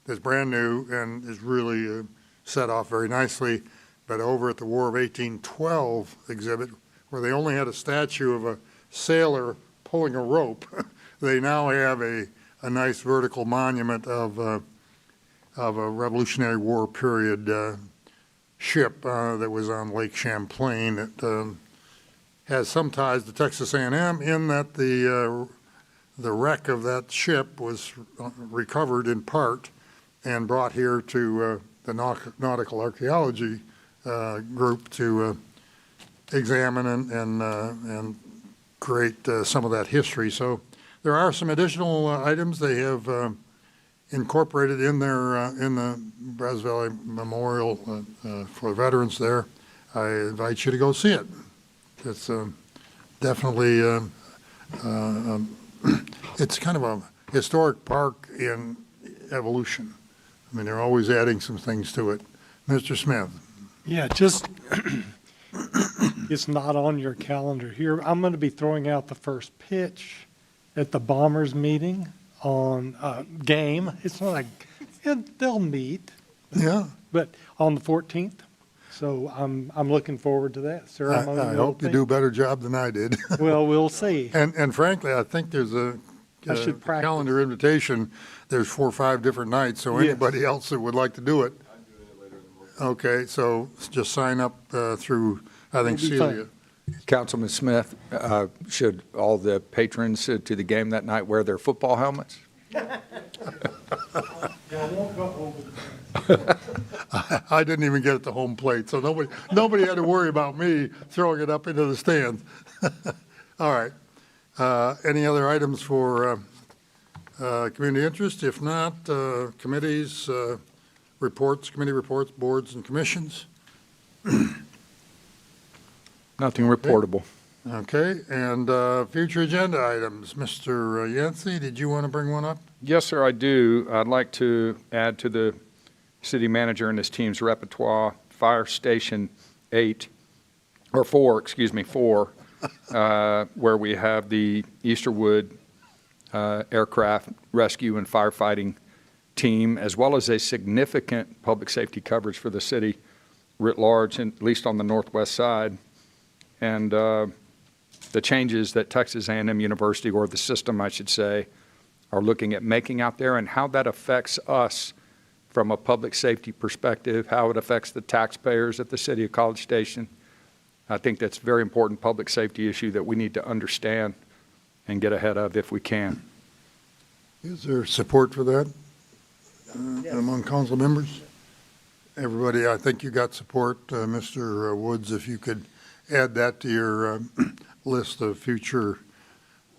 That's brand new and is really set off very nicely. But over at the War of 1812 exhibit, where they only had a statue of a sailor pulling a rope, they now have a nice vertical monument of a Revolutionary War period ship that was on Lake Champlain that has some ties to Texas A&M, in that the wreck of that ship was recovered in part and brought here to the Nautical Archaeology group to examine and create some of that history. So there are some additional items they have incorporated in the Brazos Valley Memorial for veterans there. I invite you to go see it. It's definitely it's kind of a historic park in evolution. I mean, they're always adding some things to it. Mr. Smith. Yeah, just, it's not on your calendar here. I'm going to be throwing out the first pitch at the Bombers meeting on game. It's not they'll meet. Yeah. But on the 14th. So I'm looking forward to that ceremony. I hope you do a better job than I did. Well, we'll see. And frankly, I think there's a calendar invitation. There's 4 or 5 different nights, so anybody else that would like to do it. Okay, so just sign up through, I think, Celia. Councilman Smith, should all the patrons to the game that night wear their football helmets? I didn't even get it to home plate, so nobody had to worry about me throwing it up into the stands. All right. Any other items for community interest? If not, committees, reports, committee reports, boards and commissions? Nothing reportable. Okay, and future agenda items. Mr. Yancy, did you want to bring one up? Yes, sir, I do. I'd like to add to the city manager and his team's repertoire, Fire Station 4, where we have the Easterwood aircraft rescue and firefighting team, as well as a significant public safety coverage for the city writ large, at least on the northwest side. And the changes that Texas A&M University, or the system, I should say, are looking at making out there, and how that affects us from a public safety perspective, how it affects the taxpayers at the city of College Station. I think that's a very important public safety issue that we need to understand and get ahead of if we can. Is there support for that among council members? Everybody, I think you got support. Mr. Woods, if you could add that to your list of future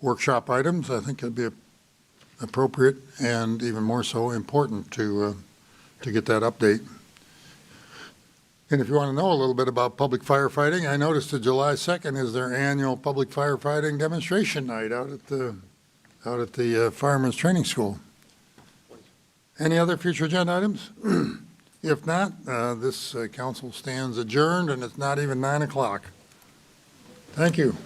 workshop items, I think it'd be appropriate and even more so important to get that update. And if you want to know a little bit about public firefighting, I noticed that July 2nd is their annual public firefighting demonstration night out at the Firemen's Training School. Any other future agenda items? If not, this council stands adjourned, and it's not even 9 o'clock. Thank you.